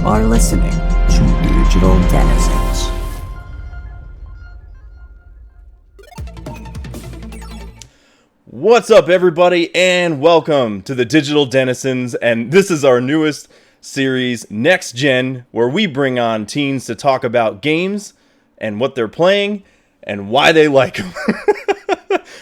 are listening to Digital Denizens. What's up, everybody, and welcome to the Digital Denizens, and this is our newest series, Next Gen, where we bring on teens to talk about games and what they're playing and why they like them.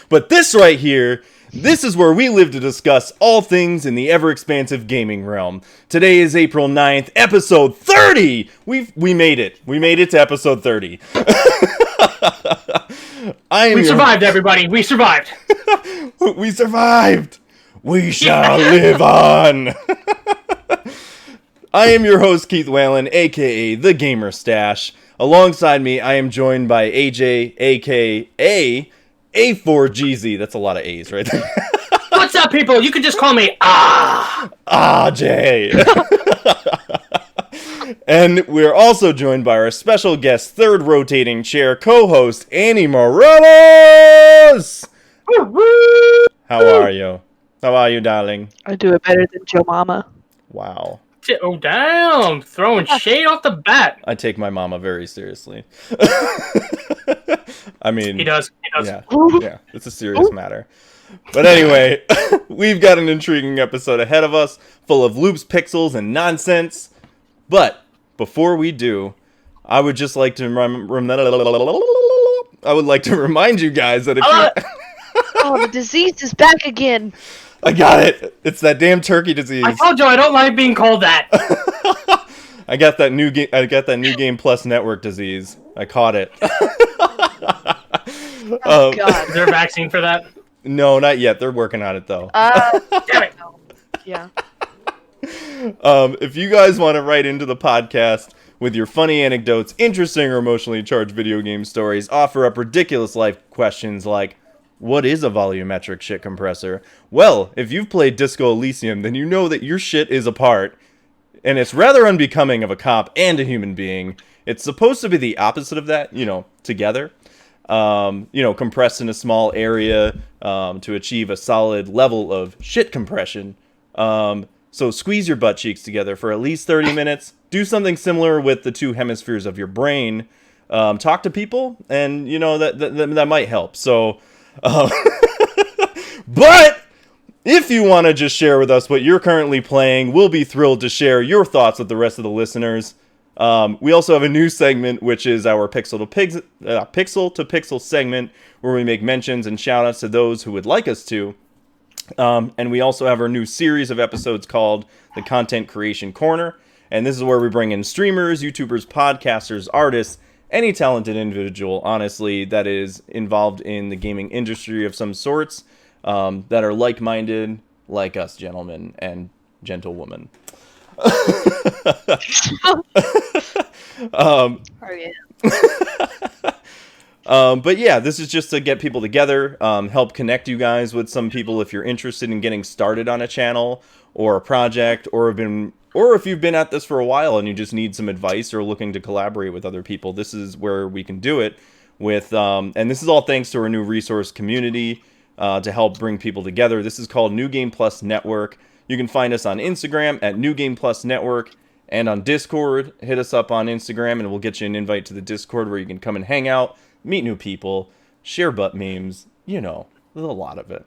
But this right here, this is where we live to discuss all things in the ever-expansive gaming realm. Today is April 9th, episode 30! We made it. We made it to episode 30. We survived, everybody. We survived. We survived. We shall live on. I am your host, Keith Whelan, aka the Gamer Stache. Alongside me, I am joined by AJ, aka A4GZ. That's a lot of A's right there. What's up, people? You can just call me Jay. And we're also joined by our special guest, third rotating chair co-host, Annie Morales. How are you? How are you, darling? I do it better than Joe Mama. Wow. Oh, damn. Throwing shade off the bat. I take my mama very seriously. I mean... He does. Yeah, it's a serious matter. But anyway, we've got an intriguing episode ahead of us, full of loops, pixels, and nonsense. But before we do, I would just like to remind you guys that if you... Oh, the disease is back again. I got it. It's that damn turkey disease. I told you I don't like being called that. I got that new game Plus network disease. I caught it. Oh God. Is there a vaccine for that? No, not yet. They're working on it though. Damn it. Yeah. If you guys want to write into the podcast with your funny anecdotes, interesting or emotionally charged video game stories, offer up ridiculous life questions like, what is a volumetric shit compressor? Well, if you've played Disco Elysium, then you know that your shit is apart. And it's rather unbecoming of a cop and a human being. It's supposed to be the opposite of that, together. Compressed in a small area to achieve a solid level of shit compression. So squeeze your butt cheeks together for at least 30 minutes. Do something similar with the two hemispheres of your brain. Talk to people, and that might help. So, but if you want to just share with us what you're currently playing, we'll be thrilled to share your thoughts with the rest of the listeners. We also have a new segment, which is our Pixel to Pixel segment, where we make mentions and shout-outs to those who would like us to. And we also have our new series of episodes called the Content Creation Corner. And this is where we bring in streamers, YouTubers, podcasters, artists, any talented individual, honestly, that is involved in the gaming industry of some sorts, that are like-minded, like us, gentlemen and gentlewomen. But yeah, this is just to get people together, help connect you guys with some people if you're interested in getting started on a channel or a project, or if you've been at this for a while and you just need some advice or looking to collaborate with other people. This is where we can do it with, and this is all thanks to our new resource community to help bring people together. This is called New Game Plus Network. You can find us on Instagram at New Game Plus Network, and on Discord. Hit us up on Instagram and we'll get you an invite to the Discord where you can come and hang out, meet new people, share butt memes, there's a lot of it.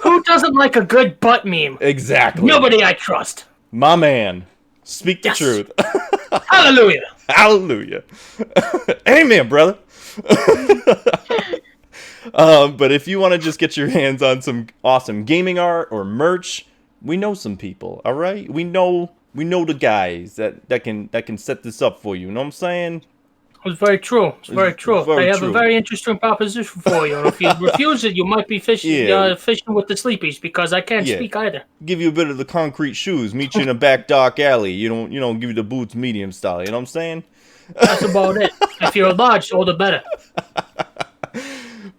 Who doesn't like a good butt meme? Exactly. Nobody I trust. My man. Speak the truth. Hallelujah. Hallelujah. Amen, brother. But if you want to just get your hands on some awesome gaming art or merch, we know some people, all right? We know the guys that can set this up for you. You know what I'm saying? It's very true. It's very true. They have a very interesting proposition for you. And if you refuse it, you might be fishing with the sleepies, because I can't speak either. Give you a bit of the concrete shoes. Meet you in a back dark alley. You don't give you the boots medium style. You know what I'm saying? That's about it. If you're large, all the better.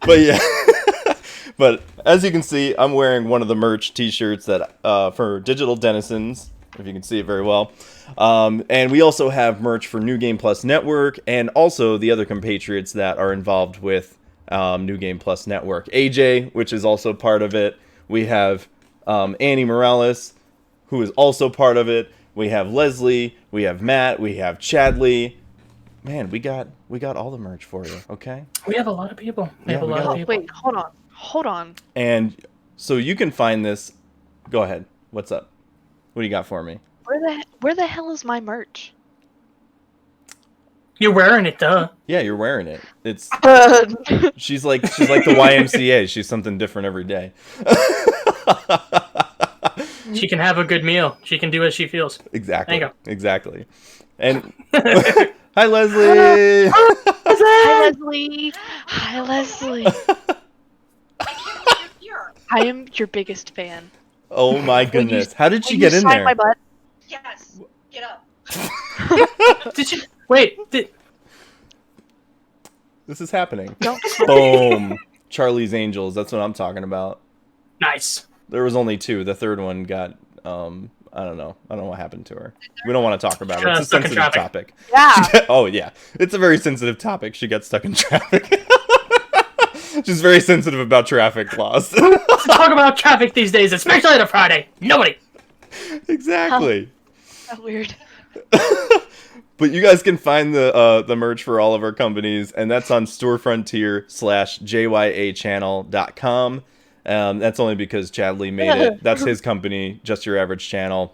But yeah. But as you can see, I'm wearing one of the merch t-shirts that for Digital Denizens, if you can see it very well. And we also have merch for New Game Plus Network, and also the other compatriots that are involved with New Game Plus Network. AJ, which is also part of it. We have Annie Morales, who is also part of it. we have Leslie, we have Matt, we have Chadley. Man, we got all the merch for you. Okay. We have a lot of people. We have a lot of people. Wait, hold on. And so you can find this. Go ahead. What's up? What do you got for me? Where the hell is my merch? You're wearing it, duh. Yeah, you're wearing it. It's she's like the YMCA. She's something different every day. She can have a good meal. She can do as she feels. Exactly. There you go. Exactly. And hi, Leslie. Hi, Leslie. Hi, Leslie. I am your biggest fan. Oh my goodness! How did she Will get you in sign there? my butt? Yes. Get up. Did you wait? This is happening. Don't. Boom. Charlie's Angels. That's what I'm talking about. Nice. There was only 2. The third one got I don't know. I don't know what happened to her. We don't want to talk about it. It's a Stuck in sensitive traffic. topic. Yeah. Oh yeah, it's a very sensitive topic. She got stuck in traffic. She's very sensitive about traffic laws. Talk about traffic these days, especially on a Friday. Nobody. Exactly. How weird. But you guys can find the merch for all of our companies, and that's on storefrontier/JYAchannel.com. That's only because Chadley made it. That's his company, Just Your Average Channel.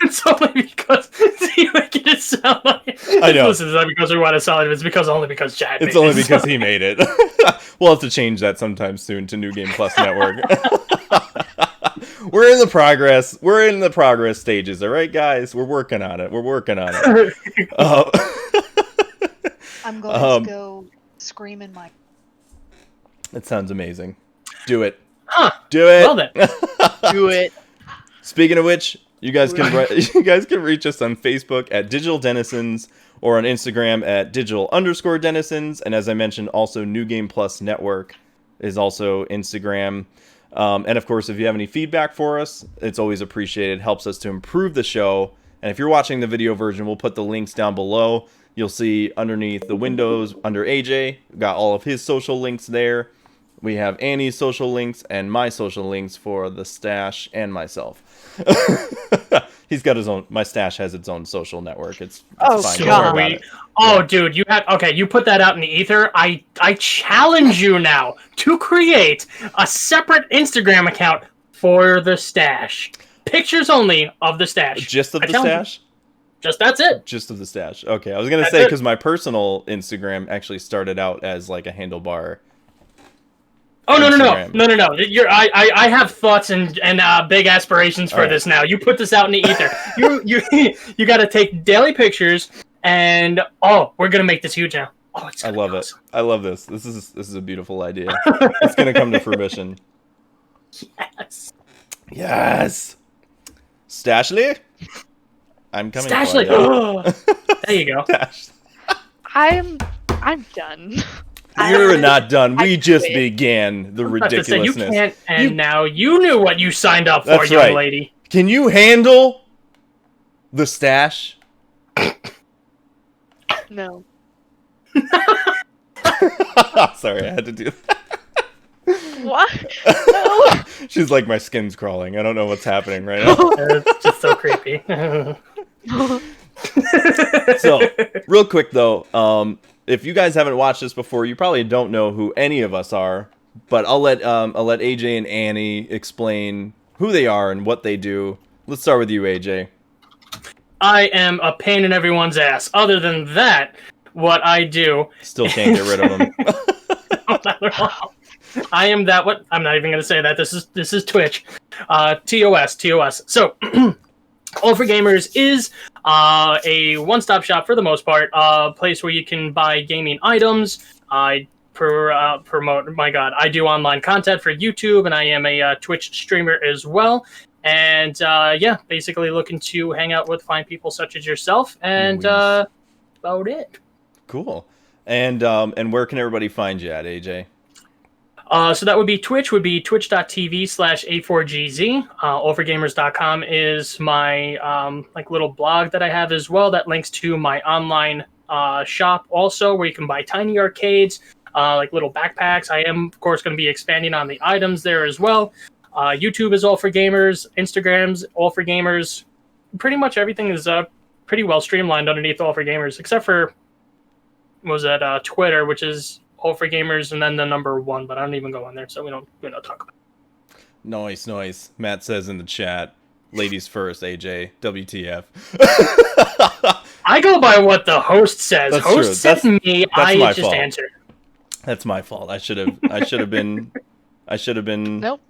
It's only because you make it sound like. I know. Listen, it's not because we want to sell it. It's only because Chad. It's made only it, because so. he made it. We'll have to change that sometime soon to New Game Plus Network. We're in the progress stages, all right, guys? We're working on it. I'm going to go scream in my. That sounds amazing. Do it. Huh. Do it. Well then. Do it. Speaking of which, you guys can reach us on Facebook at Digital Denizens or on Instagram at digital_denizens. And as I mentioned, also New Game Plus Network is also Instagram. And of course, if you have any feedback for us, it's always appreciated. It helps us to improve the show. And if you're watching the video version, we'll put the links down below. You'll see underneath the windows under AJ, got all of his social links there. We have Annie's social links and my social links for the Stache and myself. He's got his own. My Stache has its own social network. It's Oh, fine. So Don't worry God. about it. Oh, dude, you put that out in the ether. I challenge you now to create a separate Instagram account for the Stache. Pictures only of the Stache. Just of I the challenge you. Stache? Just that's it. Just of the Stache. Okay, I was gonna That's say it. because my personal Instagram actually started out as like a handlebar. Oh no. Instagram. I have thoughts and big aspirations for All right. this now. You put this out in the ether. you got to take daily pictures and we're gonna make this huge now. Oh, it's I gonna love be it. awesome. I love this. This is a beautiful idea. It's gonna come to fruition. Yes. Yes. Stashly? I'm coming. Stashly. For you. Oh, there you go. Stash. I'm done. You're not done. We I just quit. began the I was about to say, ridiculousness. you can't, and You- now you knew what you signed up for, That's young right. lady. Can you handle the stash? No. Sorry, I had to do that. What? No. She's like, my skin's crawling. I don't know what's happening right now. It's just so creepy. So, real quick though, if you guys haven't watched this before, you probably don't know who any of us are. But I'll let AJ and Annie explain who they are and what they do. Let's start with you, AJ. I am a pain in everyone's ass. Other than that, what I do, Still can't get rid of him. I am that. What I'm not even going to say that. This is Twitch. TOS. So, All for Gamers is a one-stop shop for the most part. A place where you can buy gaming items. I promote. My God, I do online content for YouTube, and I am a Twitch streamer as well. And yeah, basically looking to hang out with fine people such as yourself, and Louise. about it. Cool. And where can everybody find you at, AJ? So that would be twitch.tv/A4GZ. Overgamers.com is my like little blog that I have as well that links to my online shop also, where you can buy tiny arcades, like little backpacks. I am, of course, going to be expanding on the items there as well. YouTube is All for Gamers. Instagram's All for Gamers. pretty much everything is pretty well streamlined underneath All for Gamers, except for Twitter, which is All for Gamers and then the number 1, but I don't even go on there, so we don't talk about it. Nice. Matt says in the chat, ladies first, AJ, WTF. I go by what the host says. That's host true. says me, I my just fault. answer. That's my fault. I should have been. Nope.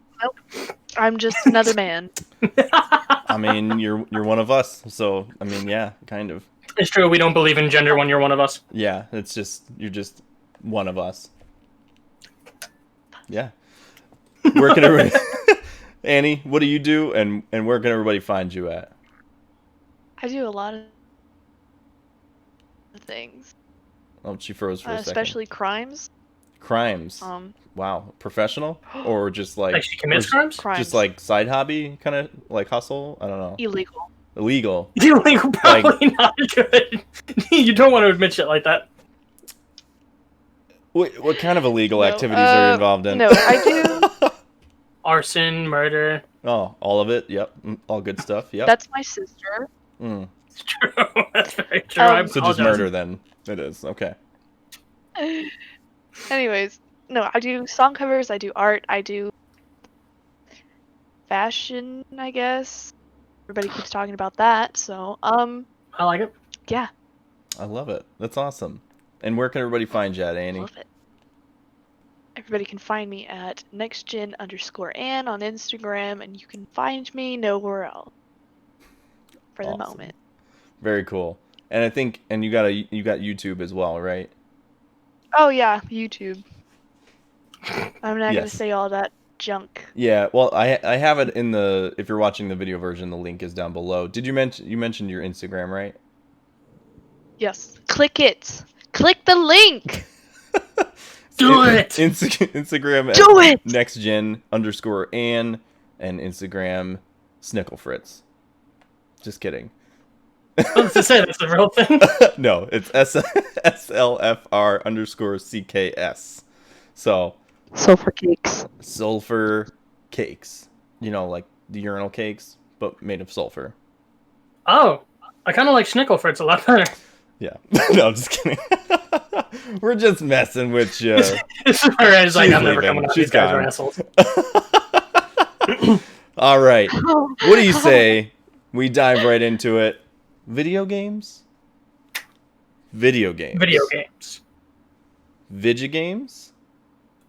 I'm just another man. I mean, you're one of us. So, I mean, yeah, kind of. It's true, we don't believe in gender when you're one of us. Yeah, you're just one of us. Yeah. Where can everybody Annie, what do you do and where can everybody find you at? I do a lot of things. Oh, she froze for a second. Especially crimes. Crimes. Wow, professional or just like she commits crimes? Just like side hobby, kind of like hustle. I don't know. Illegal. Illegal. Illegal, probably not good. You don't want to admit shit like that. What kind of illegal activities are you involved in? No, I do. Arson, murder. Oh, all of it. Yep, all good stuff. Yep. That's my sister. It's true. That's very true. So just murder then. It is okay. Anyways, no, I do song covers, I do art, I do fashion, I guess. Everybody keeps talking about that, so, I like it. yeah. I love it. That's awesome. And where can everybody find you at, Annie? Love it. Everybody can find me at nextgen_Ann on Instagram, and you can find me nowhere else for the moment. Very cool. And I think, and you got YouTube as well, right? Oh yeah, YouTube. I'm not gonna say all that junk. Yeah, well, I have it in the. If you're watching the video version, the link is down below. Did you mentioned your Instagram, right? Yes. Click it. Click the link. Do it. Instagram. Do it. nextgen_Ann and Instagram Snicklefritz. Just kidding. I was to say that's the real thing. No, it's SLFR_CKS. So. Sulfur cakes. Sulfur cakes. You know, like the urinal cakes, but made of sulfur. Oh, I kind of like Schnickelfritz a lot better. Yeah. No, I'm just kidding. We're just messing with you. This is where I was like, I'm never coming out. She's These guys are gone. assholes. All right. What do you say we dive right into it? Video games? Video games. Video games. Video games?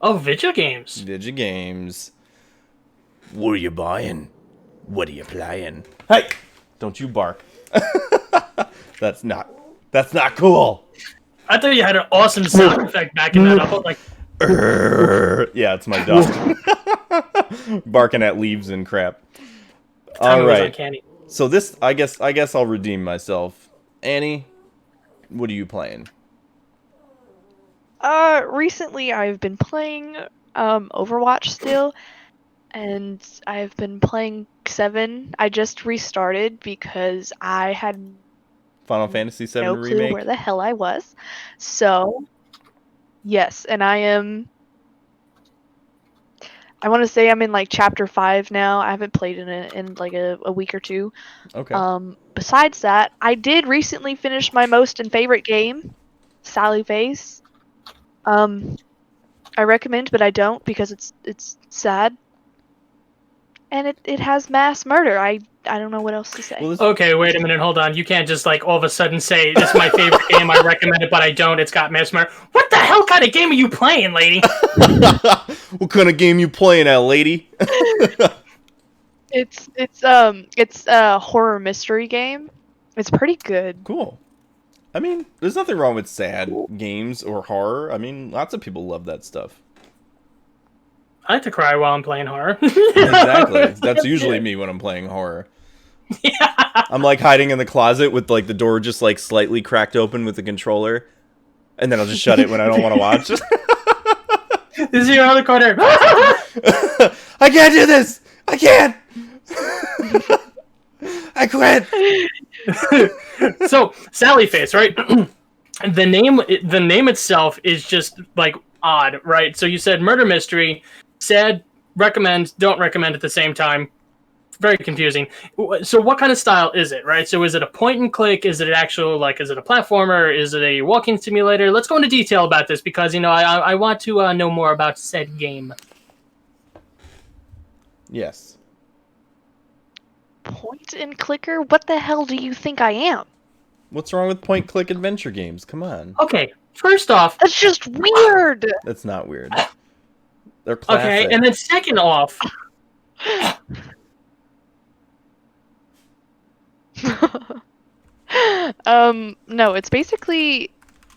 Oh, video games. Video games. What are you buying? What are you playing? Hey! Don't you bark. That's not cool. I thought you had an awesome sound effect backing that up. I was like, yeah, it's my dog. Barking at leaves and crap. All right. Uncanny. So this, I guess I'll redeem myself. Annie, what are you playing? Recently I've been playing Overwatch still, and I've been playing 7. I just restarted because I had Final Fantasy VII no clue Remake? where the hell I was. So, yes, and I want to say I'm in like chapter 5 now. I haven't played in like a week or two. Okay. Besides that, I did recently finish my most and favorite game, Sally Face. I recommend, but I don't because it's sad. And it has mass murder. I don't know what else to say. Well, okay, wait a minute, hold on. You can't just like all of a sudden say this is my favorite game. I recommend it, but I don't. It's got mass murder. What the hell kind of game are you playing, lady? What kind of game you playing at, lady? It's a horror mystery game. It's pretty good. Cool. I mean, there's nothing wrong with sad games or horror. I mean, lots of people love that stuff. I like to cry while I'm playing horror. Exactly. That's usually me when I'm playing horror. Yeah. I'm like hiding in the closet with like the door just like slightly cracked open with the controller, and then I'll just shut it when I don't want to watch. This is your other corner. I can't do this. I can't. I quit. So Sally Face, right? The name itself is just like odd, right? So you said murder mystery, sad, recommend, don't recommend at the same time. very confusing. So what kind of style is it, right? So is it a point and click? Is it actual, is it a platformer? Is it a walking simulator? Let's go into detail about this because, I want to know more about said game. Yes. Point and clicker? What the hell do you think I am? What's wrong with point-click adventure games? Come on. Okay, first off... That's just weird! That's not weird. They're classic. Okay, and then second off... No, it's basically...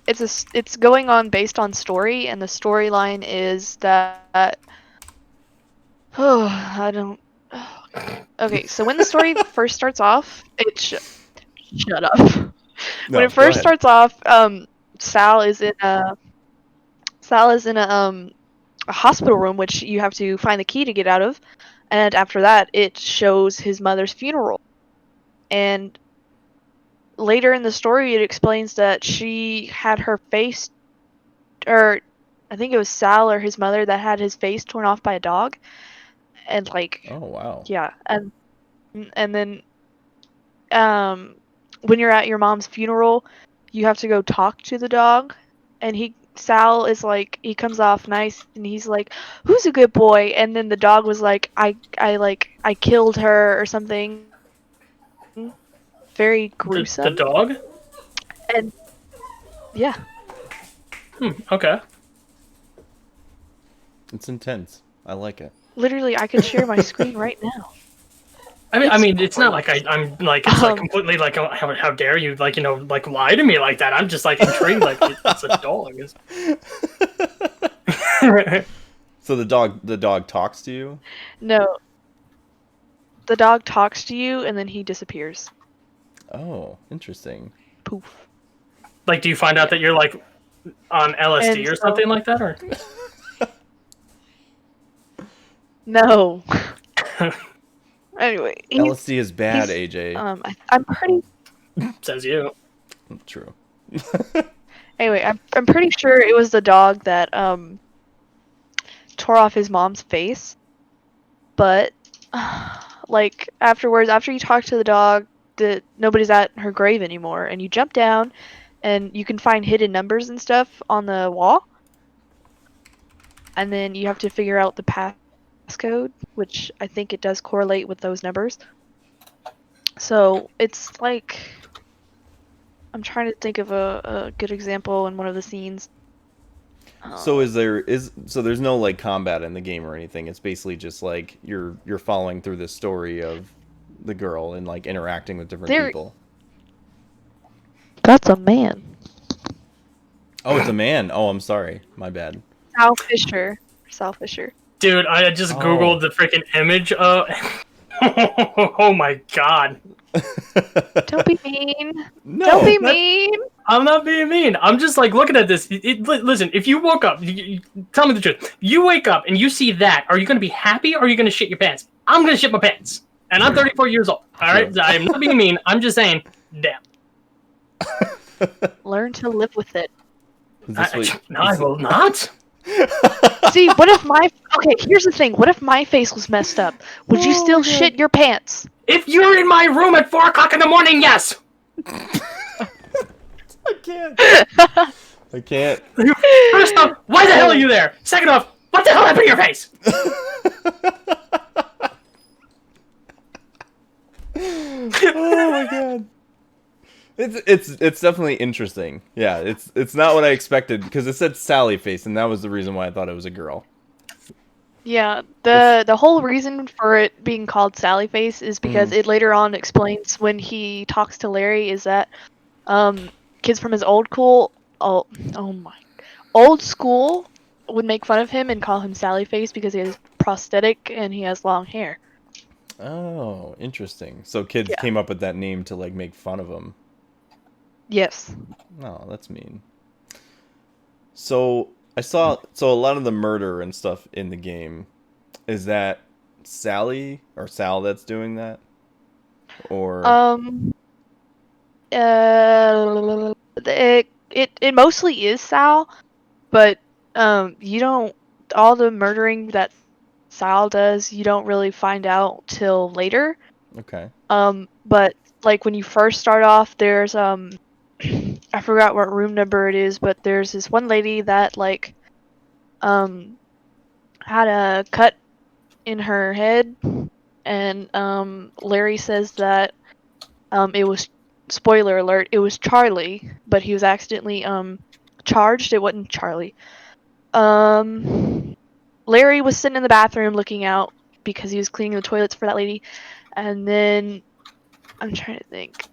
It's going on based on story, and the storyline is that... Oh, I don't... Okay, so when the story first starts off, shut up. No, When it go first ahead. starts off, Sal is in a hospital room, which you have to find the key to get out of, and after that, it shows his mother's funeral. And later in the story, it explains that she had her face, or I think it was Sal or his mother that had his face torn off by a dog, and Oh, wow. yeah, and then when you're at your mom's funeral, you have to go talk to the dog, and Sal is like, he comes off nice, and he's like, "Who's a good boy?" And then the dog was like, I killed her," or something. Very gruesome. The dog? And yeah. Okay. It's intense. I like it. Literally, I could share my screen right now. I mean, it's not like I'm like it's like completely like, oh, how dare you lie to me like that? I'm just like intrigued, like it's a dog. So the dog talks to you? No. The dog talks to you, and then he disappears. Oh, interesting. Poof. Like, do you find out that you're like on LSD And or something like that, or? No. Anyway, LSD is bad, AJ. I'm pretty. Says you. True. Anyway, I'm pretty sure it was the dog that tore off his mom's face, but like afterwards, after you talk to the dog, nobody's at her grave anymore, and you jump down, and you can find hidden numbers and stuff on the wall, and then you have to figure out the passcode, which I think it does correlate with those numbers. So it's like, I'm trying to think of a good example in one of the scenes. So there's no like combat in the game or anything. It's basically just like you're following through the story of the girl and like interacting with different people. That's a man. Oh, it's a man. Oh, I'm sorry. My bad. Sal Fisher. Sal Fisher. Dude, I just googled the freaking image of. Oh my god. Don't be mean. No, Don't be mean. I'm not being mean. I'm just like looking at this. Listen, if you woke up, tell me the truth. You wake up and you see that. Are you going to be happy or are you going to shit your pants? I'm going to shit my pants. And I'm 34 years old. All right? I am not being mean. I'm just saying, damn. Learn to live with it. I will not. See, what if okay, here's the thing. What if my face was messed up? Would you still shit your pants? If you're in my room at 4 o'clock in the morning, yes. I can't. I can't. First off, why the hell are you there? Second off, what the hell happened to your face? Oh my god. It's definitely interesting. Yeah, it's not what I expected because it said Sally face and that was the reason why I thought it was a girl. Yeah, the whole reason for it being called Sally Face is because it later on explains when he talks to Larry is that kids from his old school would make fun of him and call him Sally Face because he has prosthetic and he has long hair. Oh, interesting. So kids came up with that name to like make fun of him. Yes. Oh, that's mean. So a lot of the murder and stuff in the game, is that Sally or Sal that's doing that? Or it mostly is Sal, but all the murdering that Sal does, you don't really find out till later. Okay. But like when you first start off, there's I forgot what room number it is, but there's this one lady that like had a cut in her head, and Larry says that it was, spoiler alert, it was Charlie, but he was accidentally charged. It wasn't Charlie. Larry was sitting in the bathroom looking out because he was cleaning the toilets for that lady, and then I'm trying to think.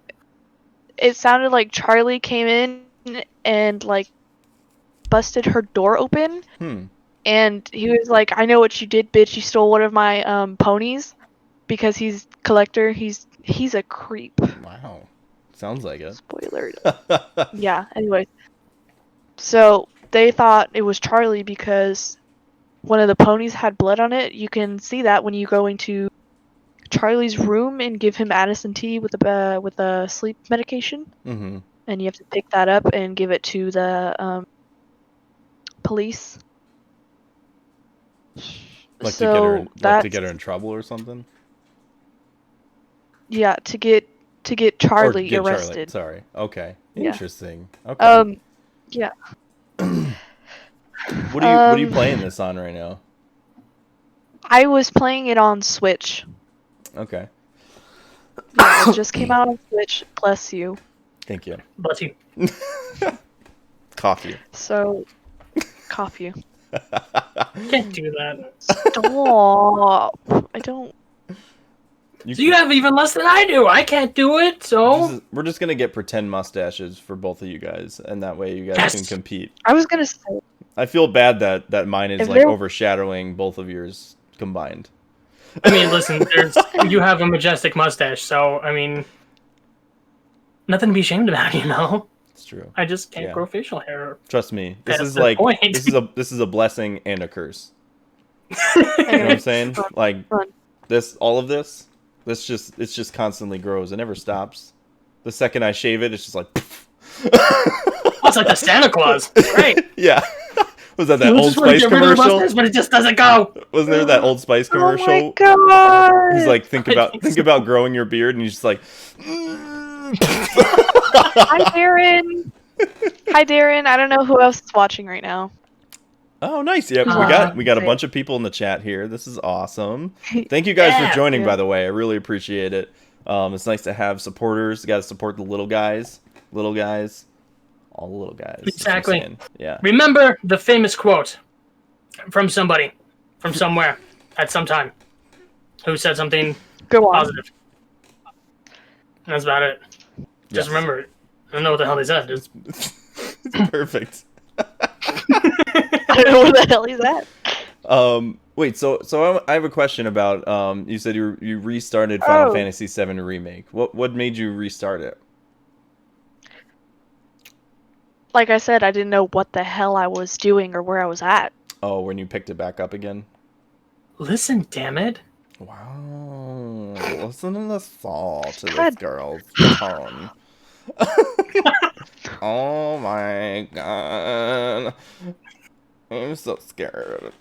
It sounded like Charlie came in and like busted her door open, and he was like, "I know what you did, bitch. You stole one of my ponies," because he's collector. He's a creep. Wow. Sounds like it. Spoiler. Yeah. Anyway, so they thought it was Charlie because one of the ponies had blood on it. You can see that when you go into Charlie's room and give him Addison tea with a sleep medication, and you have to pick that up and give it to the police. Like so to get her in trouble or something. Yeah, to get Charlie Get arrested. Sorry. Okay. Yeah. Interesting. Okay. Yeah. What are you playing this on right now? I was playing it on Switch. Okay. Yeah, it just came out on Switch. Bless you. Thank you. Bless you. Coffee. So, coffee. Can't do that. Stop. I don't. So you have even less than I do. I can't do it, so... We're just going to get pretend mustaches for both of you guys, and that way you guys can compete. I was going to say... I feel bad that mine is like overshadowing both of yours combined. I mean, listen, you have a majestic mustache, so, I mean... Nothing to be ashamed about, you know? It's true. I just can't grow facial hair. Trust me. This That's is the like... point. This is a blessing and a curse. You know what I'm saying? Like, all of this... it's just constantly grows. It never stops. The second I shave it, it's just like... It's like the Santa Claus, right? Yeah. Was that Old Spice commercial? Mustache, but it just doesn't go. Wasn't there that Old Spice commercial? Oh my god! He's like, think about growing your beard, and he's just like... Hi, Darren. Hi, Darren. I don't know who else is watching right now. Oh, nice. Yeah, we got a bunch of people in the chat here. This is awesome. Thank you guys for joining, by the way. I really appreciate it. It's nice to have supporters. You got to support the little guys. All the little guys. Exactly. Yeah. Remember the famous quote from somebody, from somewhere, at some time, who said something positive. And that's about it. Just remember it. I don't know what the hell they said. It's perfect. I don't know where the hell he's at. Wait, so I have a question about you said you restarted Final Fantasy VII Remake. What made you restart it? Like I said, I didn't know what the hell I was doing or where I was at. Oh, when you picked it back up again? Listen, damn it. Wow. Listen to the fall to God. this girl's tone. Oh my god. I'm so scared.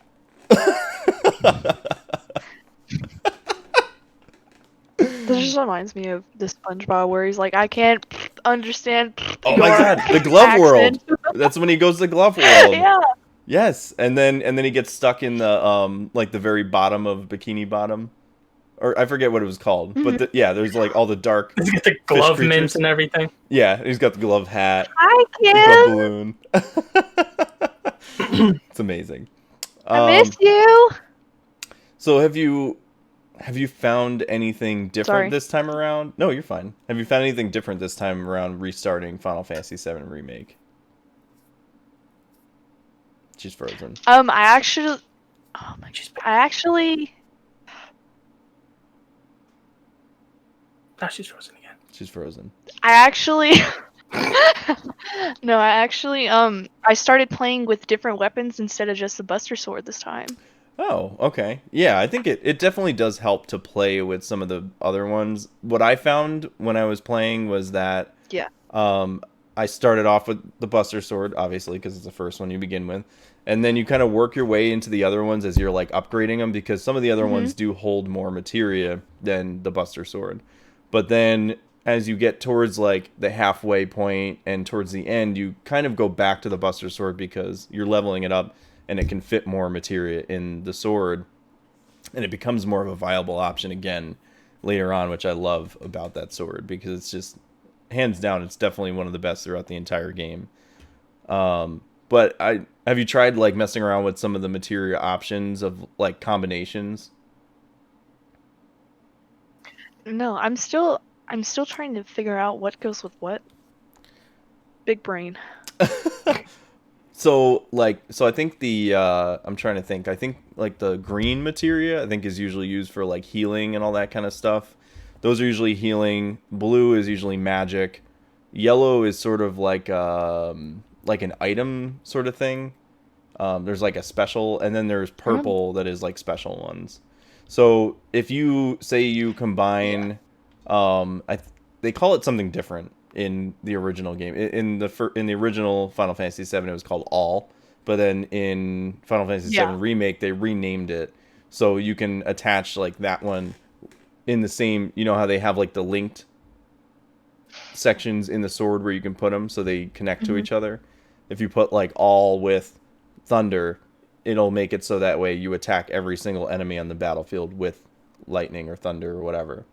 This just reminds me of the SpongeBob where he's like, I can't understand. Oh my god, the Glove World. That's when he goes to the Glove World. Yeah. Yes, and then he gets stuck in the like the very bottom of Bikini Bottom, or I forget what it was called. But there's like all the dark. He's got the glove mints and everything. Yeah, he's got the glove hat. Hi, the glove balloon. It's amazing. I miss you. So have you found anything different this time around? No, you're fine. Have you found anything different this time around restarting Final Fantasy VII Remake? She's frozen. I actually... Ah, she's frozen again. She's frozen. I started playing with different weapons instead of just the Buster Sword this time. Oh, okay. Yeah, I think it definitely does help to play with some of the other ones. What I found when I was playing was that I I started off with the Buster Sword, obviously, because it's the first one you begin with. And then you kind of work your way into the other ones as you're like upgrading them, because some of the other ones do hold more materia than the Buster Sword. But then as you get towards like the halfway point and towards the end, you kind of go back to the Buster Sword because you're leveling it up and it can fit more materia in the sword. And it becomes more of a viable option again later on, which I love about that sword, because it's just, hands down, it's definitely one of the best throughout the entire game. But have you tried like messing around with some of the materia options of like combinations? No, I'm still trying to figure out what goes with what. Big brain. So I think I'm trying to think. I think like the green materia I think is usually used for like healing and all that kind of stuff. Those are usually healing. Blue is usually magic. Yellow is sort of like an item sort of thing. There's like a special, and then there's purple that is like special ones. So if you say you combine, they call it something different in the original game. In the original Final Fantasy VII, it was called All, but then in Final Fantasy VII Remake, they renamed it so you can attach like that one in the same. You know how they have like the linked sections in the sword where you can put them so they connect to each other. If you put like All with Thunder, it'll make it so that way you attack every single enemy on the battlefield with lightning or thunder or whatever.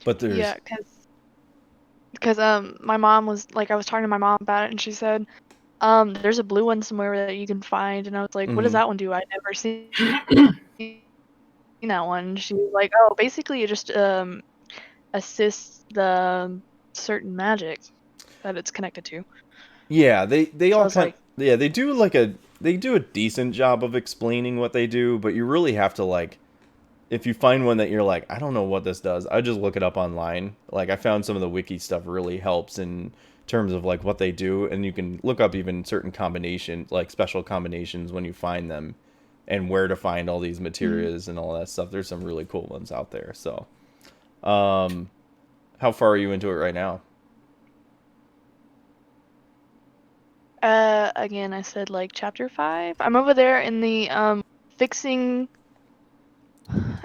But there's because my mom was like, I was talking to my mom about it, and she said there's a blue one somewhere that you can find, and I was like, what does that one do? I've never seen that one. She was like, oh, basically it just assists the certain magic that it's connected to. Yeah, they all kind like, they do a decent job of explaining what they do, but you really have to like, if you find one that you're like, I don't know what this does, I just look it up online. Like I found some of the wiki stuff really helps in terms of like what they do, and you can look up even certain combinations, like special combinations when you find them, and where to find all these materials and all that stuff. There's some really cool ones out there. So, how far are you into it right now? Again, I said like chapter 5. I'm over there in the fixing.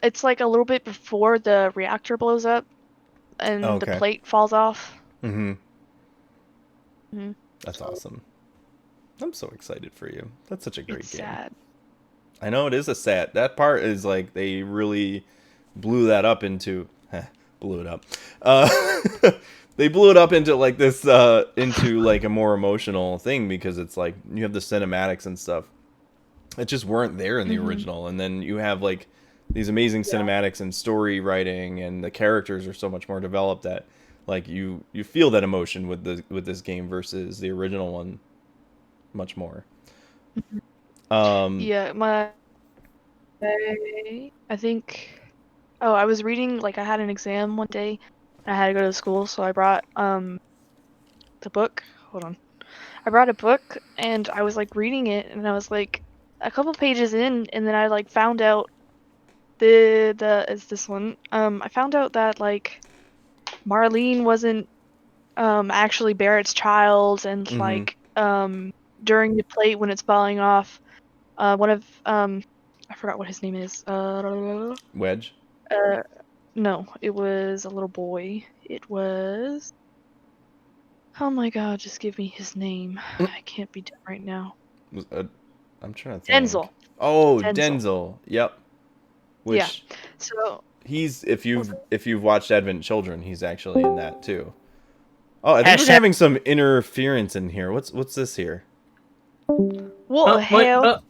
It's like a little bit before the reactor blows up and the plate falls off. That's awesome. I'm so excited for you. That's such a great game. Sad. I know it is a sad. That part is like they really blew that up into blew it up. They blew it up into like this into like a more emotional thing, because it's like you have the cinematics and stuff that just weren't there in the original, and then you have like these amazing cinematics and story writing, and the characters are so much more developed that like you feel that emotion with this game versus the original one much more. I think I was reading, like I had an exam one day and I had to go to school, so I brought the book. Hold on. I brought a book and I was like reading it, and I was like a couple pages in, and then I like found out is this one. I found out that like Marlene wasn't actually Barrett's child, and like during the plate when it's falling off, one of I forgot what his name is. Wedge? No, it was a little boy. It was. Oh my god, just give me his name. I can't be done right now. I'm trying to think. Denzel. Oh, Denzel. Yep. Which so he's if you've watched Advent Children, he's actually in that too. Oh, I think we're having some interference in here. What's this here? What the hell?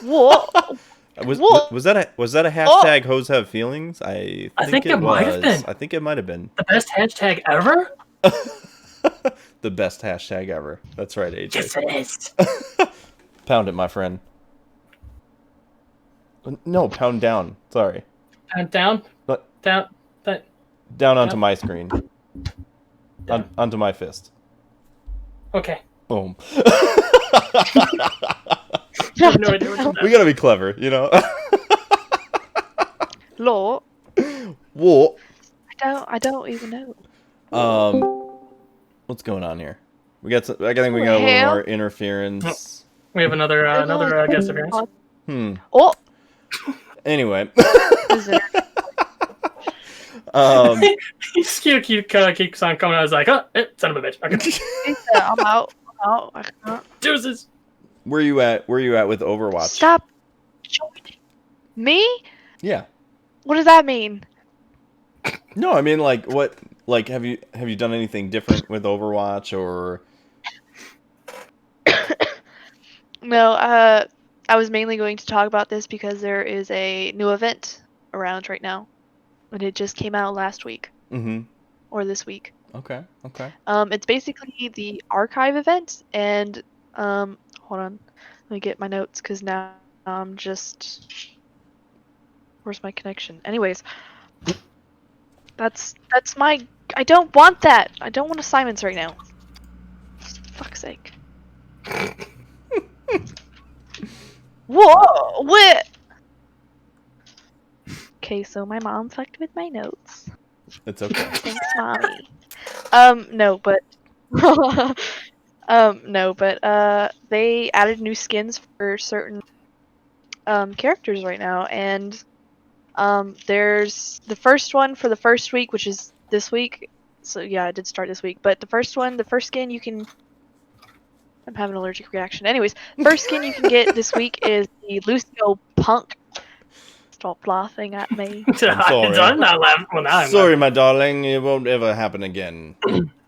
What? Was that a hashtag Hoes Have Feelings? I think it might have been. I think it might have been. The best hashtag ever? The best hashtag ever. That's right, AJ. Yes, it is. Pound it, my friend. No, pound down. Sorry. Pound down? Down onto my screen. Onto my fist. Okay. Boom. I have no idea what that. We gotta be clever, you know? Law. What? I don't even know. What's going on here? We got. I think we got a little Hell. more interference. We have another guest appearance. Oh, Anyway. is it? He just keeps on coming out. I was like, oh, son of a bitch. Okay. I'm out. I can't. Deuces. Where you at with Overwatch? Stop joining me. Yeah. What does that mean? No, I mean like what? Like have you done anything different with Overwatch or? No, I was mainly going to talk about this because there is a new event around right now, and it just came out last week. Mm-hmm. Or this week. Okay. It's basically the archive event, and hold on, let me get my notes because now I'm just. Where's my connection? Anyways, that's my. I don't want that. I don't want assignments right now. For fuck's sake. Whoa! What? Okay, so my mom fucked with my notes. It's okay. Thanks, mommy. No, but they added new skins for certain characters right now, and there's the first one for the first week, which is this week. So yeah, it did start this week. But the first skin you can. I'm having an allergic reaction. Anyways, first skin you can get this week is the Lucio Punk. Stop laughing at me. I'm sorry. I'm not laughing. Well, now I'm Sorry, laughing. my darling. It won't ever happen again.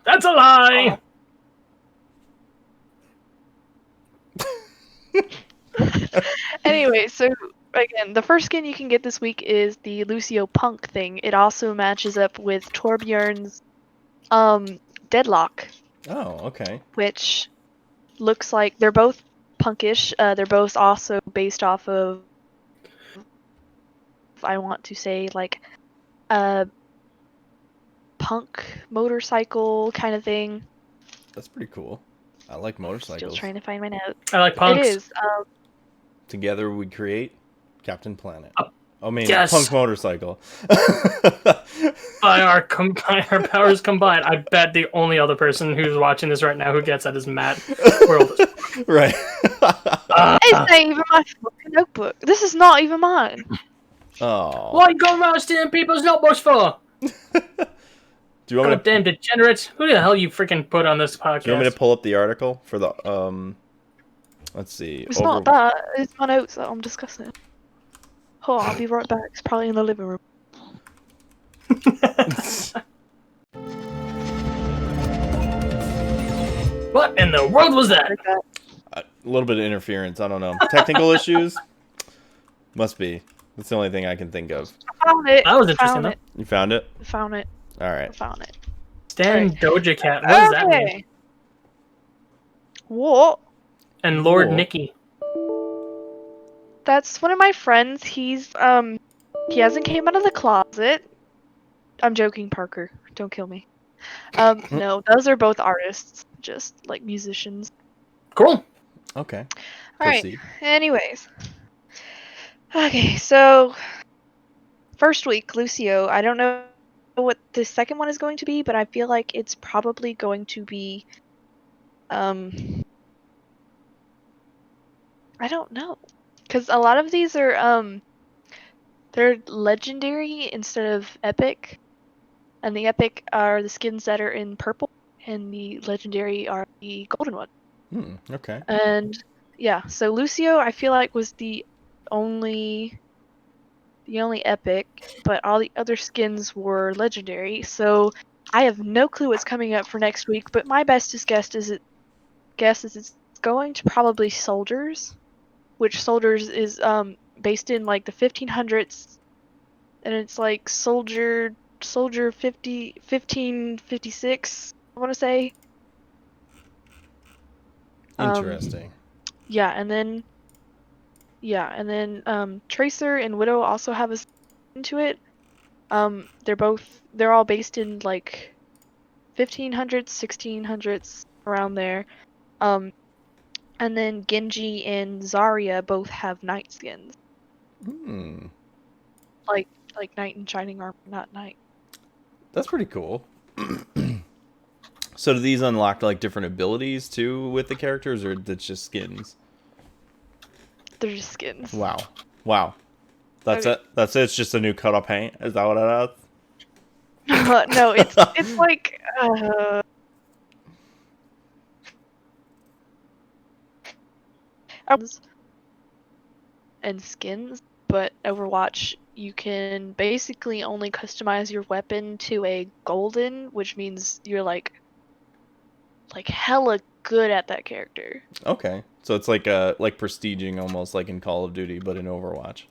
That's a lie. Anyway, so again, the first skin you can get this week is the Lucio Punk thing. It also matches up with Torbjorn's Deadlock, Oh, okay. which looks like they're both punkish. They're both also based off of, I want to say, like a punk motorcycle kind of thing. That's pretty cool. I like motorcycles. Still trying to find my notes. I like punks. It is. Together we create Captain Planet. I mean, yes. punk motorcycle. By our powers combined, I bet the only other person who's watching this right now who gets that is Matt. World is Right. It's not even my fucking notebook. This is not even mine. Oh. What are you going around stealing people's notebooks for? Do you want me to? Damn degenerates! Who the hell you freaking put on this podcast? Do you want me to pull up the article for the Let's see. It's not that. It's my notes that I'm discussing. Oh, I'll be right back. It's probably in the living room. What in the world was that? A little bit of interference. I don't know. Technical issues? Must be. That's the only thing I can think of. I found it. That was interesting, though. You found it? I found it. All right. I found it. Stan Doja Cat. What does that mean? Okay. What? And Lord Cool. Nicky. That's one of my friends. He hasn't came out of the closet. I'm joking, Parker. Don't kill me. No, those are both artists, just like musicians. Cool. Okay. Alright. Proceed. Anyways. Okay, so first week, Lucio. I don't know what the second one is going to be, but I feel like it's probably going to be I don't know. Cuz a lot of these are they're legendary instead of epic. And the epic are the skins that are in purple, and the legendary are the golden one. Okay. And yeah, so Lucio I feel like was the only epic, but all the other skins were legendary. So I have no clue what's coming up for next week, but my bestest guess is it's going to probably Soldiers, which Soldiers is based in like the 1500s, and it's like Soldier 1556, I want to say. Interesting. Yeah, and then Tracer and Widow also have a into it. They're all based in like 1500s, 1600s, around there. And then Genji and Zarya both have knight skins. Like knight in shining armor, not knight. That's pretty cool. So do these unlock like different abilities too with the characters, or it's just skins? They're just skins. Wow. That's Okay. it. That's it. It's just a new cut of paint. Is that what it is? No, it's like and skins, but Overwatch you can basically only customize your weapon to a golden, which means you're like hella good at that character. Okay. So it's like prestiging almost like in Call of Duty, but in Overwatch.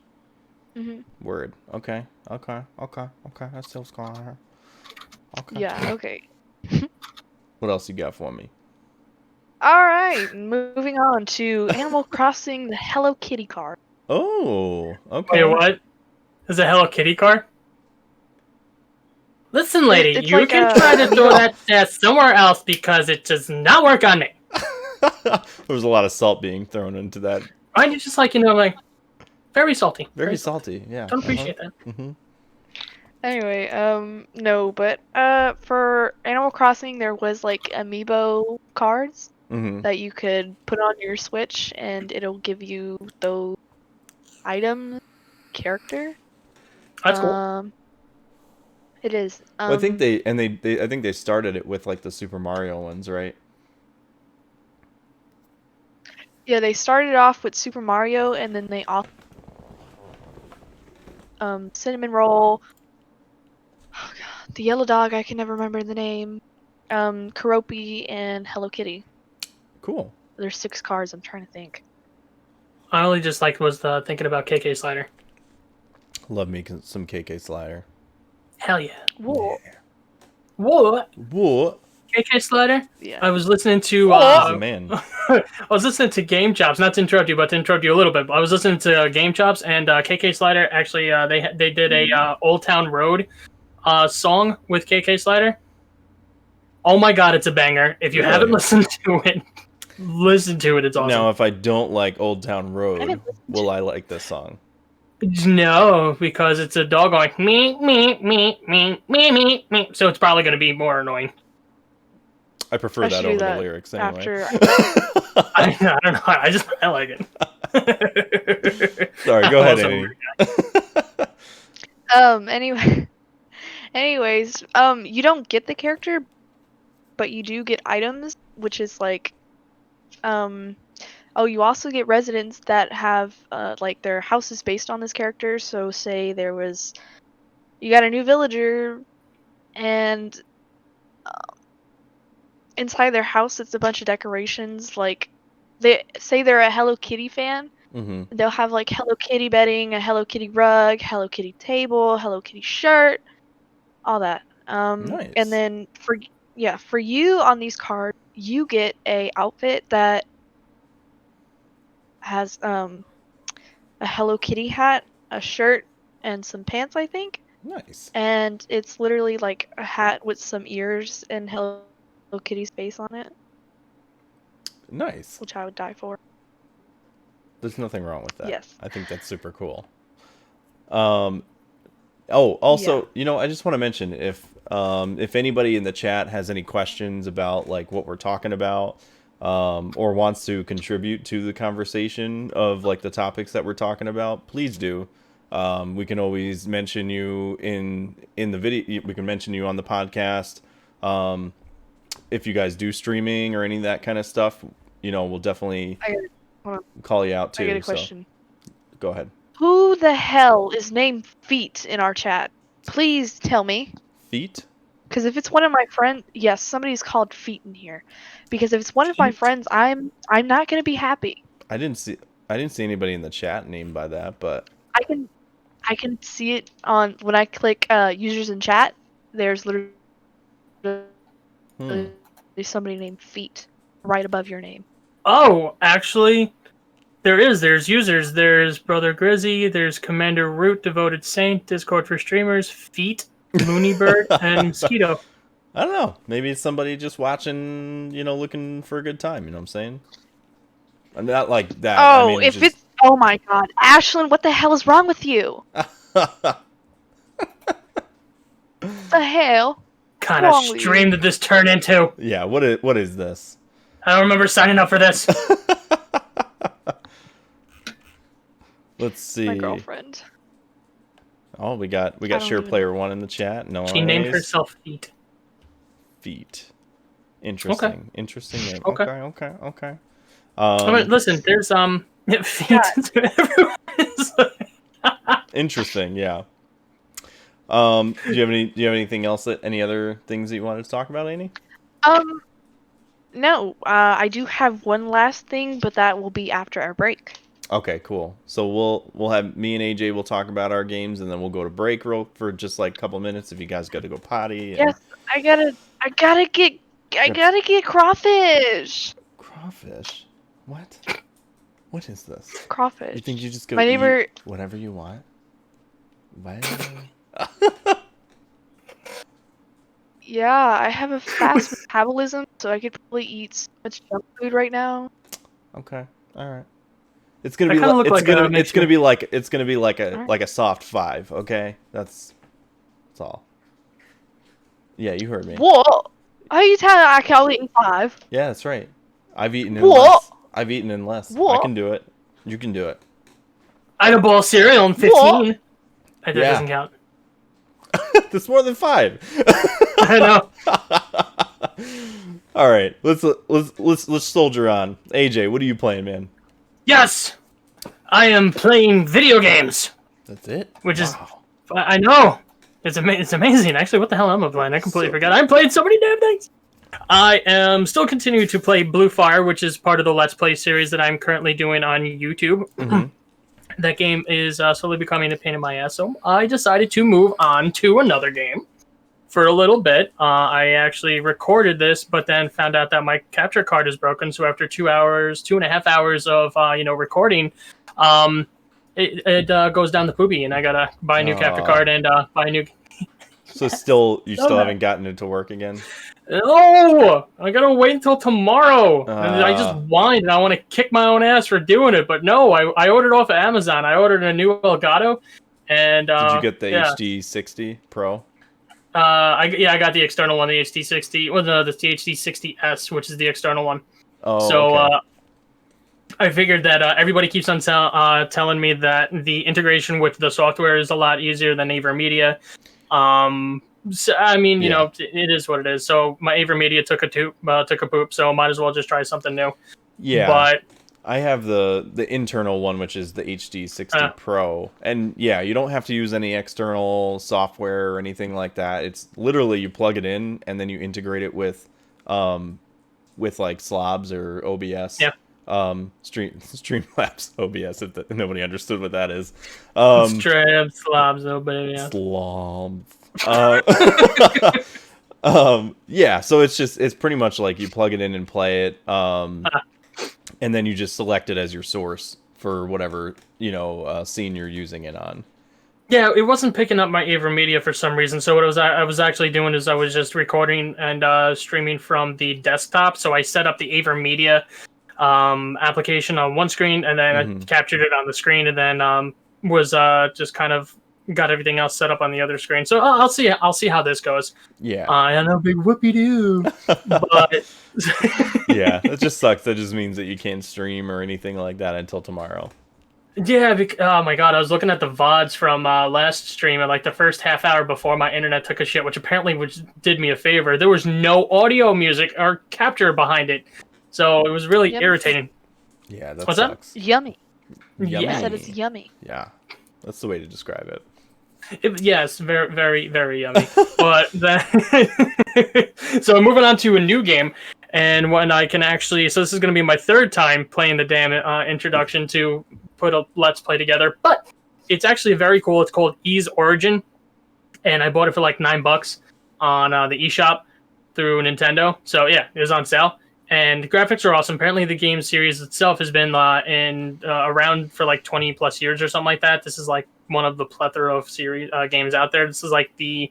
Mhm. Word. Okay. That sounds cool. Okay. Yeah. Okay. What else you got for me? All right. Moving on to Animal Crossing: The Hello Kitty card. Oh. Okay. Wait, what? Is a Hello Kitty card? Listen, lady, It's you like can a try to throw amiibo. that test somewhere else because it does not work on me. There was a lot of salt being thrown into that. Mine is just like, like, very salty. Very salty. Yeah. Don't appreciate that. Mm-hmm. Anyway, no, but for Animal Crossing there was like amiibo cards Mm-hmm. that you could put on your Switch and it'll give you those item character. That's cool. It is. Well, I think they started it with like the Super Mario ones, right? Yeah, they started off with Super Mario and then they off Cinnamon Roll. Oh god, the yellow dog, I can never remember the name. Keroppi and Hello Kitty. Cool. There's 6 cards, I'm trying to think. I only just was thinking about KK Slider. Love me some KK Slider. Hell yeah. Whoa. What? What? KK Slider? Yeah. I was listening to Man. I was listening to Game Chops, not to interrupt you, but to interrupt you a little bit. I was listening to Game Chops, and KK Slider actually they did a Old Town Road song with KK Slider. Oh my god, it's a banger! If you haven't listened to it, listen to it. It's awesome. Now, if I don't like Old Town Road, haven't listened will I like this song? No, because it's a dog going me me me me me me me. So it's probably going to be more annoying. I prefer I that should over do the that lyrics anyway. after. I don't know. I like it. Sorry, go ahead, Annie. Anyways, you don't get the character, but you do get items, which is like, you also get residents that have, like, their house is based on this character. So say you got a new villager, and inside their house it's a bunch of decorations. Like, they say they're a Hello Kitty fan. Mm-hmm. They'll have like Hello Kitty bedding, a Hello Kitty rug, Hello Kitty table, Hello Kitty shirt, all that. Nice. And then for you on these cards, you get a outfit that has a Hello Kitty hat, a shirt, and some pants, I think. Nice. And it's literally like a hat with some ears and Hello Kitty's face on it. Nice. Which I would die for. There's nothing wrong with that. Yes. I think that's super cool. Also, I just want to mention if anybody in the chat has any questions about like what we're talking about, or wants to contribute to the conversation of like the topics that we're talking about, please do. We can always mention you in the video. We can mention you on the podcast. If you guys do streaming or any of that kind of stuff, we'll definitely call you out too. I get a question. So, go ahead. Who the hell is named Feet in our chat? Please tell me. Feet? Because if it's one of my friends, yes, somebody's called Feet in here. Because if it's one of my friends, I'm not gonna be happy. I didn't see anybody in the chat named by that, but I can see it on when I click users in chat. There's literally somebody named Feet right above your name. Oh, actually, there's users. There's Brother Grizzy. There's Commander Root, Devoted Saint, Discord for Streamers, Feet, Moonybird, and Mosquito. I don't know. Maybe it's somebody just watching, looking for a good time. You know what I'm saying? I'm not like that. Oh, oh my God, Ashlyn, what the hell is wrong with you? The hell? kind of wrong with stream you? did this turn into? Yeah, what is this? I don't remember signing up for this. Let's see. My girlfriend. Oh, we got I don't Share even Player 1 in the chat. No, She named herself Feet. Feet. Interesting. Interesting name. Okay. Okay. I mean, listen, there's Feet. Interesting. Yeah. Do you have anything else any other things that you wanted to talk about, Annie? No. I do have one last thing, but that will be after our break. Okay, cool. So we'll have me and AJ. We'll talk about our games, and then we'll go to break for just like a couple minutes if you guys got to go potty. And... Yes, I gotta get crawfish. Crawfish? What? What is this? Crawfish. You think you just go My neighbor... eat whatever you want? What? Yeah, I have a fast metabolism, so I could probably eat so much junk food right now. Okay. All right. It's gonna I be kinda like look like a it's gonna be like Alright. like a soft 5. Okay, that's all. Yeah, you heard me. What? Are you telling me I can only eat 5? Yeah, that's right. I've eaten in What? less. I've eaten in less. I What? can do it. You can do it. I had a bowl of cereal in 15. What? That Yeah. doesn't count. That's more than 5. I know. All right, let's soldier on. AJ, what are you playing, man? Yes, I am playing video games, That's it. which is Wow. I know it's amazing. Actually, what the hell am I playing? I completely forgot. I'm playing so many damn things. I am still continuing to play Blue Fire, which is part of the Let's Play series that I'm currently doing on YouTube. Mhm. That game is slowly becoming a pain in my ass, so I decided to move on to another game for a little bit. I actually recorded this, but then found out that my capture card is broken. So after 2.5 hours of recording, it goes down the poopy, and I gotta buy a new capture card and buy a new. So still So bad. haven't gotten it to work again. No, I gotta wait until tomorrow. And I just whined, and I want to kick my own ass for doing it, but no, I ordered off of Amazon. I ordered a new Elgato, and Did you get the HD60 Pro? I got the external one, the HD60. Well, no, the HD60S, which is the external one. Oh, So okay. I figured that everybody keeps on telling me that the integration with the software is a lot easier than AverMedia. So, I mean, you know, it is what it is. So my AverMedia took a poop, so might as well just try something new. Yeah. But I have the internal one, which is the HD60 Pro, and yeah, you don't have to use any external software or anything like that. It's literally you plug it in and then you integrate it with like Slobs or OBS. Yeah. Streamlabs OBS. If nobody understood what that is. straight slobs, though, baby. Yeah. Slobs. Yeah. So it's pretty much like you plug it in and play it. And then you just select it as your source for whatever, scene you're using it on. Yeah, it wasn't picking up my AverMedia for some reason. So what I was actually doing is I was just recording and streaming from the desktop. So I set up the AverMedia application on one screen, and then I captured it on the screen, and then was just kind of got everything else set up on the other screen. So I'll see how this goes. Yeah. I know, big whoopie doo. But yeah, that just sucks. That just means that you can't stream or anything like that until tomorrow. yeah, oh my god, I was looking at the VODs from last stream, and like the first half hour before my internet took a shit, which did me a favor. There was no audio music or capture behind it, so it was really irritating. Yeah, that What's sucks. Yummy. Yummy. I said it's yummy. Yeah, that's the way to describe it. Yes, very, very, very yummy. But then, so moving on to a new game, and when I can actually, so this is going to be my third time playing the damn introduction to put a Let's Play together, but it's actually very cool. It's called Ys Origin, and I bought it for like $9 on the eShop through Nintendo. So yeah, it was on sale, and the graphics are awesome. Apparently, the game series itself has been around for like 20 plus years or something like that. This is like one of the plethora of series games out there. This is like the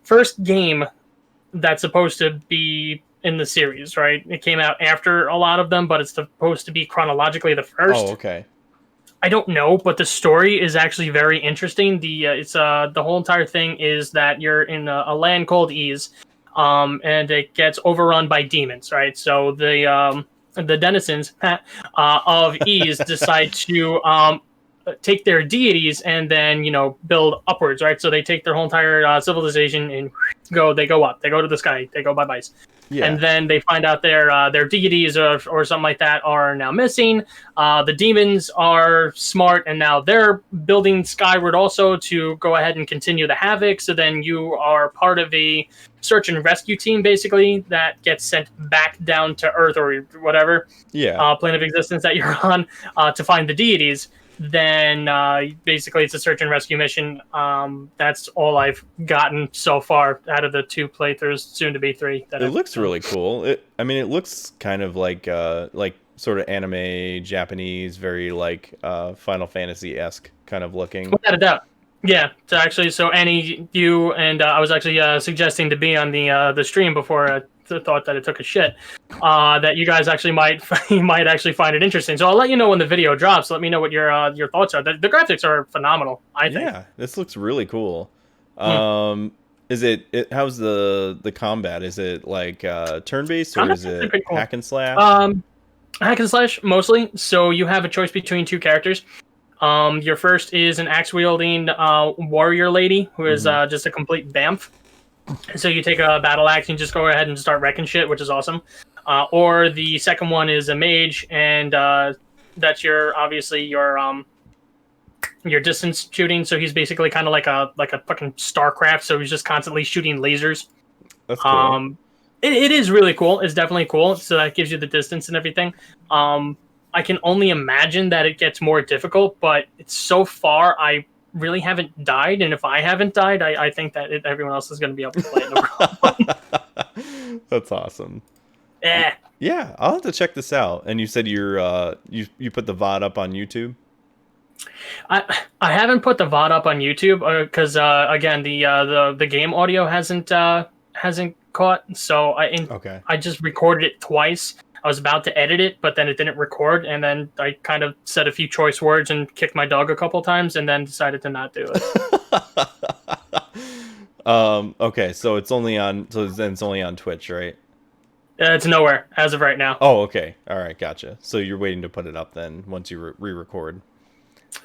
first game that's supposed to be in the series, right? It came out after a lot of them, but it's supposed to be chronologically the first. Oh, okay. I don't know, but the story is actually very interesting. The whole entire thing is that you're in a land called Ease, and it gets overrun by demons, right? So the denizens of Ease decide to take their deities and then build upwards, right? So they take their whole entire civilization and they go up, they go to the sky, they go bye. Yeah. And then they find out their deities or something like that are now missing. The demons are smart, and now they're building skyward also to go ahead and continue the havoc. So then you are part of a search and rescue team, basically, that gets sent back down to Earth or whatever plane of existence that you're on to find the deities. Then basically it's a search and rescue mission. That's all I've gotten so far out of the 2 playthroughs, soon to be 3. It looks really cool. It looks kind of like sort of anime, Japanese, very like Final Fantasy-esque kind of looking. Without a doubt. Yeah, so Annie, you and I was actually suggesting to be on the stream before I thought that it took a shit. That you guys actually might actually find it interesting. So I'll let you know when the video drops. Let me know what your thoughts are. The graphics are phenomenal, I think. Yeah, this looks really cool. Is it how's the combat? Is it like turn-based or is it cool. Hack and slash? Hack and slash mostly. So you have a choice between 2 characters. Your first is an axe-wielding warrior lady who is just a complete bamf. So you take a battle axe and just go ahead and start wrecking shit, which is awesome. Or the second one is a mage, and that's your distance shooting. So he's basically kind of like a fucking StarCraft. So he's just constantly shooting lasers. That's cool. It is really cool. It's definitely cool. So that gives you the distance and everything. I can only imagine that it gets more difficult, but so far I really haven't died, and if I haven't died, I think that everyone else is going to be able to play it. No problem. That's awesome. Yeah, I'll have to check this out. And you said you put the VOD up on YouTube? I haven't put the VOD up on YouTube because again the game audio hasn't caught, so I just recorded it twice. I was about to edit it, but then it didn't record, and then I kind of said a few choice words and kicked my dog a couple times, and then decided to not do it. Okay, so it's only on Twitch, right? It's nowhere as of right now. Oh, okay, all right, gotcha. So you're waiting to put it up then once you re-record.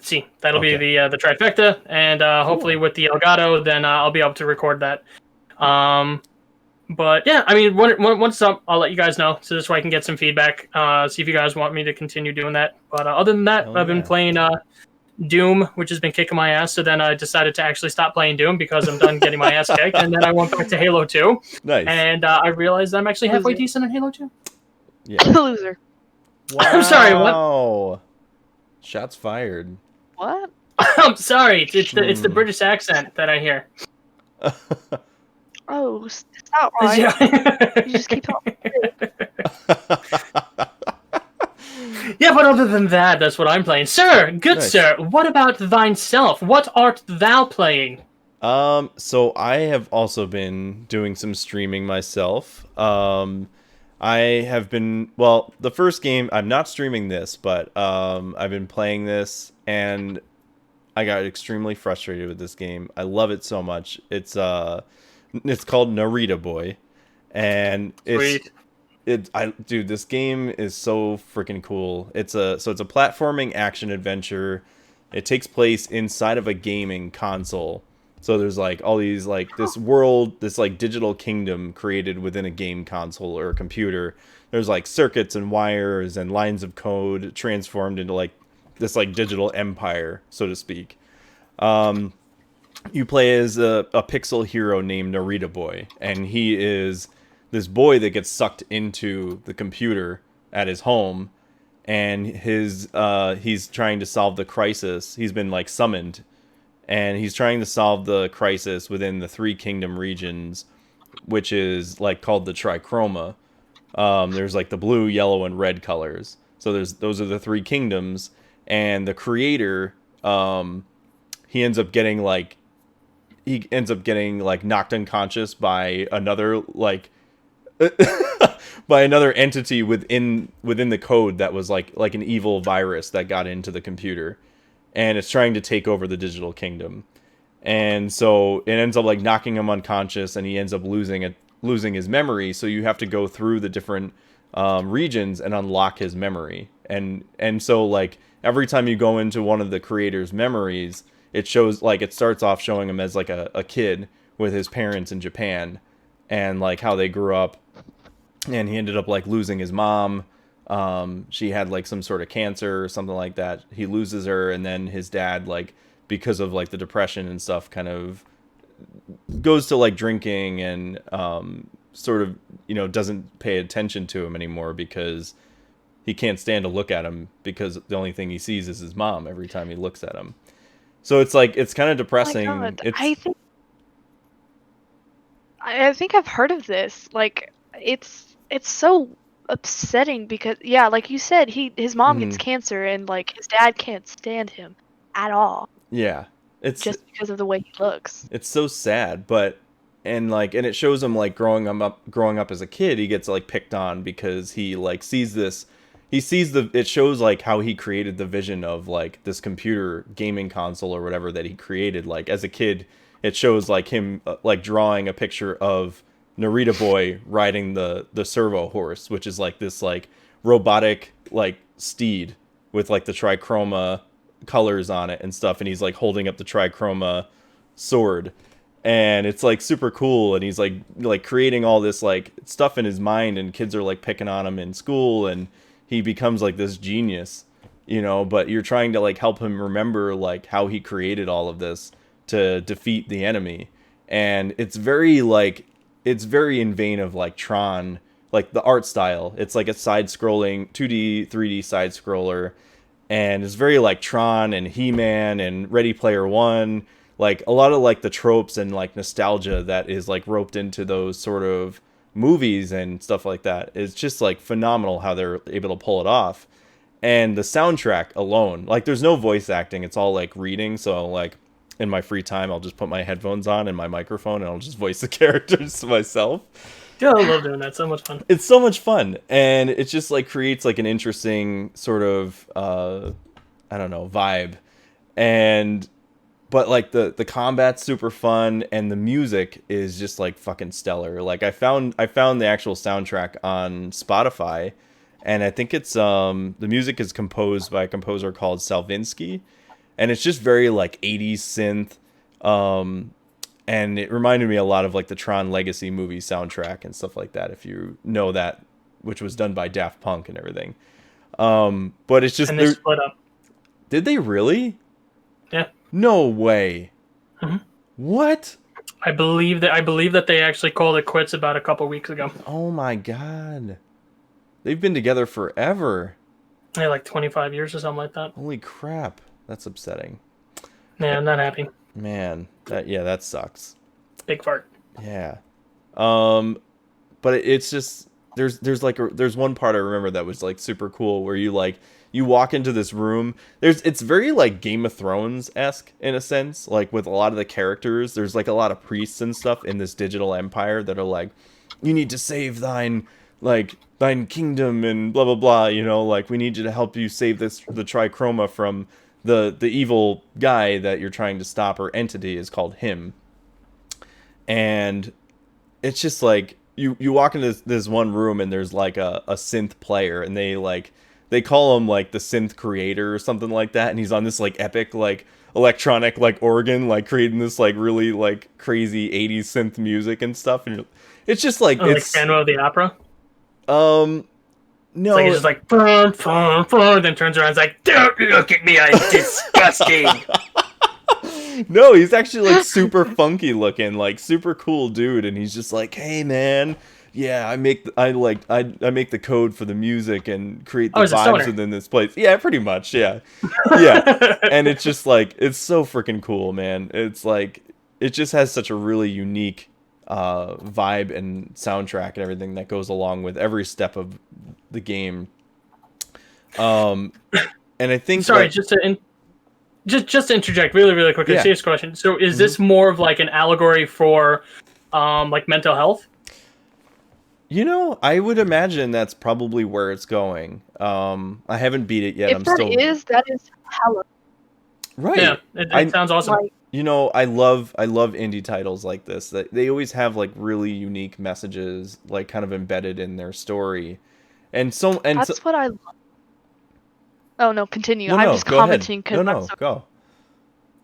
See, that'll be the trifecta, and hopefully with the Elgato, then I'll be able to record that. But yeah, I mean, once up, I'll let you guys know, so this way I can get some feedback, see if you guys want me to continue doing that. But other than that, I've been playing Doom, which has been kicking my ass, so then I decided to actually stop playing Doom because I'm done getting my ass kicked, and then I went back to Halo 2. Nice. And I realized I'm actually halfway decent in Halo 2. Yeah. Loser. Wow. I'm sorry, what? Shots fired. What? I'm sorry, it's the British accent that I hear. Oh, it's not right. You just keep talking. Yeah, but other than that, that's what I'm playing. Sir, good nice. Sir, what about thine self? What art thou playing? So I have also been doing some streaming myself. I have been, well, the first game, I'm not streaming this, but I've been playing this, and I got extremely frustrated with this game. I love it so much. It's called Narita Boy, and dude, this game is so freaking cool. It's a platforming action adventure. It takes place inside of a gaming console. So there's like all these like this world, this like digital kingdom created within a game console or a computer. There's like circuits and wires and lines of code transformed into like this like digital empire, so to speak. You play as a pixel hero named Narita Boy, and he is this boy that gets sucked into the computer at his home, and he's trying to solve the crisis. He's been like summoned, and he's trying to solve the crisis within the Three Kingdom regions, which is like called the Trichroma. There's like the blue, yellow, and red colors. So those are the three kingdoms, and the creator, he ends up getting like knocked unconscious by another like by another entity within the code that was like an evil virus that got into the computer, and it's trying to take over the digital kingdom. And so it ends up like knocking him unconscious, and he ends up losing his memory. So you have to go through the different regions and unlock his memory. And so like every time you go into one of the creator's memories, it shows like it starts off showing him as like a kid with his parents in Japan, and like how they grew up, and he ended up like losing his mom. She had like some sort of cancer or something like that. He loses her, and then his dad, like because of like the depression and stuff, kind of goes to like drinking and sort of, you know, doesn't pay attention to him anymore because he can't stand to look at him, because the only thing he sees is his mom every time he looks at him. So it's like, it's kind of depressing. Oh my God. It's, I think I've heard of this. Like, it's so upsetting because, yeah, like you said, his mom gets cancer, and like his dad can't stand him at all. yeah, it's just because of the way he looks. It's so sad, but and it shows him like growing up as a kid. He gets like picked on because he like sees this. It shows like how he created the vision of like this computer gaming console or whatever that he created. Like as a kid, it shows like him like drawing a picture of Narita Boy riding the servo horse, which is like this like robotic like steed with like the trichroma colors on it and stuff, and he's like holding up the trichroma sword, and it's like super cool, and he's like creating all this like stuff in his mind, and kids are like picking on him in school, and he becomes like this genius, you know, but you're trying to like help him remember like how he created all of this to defeat the enemy. And it's very in vein of like Tron, like the art style. It's like a side-scrolling 2D 3D side scroller, and it's very like Tron and He-Man and Ready Player One, like a lot of like the tropes and like nostalgia that is like roped into those sort of movies and stuff like that. It's just like phenomenal how they're able to pull it off. And the soundtrack alone, like there's no voice acting, it's all like reading. So like in my free time, I'll just put my headphones on and my microphone, and I'll just voice the characters to myself. Yeah, I love doing that. So much fun. It's so much fun, and it just like creates like an interesting sort of I don't know, vibe. But like the combat's super fun, and the music is just like fucking stellar. Like I found the actual soundtrack on Spotify, and I think it's the music is composed by a composer called Salvinsky, and it's just very like 80s synth, and it reminded me a lot of like the Tron Legacy movie soundtrack and stuff like that, if you know that, which was done by Daft Punk and everything. But it's just, and they split up. Did they really? Yeah. No way. Mm-hmm. What? I believe that they actually called it quits about a couple weeks ago. Oh my God. They've been together forever. Yeah, like 25 years or something like that. Holy crap. That's upsetting. Yeah, I'm not happy. Man, that sucks. Big fart. Yeah. But it's just there's one part I remember that was like super cool, where you walk into this room. It's very like Game of Thrones-esque in a sense, like with a lot of the characters. There's like a lot of priests and stuff in this digital empire that are like, you need to save thine kingdom and blah blah blah, you know, like we need you to help you save the trichroma from the evil guy that you're trying to stop, or entity is called him. And it's just like you walk into this one room, and there's like a synth player, and they call him like the synth creator or something like that, and he's on this like epic like electronic like organ, like creating this like really like crazy 80s synth music and stuff, and it's just like like Phantom of the Opera. No, it's like, he's just like fun, fun, fun, then turns around and is like, don't look at me, I'm disgusting. No, he's actually like super funky looking, like super cool dude, and he's just like, hey man, yeah, I make the code for the music and create the vibes within this place. Yeah, pretty much, yeah. Yeah. And it's just like, it's so freaking cool, man. It's like, it just has such a really unique vibe and soundtrack and everything that goes along with every step of the game. And I think just to interject really quickly, yeah. Serious question. So is this more of like an allegory for like mental health? You know, I would imagine that's probably where it's going. I haven't beat it yet. If that is hella. Right. Yeah, it sounds awesome. Like, You know, I love indie titles like this. That they always have like really unique messages, like kind of embedded in their story, that's what I love. Oh no, continue. No, I'm no, just go ahead. commenting because No, go.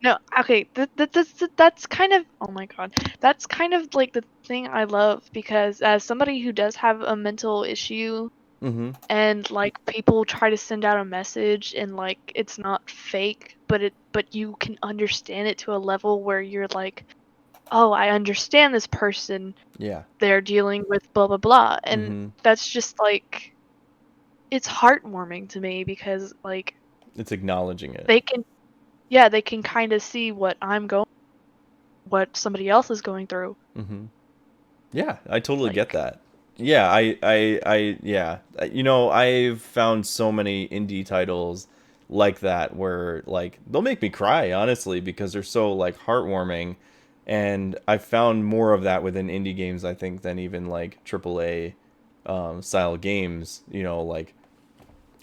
No, okay, that's kind of, oh my god, that's kind of like the thing I love, because as somebody who does have a mental issue, Mm-hmm. and like people try to send out a message and like it's not fake, but you can understand it to a level where you're like, oh, I understand this person, Yeah. they're dealing with blah blah blah, and Mm-hmm. that's just like, it's heartwarming to me, because like It's acknowledging it. they can kind of see what somebody else is going through. Mm-hmm. Yeah, I totally get Like, that. Yeah, yeah. You know, I've found so many indie titles like that where like they'll make me cry, honestly, because they're so like heartwarming. And I've found more of that within indie games, I think, than even like AAA style games. You know, like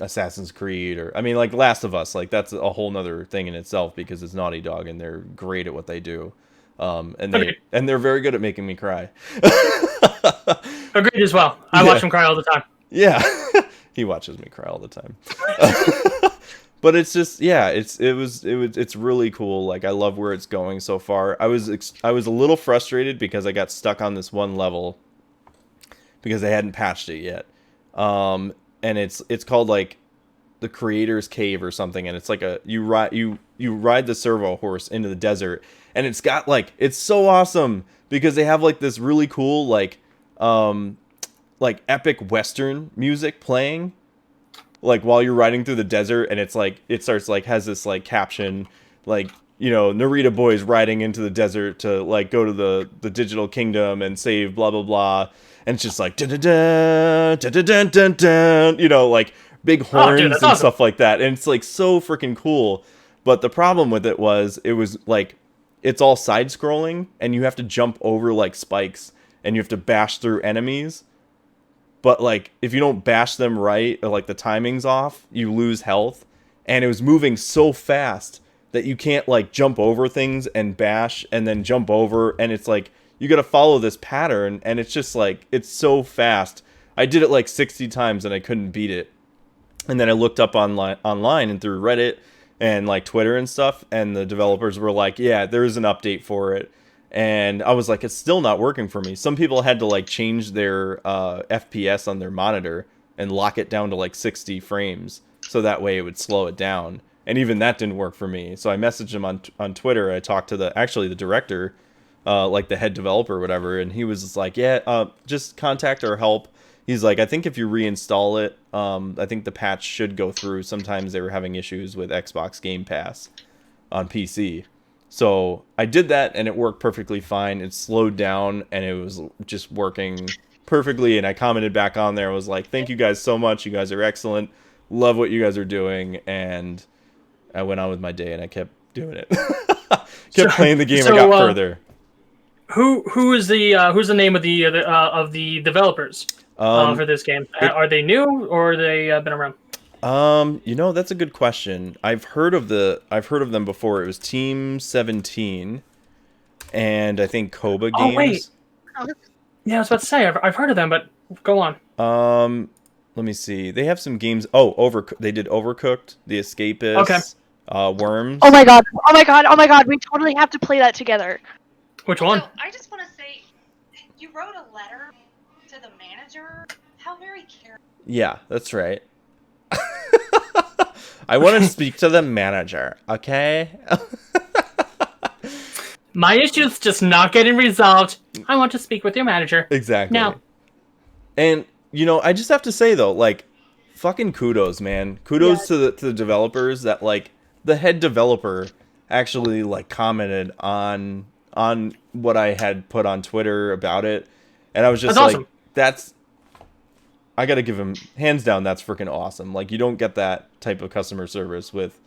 Assassin's Creed, or I mean, like Last of Us. Like that's a whole nother thing in itself because it's Naughty Dog and they're great at what they do. And they're very good at making me cry. Agreed as well. I watch him cry all the time. Yeah, he watches me cry all the time. But it's just, yeah, it's really cool. Like I love where it's going so far. I was a little frustrated because I got stuck on this one level because they hadn't patched it yet. And it's called like the Creator's Cave or something, and it's like you ride the servo horse into the desert, and it's got like, it's so awesome because they have like this really cool like epic western music playing like while you're riding through the desert, and it's like it starts like has this like caption like, you know, Narita Boy's riding into the desert to like go to the digital kingdom and save blah blah blah, and it's just like dun dun dun dun dun dun, you know, like big horns and awesome. stuff like that, and it's like so freaking cool. But the problem with it was like it's all side scrolling and you have to jump over like spikes and you have to bash through enemies. But like if you don't bash them right, or like the timing's off, you lose health. And it was moving so fast that you can't like jump over things and bash and then jump over, and it's like you got to follow this pattern, and it's just like it's so fast. I did it like 60 times and I couldn't beat it. And then I looked up online and through Reddit and like Twitter and stuff, and the developers were like, yeah, there's an update for it. And I was like, it's still not working for me. Some people had to like change their FPS on their monitor and lock it down to like 60 frames so that way it would slow it down. And even that didn't work for me. So I messaged him on Twitter. I talked to the director, like the head developer or whatever, and he was just like, yeah, just contact our help. He's like, I think if you reinstall it, I think the patch should go through. Sometimes they were having issues with Xbox Game Pass on PC. So I did that, and it worked perfectly fine. It slowed down, and it was just working perfectly. And I commented back on there. I was like, thank you guys so much. You guys are excellent. Love what you guys are doing. And I went on with my day, and I kept doing it. Kept playing the game. I got further. Who's the name of the developers for this game? Are they new, or are they been around? You know, that's a good question. I've heard of them before. It was Team 17, and I think Koba Games. Oh wait, yeah, I was about to say I've heard of them, but go on. Let me see. They have some games. Oh, they did Overcooked, The Escapists. Okay. Worms. Oh my god! We totally have to play that together. Which one? So, I just want to say, you wrote a letter to the manager. How very caring. Yeah, that's right. I want to speak to the manager, okay? My issue's just not getting resolved. I want to speak with your manager. Exactly. Now. And, you know, I just have to say, though, like, fucking kudos, man. Kudos to the developers that, like, the head developer actually, like, commented on what I had put on Twitter about it. And I was just awesome. I gotta give him, hands down, that's freaking awesome. Like, you don't get that type of customer service with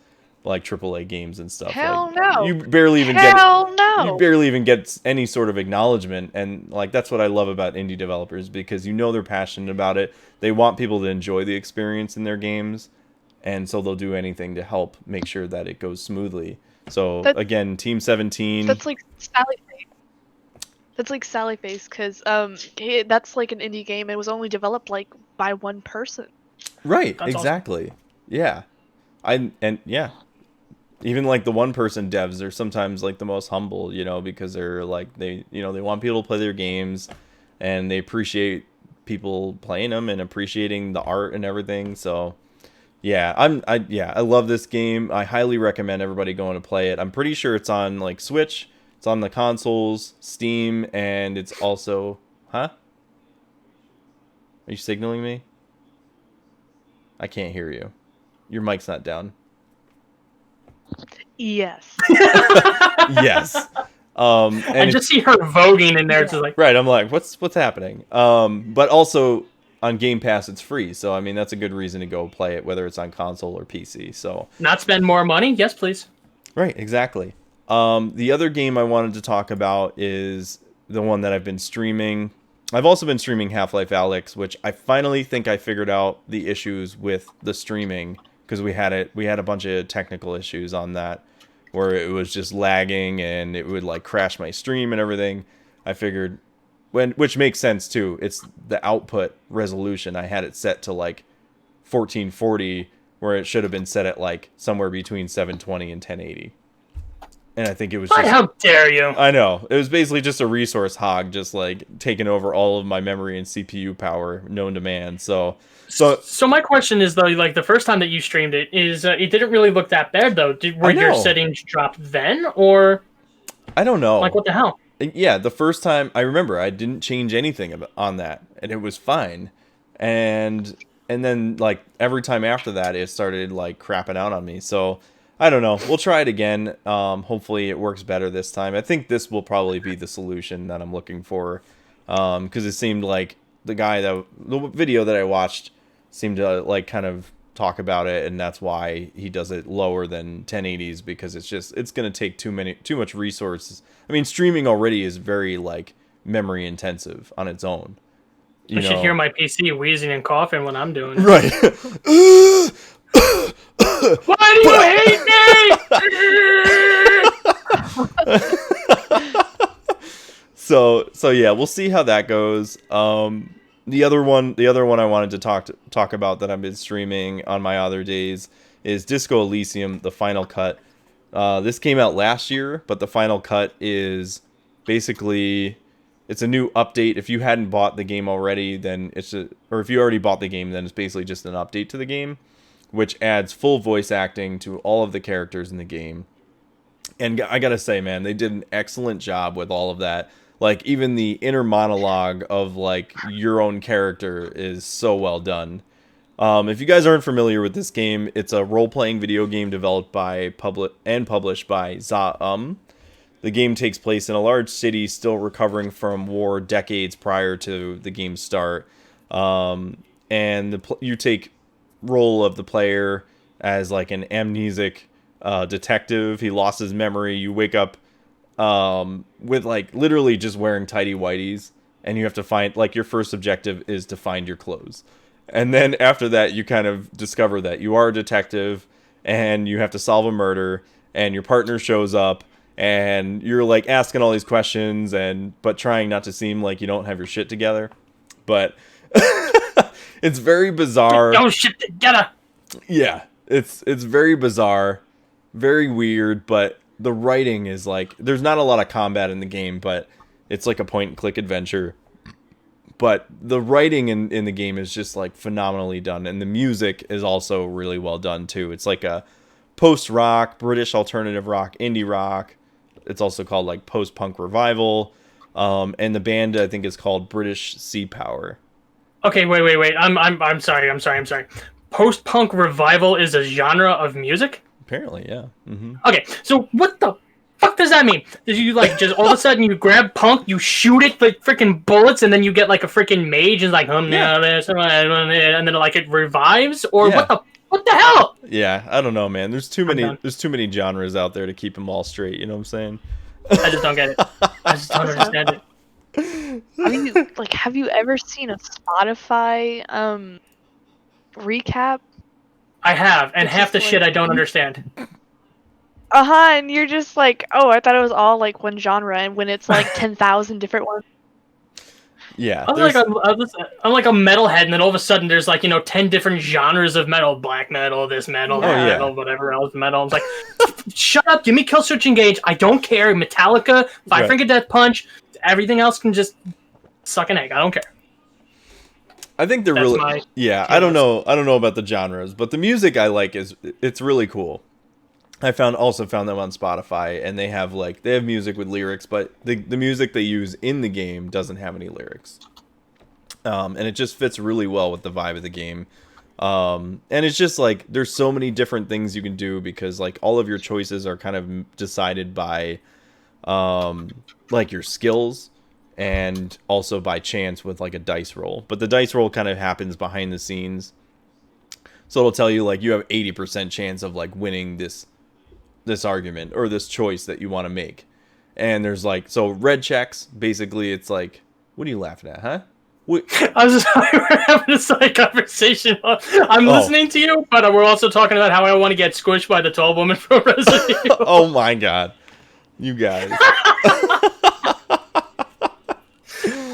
like AAA games and stuff. Hell like, no. You barely even Hell no. You barely even get any sort of acknowledgement, and like that's what I love about indie developers, because they're passionate about it. They want people to enjoy the experience in their games, and so they'll do anything to help make sure that it goes smoothly. So again, Team 17. That's like Sally Face. That's like Sally Face, because that's like an indie game. It was only developed like by one person. Right, That's exactly. Awesome. Yeah. Yeah. Even like the one person devs are sometimes like the most humble, because they're like they want people to play their games, and they appreciate people playing them and appreciating the art and everything. So yeah, I love this game. I highly recommend everybody going to play it. I'm pretty sure it's on like Switch, it's on the consoles, Steam, and it's also, huh? Are you signaling me? I can't hear you. Your mic's not down. Yes. Yes. And I just see her voting in there. Just like, right, I'm like, what's happening? But also on Game Pass, it's free, so I mean that's a good reason to go play it, whether it's on console or PC. So not spend more money? Yes, please. Right, exactly. The other game I wanted to talk about is the one that I've been streaming. I've also been streaming Half-Life Alyx, which I finally think I figured out the issues with the streaming, because we had a bunch of technical issues on that where it was just lagging and it would like crash my stream and everything. I figured which makes sense too. It's the output resolution. I had it set to like 1440 where it should have been set at like somewhere between 720 and 1080. And I think it was how dare you? I know. It was basically just a resource hog, just like taking over all of my memory and CPU power known to man. So my question is though, like the first time that you streamed it, is it didn't really look that bad though. Were your settings dropped then, or I don't know. Like what the hell? Yeah, the first time I remember, I didn't change anything on that, and it was fine. And then like every time after that, it started like crapping out on me. So I don't know. We'll try it again. Hopefully it works better this time. I think this will probably be the solution that I'm looking for, because it seemed like the video that I watched seemed to like kind of talk about it, and that's why he does it lower than 1080s, because it's going to take too much resources. I mean, streaming already is very like memory intensive on its own. You should hear my PC wheezing and coughing when I'm doing it. Right. Why do you hate me? So yeah, we'll see how that goes. The other one I wanted to talk about that I've been streaming on my other days is Disco Elysium, the final cut. This came out last year, but the final cut is basically it's a new update. If you hadn't bought the game already, then or if you already bought the game, then it's basically just an update to the game, which adds full voice acting to all of the characters in the game. And I gotta say, man, they did an excellent job with all of that. Like, even the inner monologue of, like, your own character is so well done. If you guys aren't familiar with this game, it's a role-playing video game developed by and published by Zaum. The game takes place in a large city still recovering from war decades prior to the game's start. And you take role of the player as, like, an amnesic detective. He lost his memory. You wake up with like literally just wearing tidy whities, and you have to find, like, your first objective is to find your clothes, and then after that you kind of discover that you are a detective and you have to solve a murder, and your partner shows up and you're like asking all these questions but trying not to seem like you don't have your shit together, but it's very bizarre. Get your shit together. Yeah, it's very bizarre, very weird, but the writing is like, there's not a lot of combat in the game, but it's like a point-and-click adventure. But the writing in the game is just like phenomenally done, and the music is also really well done too. It's like a post-rock, British alternative rock, indie rock. It's also called like post-punk revival, and the band I think is called British Sea Power. Okay, wait. I'm sorry. Post-punk revival is a genre of music? Apparently, yeah. Mm-hmm. Okay, so what the fuck does that mean? Did you like just all of a sudden you grab punk, you shoot it with freaking bullets, and then you get like a freaking mage and like and then like it revives, or what the hell? Yeah, I don't know, man. There's too done. many genres out there to keep them all straight. You know what I'm saying? I just don't get it. I just don't understand it. Have you ever seen a Spotify recap? I have, and It's half the just shit like- I don't understand. And you're just like, oh, I thought it was all like one genre, and when it's like 10,000 different ones. Yeah. I'm like a metalhead, and then all of a sudden there's like 10 different genres of metal: black metal, this metal, that yeah. metal, whatever else metal. I'm like, shut up, give me Killswitch Engage. I don't care. Metallica, Five Finger Death Punch, everything else can just suck an egg. I don't care. I think they're That's really my I don't know about the genres, but the music I like it's really cool. I also found them on Spotify, and they have music with lyrics, but the music they use in the game doesn't have any lyrics. And it just fits really well with the vibe of the game. And it's just like there's so many different things you can do because like all of your choices are kind of decided by like your skills and also by chance with like a dice roll. But the dice roll kind of happens behind the scenes. So it'll tell you like you have 80% chance of like winning this argument or this choice that you want to make. And there's like, so red checks, basically it's like, what are you laughing at, huh? I was just we're having a side conversation. I'm listening to you, but we're also talking about how I want to get squished by the tall woman from Resident Evil. Oh my god. You guys.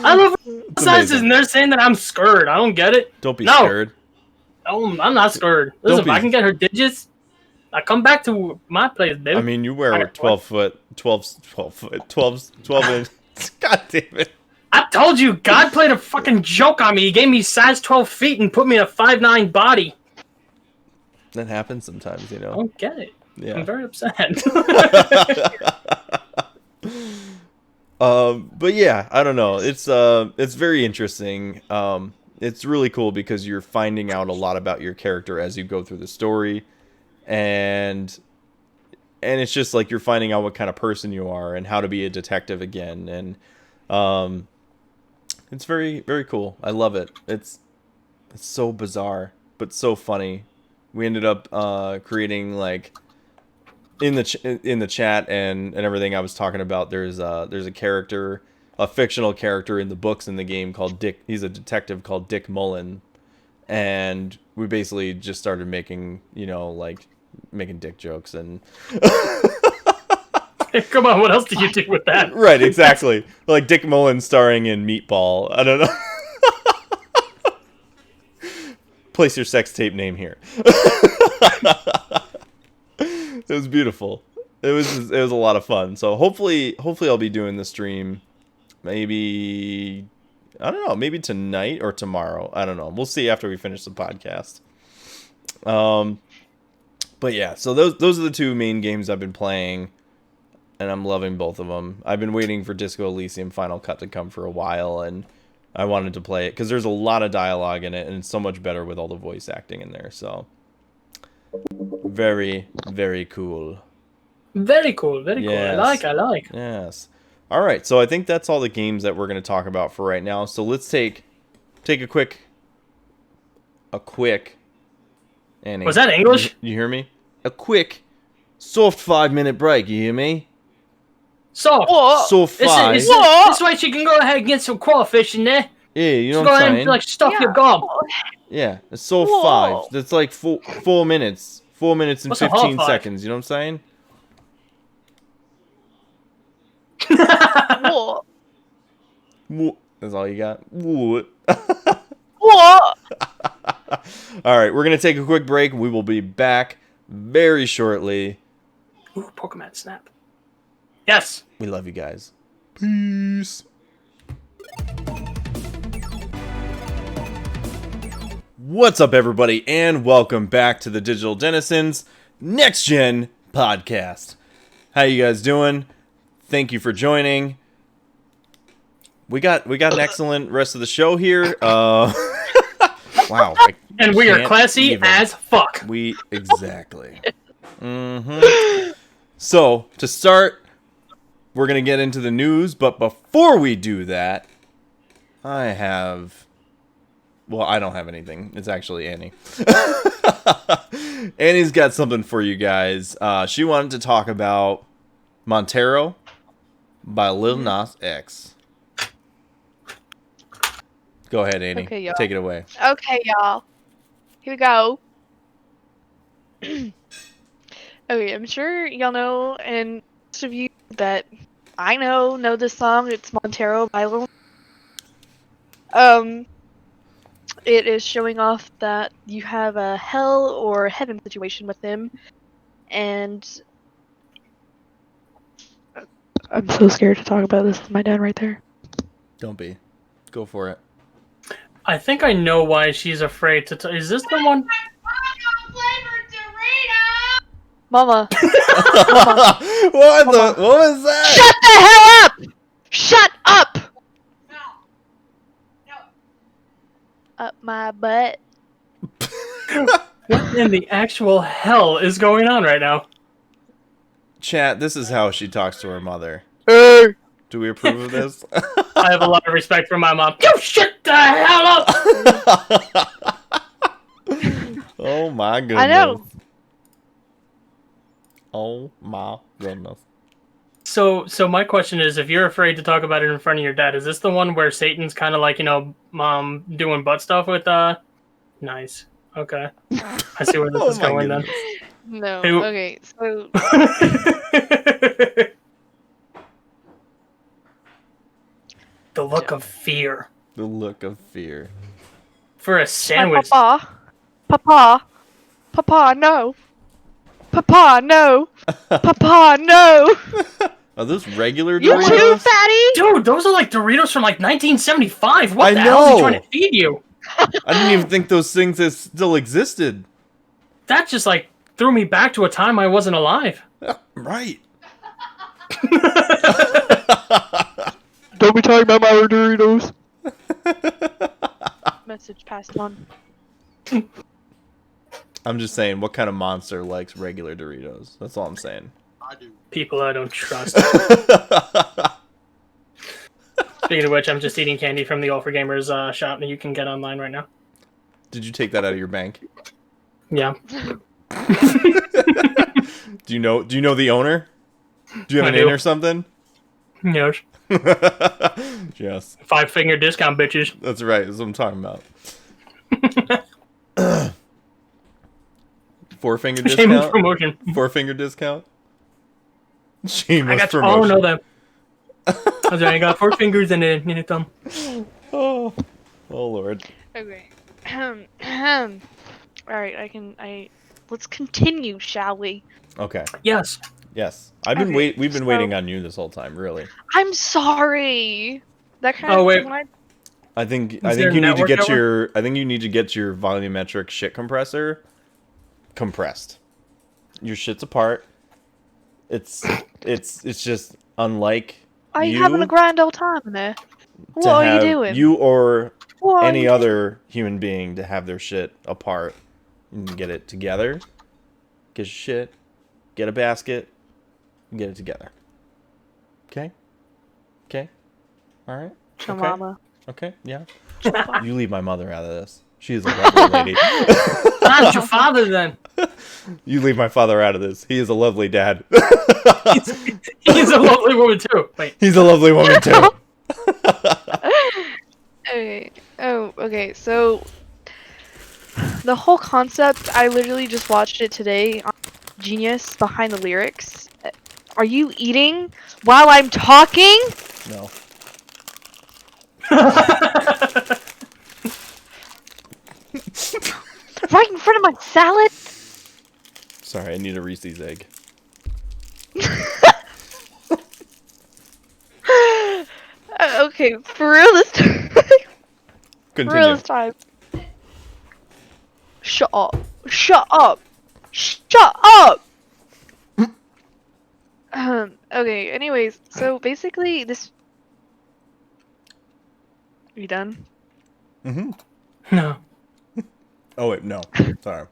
I love sizes, and they're saying that I'm scared. I don't get it. Don't be scared. No, I'm not scared. Listen, if I can get her digits, I come back to my place, baby. I mean, you wear 12 inch. God damn it. I told you, God played a fucking joke on me. He gave me size 12 feet and put me in a 5'9" body. That happens sometimes, you know. I don't get it. Yeah. I'm very upset. But yeah, I don't know. It's very interesting. It's really cool because you're finding out a lot about your character as you go through the story, and it's just like you're finding out what kind of person you are and how to be a detective again, and it's very, very cool. I love it. It's so bizarre but so funny. We ended up creating like in the chat and everything I was talking about. There's a character, a fictional character in the books in the game called Dick. He's a detective called Dick Mullen, and we basically just started making making dick jokes and. Come on, what else did you do with that? Right, exactly. Like Dick Mullen starring in Meatball. I don't know. Place your sex tape name here. It was beautiful. It was a lot of fun. So hopefully I'll be doing the stream. Maybe I don't know. Maybe tonight or tomorrow. I don't know. We'll see after we finish the podcast. But yeah. So those are the two main games I've been playing. And I'm loving both of them. I've been waiting for Disco Elysium Final Cut to come for a while, and I wanted to play it because there's a lot of dialogue in it, and it's so much better with all the voice acting in there. So, very, very cool. Very cool, very cool. I like. Yes. All right, so I think that's all the games that we're going to talk about for right now. So let's take a quick. Annie, Was that English? You hear me? A quick, soft 5-minute break. You hear me? So, Soft five. this way she can go ahead and get some crawfish in there. Yeah, you know Just what go I'm ahead saying? and stuff your gob. Yeah, it's so 5. That's like 4 minutes. 4 minutes and What's a 15 hard 5? seconds. You know what I'm saying? That's all you got? What? All right, we're going to take a quick break. We will be back very shortly. Ooh, Pokemon Snap. Yes. We love you guys. Peace. What's up, everybody, and welcome back to the Digital Denizens Next Gen podcast. How you guys doing? Thank you for joining. We got an excellent rest of the show here. Wow. And we are classy as fuck. Exactly. So, to start, we're going to get into the news, but before we do that, I have Well, I don't have anything. It's actually Annie. Annie's got something for you guys. She wanted to talk about Montero by Lil Nas X. Go ahead, Annie. Okay, y'all. Take it away. Okay, y'all. Here we go. Okay, I'm sure y'all know, and most of you that I know this song. It's Montero by Lil. It is showing off that you have a hell or heaven situation with him, and I'm so scared to talk about this with my dad right there. Don't be. Go for it. I think I know why she's afraid to. Is this the one? Mama. What was that? Shut the hell up! Shut up! No. No. Up my butt. What in the actual hell is going on right now? Chat, this is how she talks to her mother. Hey! Do we approve of this? I have a lot of respect for my mom. You shut the hell up! Oh my goodness. I know. Oh my goodness. So my question is, if you're afraid to talk about it in front of your dad, is this the one where Satan's kind of like, mom doing butt stuff with, Nice. Okay. I see where this is my going goodness. No. Hey, Okay, so then. The look of fear. The look of fear. For a sandwich. Papa, no. Papa, no. Papa, no. Are those regular You Doritos? too, fatty. Dude, those are like Doritos from like 1975. What I the hell is he know. trying to feed you? I didn't even think those things still existed. That just like threw me back to a time I wasn't alive. Right. Don't be talking about my Doritos. Message passed on. I'm just saying, what kind of monster likes regular Doritos? That's all I'm saying. I do. People I don't trust. Speaking of which, I'm just eating candy from the A4GZ shop that you can get online right now. Did you take that out of your bank? Yeah. Do you know the owner? Do you have I an do. in or something? Yes. Yes. 5-finger discount, bitches. That's right. That's what I'm talking about. 4-finger Shameless discount? promotion. 4-finger discount? Shameless I got promotion. Oh, no, that. I got 4 fingers and a thumb. Oh Lord. Okay. Alright, let's continue, shall we? Okay. Yes. Yes. We've been so- waiting on you this whole time, really. I'm sorry. That kind Oh, of wait. I think there you a need to network get error? your volumetric shit compressor compressed. Your shit's apart. It's just unlike Are you you having a grand old time in there? to What are you have doing? you or What are any you other human being to have their shit apart and get it together. Get your shit, get a basket, and get it together. Okay? Okay? Alright? doing, Okay? Mama? Okay? Yeah? You leave my mother out of this. She's a lovely lady. Not your father, then. You leave my father out of this. He is a lovely dad. He's a lovely woman, too. Wait. He's a lovely woman, too. Okay. Oh, okay. So the whole concept, I literally just watched it today on Genius behind the lyrics. Are you eating while I'm talking? No. Right in front of my salad? Sorry, I need a Reese's egg. Okay, for real this time. For real Continue. this time. Shut up. Shut up. Shut up! Okay, anyways, so basically this... You done? Mm-hmm. No. Oh, wait, no. Sorry.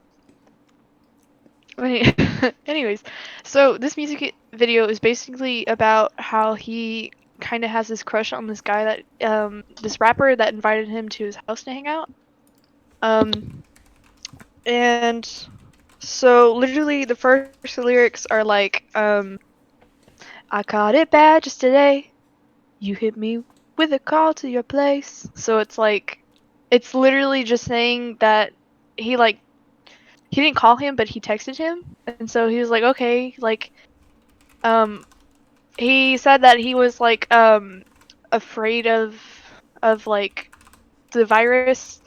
Anyways, so this music video is basically about how he kind of has this crush on this guy that, this rapper that invited him to his house to hang out. And so literally the first lyrics are like, I caught it bad just today. You hit me with a call to your place. So it's like, it's literally just saying that he like, he didn't call him, but he texted him. And so he was like, okay, like, he said that he was like, afraid of like the virus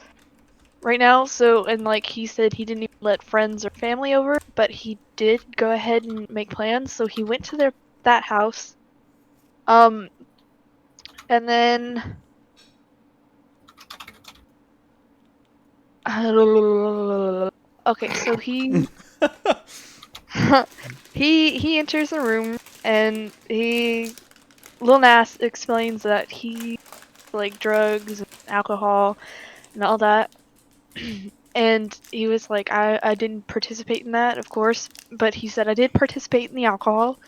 right now. So, and like he said he didn't even let friends or family over, but he did go ahead and make plans. So he went to that house. And then okay, so he he enters the room and Lil Nas explains that he like drugs and alcohol and all that. And he was like, I didn't participate in that, of course, but he said I did participate in the alcohol,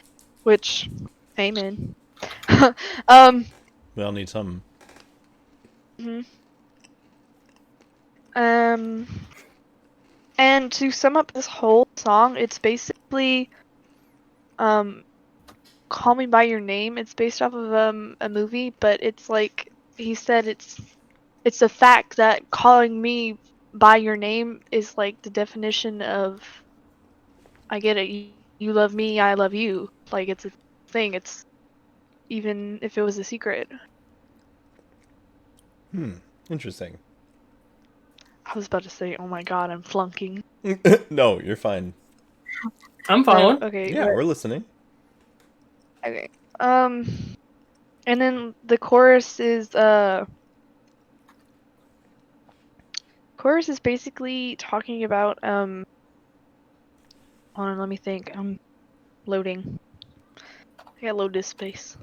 which, amen. um, We all need something. mhm. um, and to sum up this whole song, it's basically, Call Me by Your Name. It's based off of a movie, but it's like he said it's the fact that calling me by your name is like the definition of I get it. You love me, I love you. Like it's a thing. It's even if it was a secret. Interesting. I was about to say, oh my god, I'm flunking. No, you're fine. I'm No, following. okay, Yeah, we're listening. okay. And then the chorus is basically talking about hold on, let me think. I'm loading. I gotta load this space.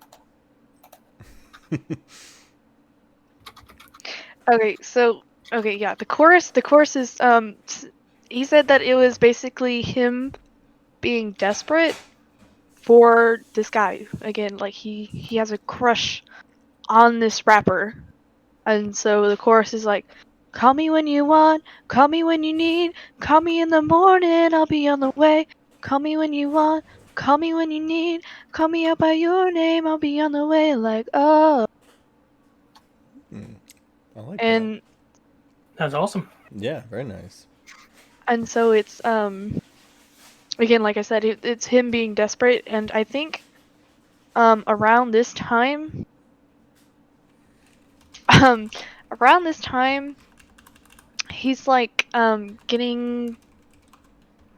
Okay, so okay, yeah, the chorus is he said that it was basically him being desperate for this guy. Again, like he has a crush on this rapper. And so the chorus is like, call me when you want, call me when you need, call me in the morning, I'll be on the way. Call me when you want, call me when you need, call me out by your name, I'll be on the way. Like, oh. I like that. And That's awesome. Yeah, very nice. and so it's again, like I said, it's him being desperate, and I think around this time um around this time he's like getting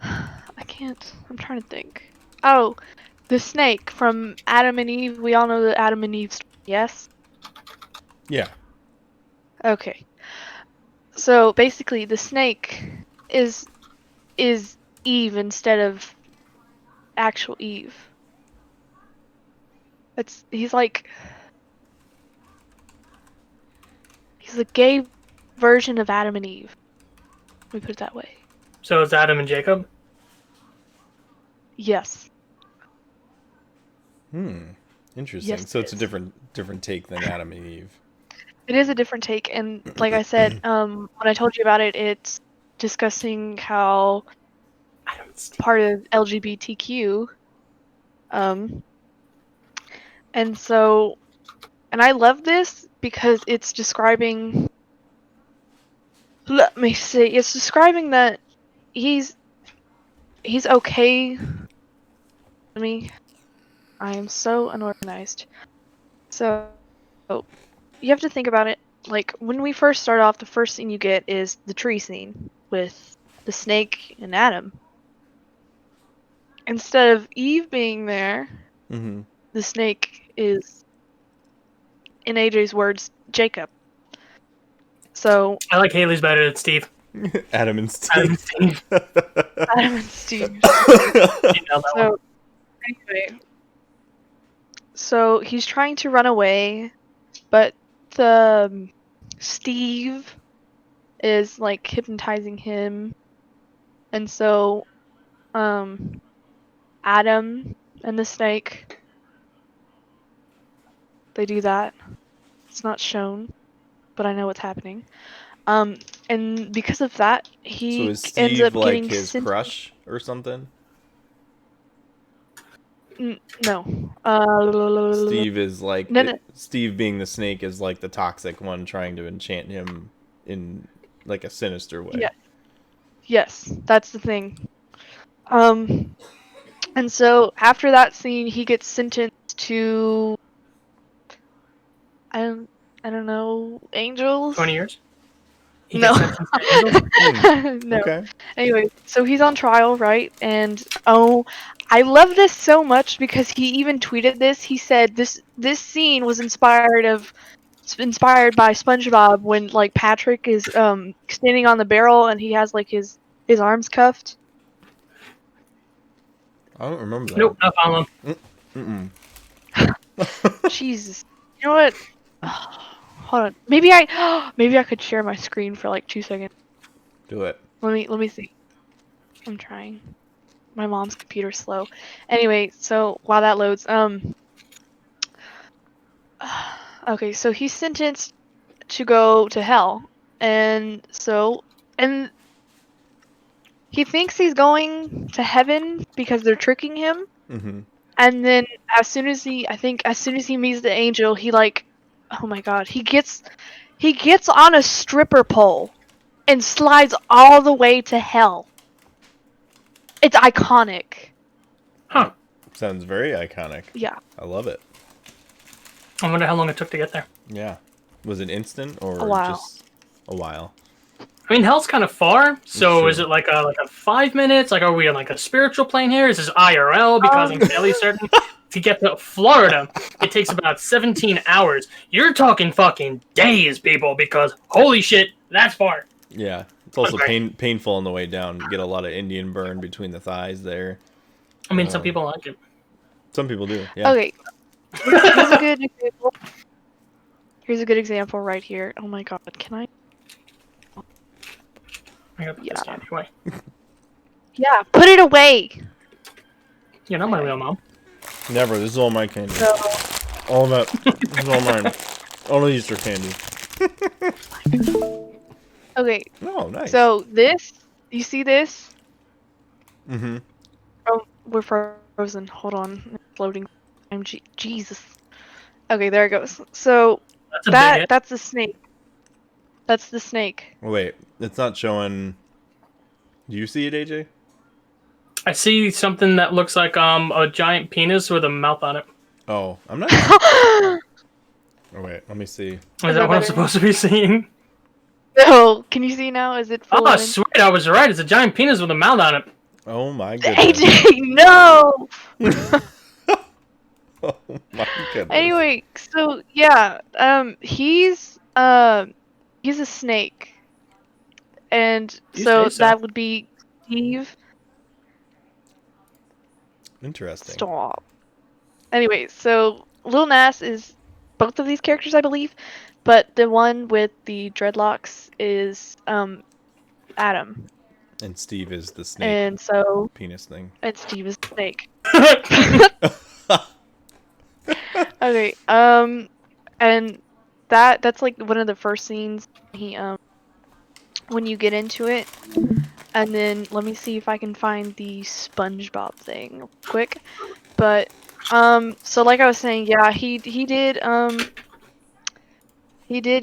I'm trying to think. Oh, the snake from Adam and Eve. We all know the Adam and Eve story, yes? Yeah. Okay. So basically the snake is is Eve instead of actual Eve. He's like he's a gay version of Adam and Eve. Let me put it that way. So it's Adam and Jacob. Yes. Interesting. Yes, So it it's a is. different take than Adam and Eve. It is a different take, and like I said, when I told you about it, it's discussing how part of LGBTQ, um, and so, and I love this because it's describing. Let me see. It's describing that he's okay. Let me. I am so unorganized. So you have to think about it. Like when we first start off, the first thing you get is the tree scene with the snake and Adam. Instead of Eve being there, the snake is, in AJ's words, Jacob. So I like Haley's better than Steve. Adam and Adam and Steve. Steve. Adam and Steve. You know that one. So anyway, so he's trying to run away, but the Steve is like hypnotizing him, and so Adam and the snake, they do that. It's not shown, but I know what's happening. and because of that, So he is ends up Steve like getting his sent. crush or something? No. Steve is like No, no. Steve being the snake is like the toxic one trying to enchant him in like a sinister way. Yeah. Yes, that's the thing. And so after that scene, he gets sentenced to I don't know, angels. 20 years. He No. gets sentenced to angels. No. Okay. Anyway, so he's on trial, right? And oh, I love this so much because he even tweeted this. He said this scene was inspired by SpongeBob when like Patrick is standing on the barrel and he has like his arms cuffed. I don't remember that. Nope, not following him. Jesus. You know what? Hold on. Maybe I could share my screen for like 2 seconds. Do it. Let me see. I'm trying. My mom's computer's slow. Anyway, so while that loads, okay, so he's sentenced to go to hell. And he thinks he's going to heaven because they're tricking him. Mm-hmm. And then as soon as he meets the angel, he like, oh my god, he gets on a stripper pole and slides all the way to hell. It's iconic. Huh. Sounds very iconic. Yeah. I love it. I wonder how long it took to get there. Yeah. Was it instant or A while. just a while? I mean, hell's kind of far, so Sure. is it like a 5 minutes? Like, are we on like a spiritual plane here? Is this IRL? Because I'm fairly certain to get to Florida, it takes about 17 hours. You're talking fucking days, people, because holy shit, that's far. Yeah. It's also Okay. painful on the way down. You get a lot of Indian burn between the thighs there. I mean, some people like it. Some people do. Yeah. Okay. Here's a good example. Here's a good example right here. Oh my god, can I? I gotta put this down anyway. Yeah, put it away. You're not my real mom. Never. This is all my candy. So, All that. This is all mine. All the Easter candy. okay, Oh, nice. so you see this? Mm-hmm. Oh, we're frozen. Hold on, it's loading. Jesus. Okay, there it goes. So That's a big hit. that's the snake. That's the snake. Wait, it's not showing. Do you see it, AJ? I see something that looks like a giant penis with a mouth on it. Oh, I'm not. Oh, wait, let me see. Is that what I'm better? supposed to be seeing? No, can you see now? Is it full Oh, in? sweet, I was right. It's a giant penis with a mouth on it. Oh my goodness. AJ, no. Oh my goodness. Anyway, so yeah, he's a snake, and You so say so. that would be Steve. Interesting. Stop. Anyway, so Lil Nas is both of these characters, I believe, but the one with the dreadlocks is Adam, And Steve is the snake and so penis thing. and Steve is the snake. Okay, and that's like one of the first scenes he when you get into it, and then let me see if I can find the SpongeBob thing real quick. But so like I was saying, yeah, he did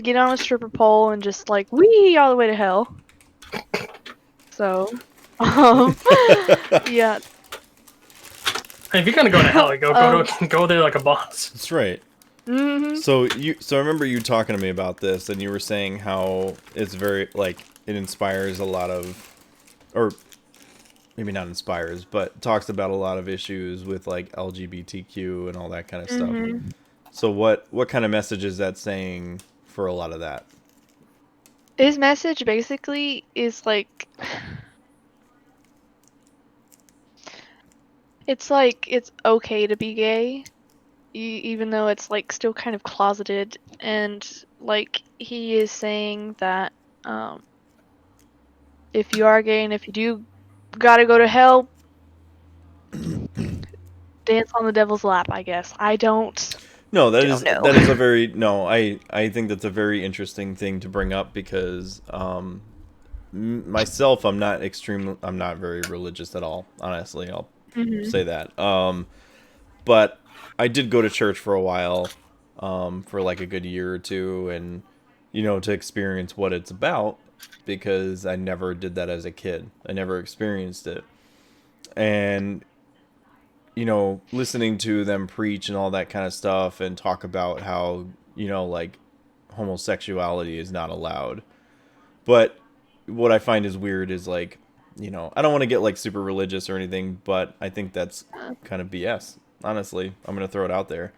get on a stripper pole and just like wee all the way to hell. So yeah. If you're gonna go to hell, go there like a boss. That's right. Mhm. So I remember you talking to me about this, and you were saying how it's very like it inspires a lot of, or maybe not inspires, but talks about a lot of issues with like LGBTQ and all that kind of stuff. Mhm. So what kind of message is that saying for a lot of that? His message basically is like it's okay to be gay, even though it's like still kind of closeted, and like he is saying that if you are gay and if you do gotta go to hell, dance on the devil's lap, I guess. I don't. No, that Don't is know. a very no. I think that's a very interesting thing to bring up because myself, I'm not very religious at all, honestly. I'll say that. But I did go to church for a while, for like a good year or two, and to experience what it's about, because I never did that as a kid. I never experienced it. And listening to them preach and all that kind of stuff and talk about how, like homosexuality is not allowed. But what I find is weird is like, I don't want to get like super religious or anything, but I think that's kind of BS. Honestly, I'm going to throw it out there.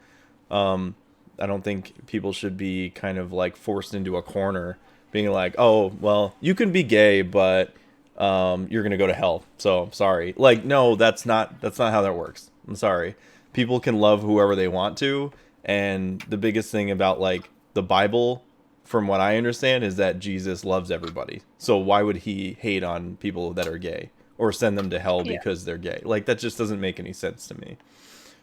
I don't think people should be kind of like forced into a corner being like, oh, well, you can be gay, but you're going to go to hell. So sorry. Like, no, that's not how that works. I'm sorry. People can love whoever they want to. And the biggest thing about like the Bible, from what I understand, is that Jesus loves everybody. So why would he hate on people that are gay or send them to hell because they're gay? Like, that just doesn't make any sense to me.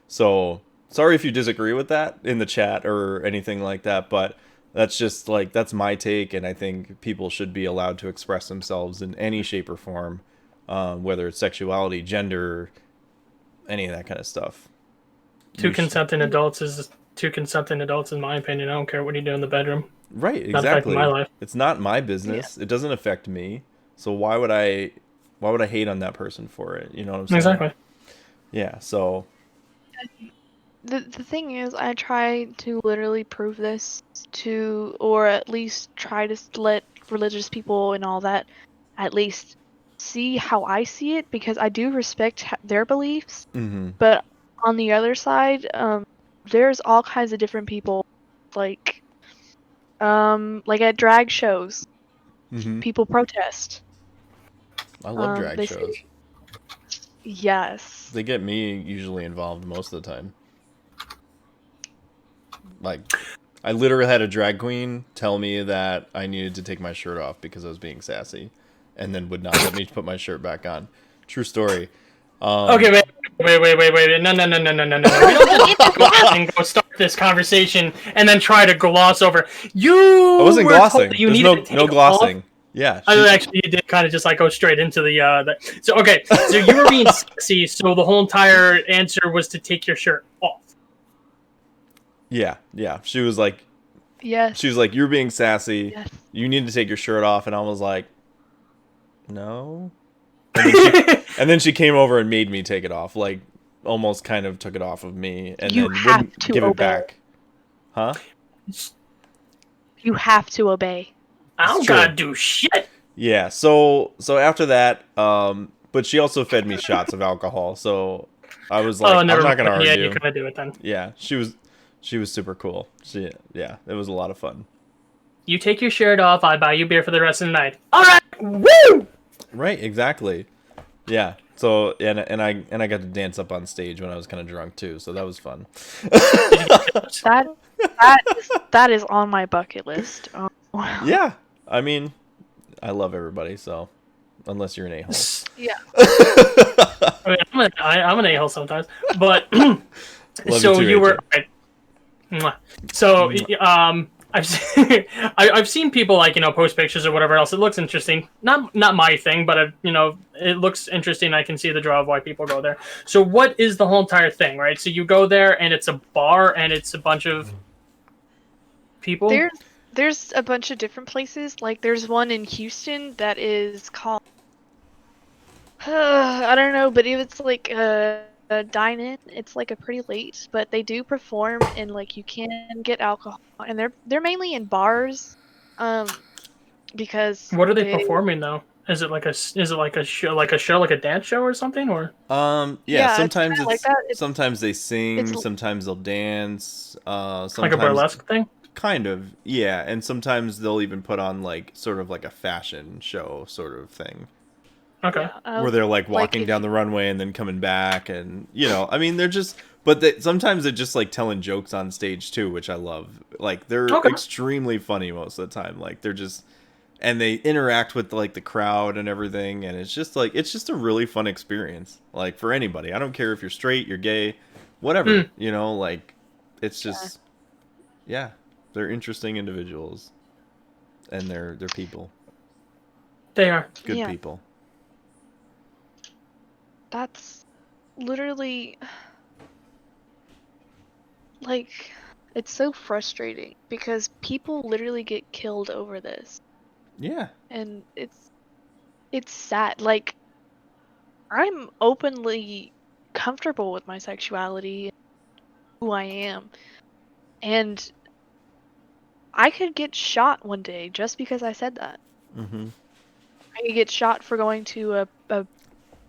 So sorry if you disagree with that in the chat or anything like that, but that's just like, that's my take. And I think people should be allowed to express themselves in any shape or form, whether it's sexuality, gender, any of that kind of stuff. Two consenting adults in my opinion. I don't care what you do in the bedroom. Right, Not affecting exactly. my life. It's not my business. It doesn't affect me. So why would I hate on that person for it? You know what I'm saying? Exactly. Yeah, so The thing is, I try to literally prove this to, or at least try to let religious people and all that at least see how I see it, because I do respect their beliefs. But on the other side, there's all kinds of different people, like at drag shows, people protest. I love drag shows. Yes. They get me usually involved most of the time. Like, I literally had a drag queen tell me that I needed to take my shirt off because I was being sassy, and then would not let me put my shirt back on. True story. Okay, wait. No. We don't just go ahead and go start this conversation and then try to gloss over. I wasn't glossing. There's no glossing. Off. Yeah. Actually, you did kind of just like go straight into the. So, okay. So you were being sexy, so the whole entire answer was to take your shirt off. Yeah. She was like, yes. She was like, you're being sassy. Yes. You need to take your shirt off. And I was like, no. And then she came over and made me take it off. Like, almost kind of took it off of me. And you then wouldn't give it back. Huh? You have to obey. I don't gotta do shit. Yeah, so after that, but she also fed me shots of alcohol, so I was like, I'm not gonna argue. Yeah, you gotta do it then. Yeah, she was super cool. It was a lot of fun. You take your shirt off, I buy you beer for the rest of the night. All right, woo! Right, exactly. Yeah. So and I got to dance up on stage when I was kind of drunk too, so that was fun. that is on my bucket list. Oh, wow. Yeah, I mean, I love everybody, so unless you're an a-hole. Yeah. I mean, I'm an a-hole sometimes, but so you were. Right. So I've seen people like post pictures or whatever else. It looks interesting. Not my thing, but it looks interesting. I can see the draw of why people go there. So what is the whole entire thing, right? So you go there and it's a bar and it's a bunch of people. There's a bunch of different places. Like there's one in Houston that is called I don't know, but it's like a dine-in. It's like a pretty late, but they do perform and like you can get alcohol, and they're mainly in bars, because what are they performing though? Is it like a show like a dance show or something, or sometimes sometimes they sing, sometimes they'll dance, sometimes like a burlesque thing. Kind of, yeah, and sometimes they'll even put on like sort of like a fashion show sort of thing. Okay. Where they're like walking down the runway and then coming back, and I mean they're just, but sometimes they're just like telling jokes on stage too, which I love. Like they're extremely funny most of the time. Like they're just, and they interact with like the crowd and everything, and it's just a really fun experience. Like for anybody, I don't care if you're straight, you're gay, whatever. Like it's just, they're interesting individuals, and they're people. They are. Good Yeah. people. That's literally like it's so frustrating because people literally get killed over this. Yeah. And it's sad. Like I'm openly comfortable with my sexuality and who I am. And I could get shot one day just because I said that. Mm-hmm. I could get shot for going to a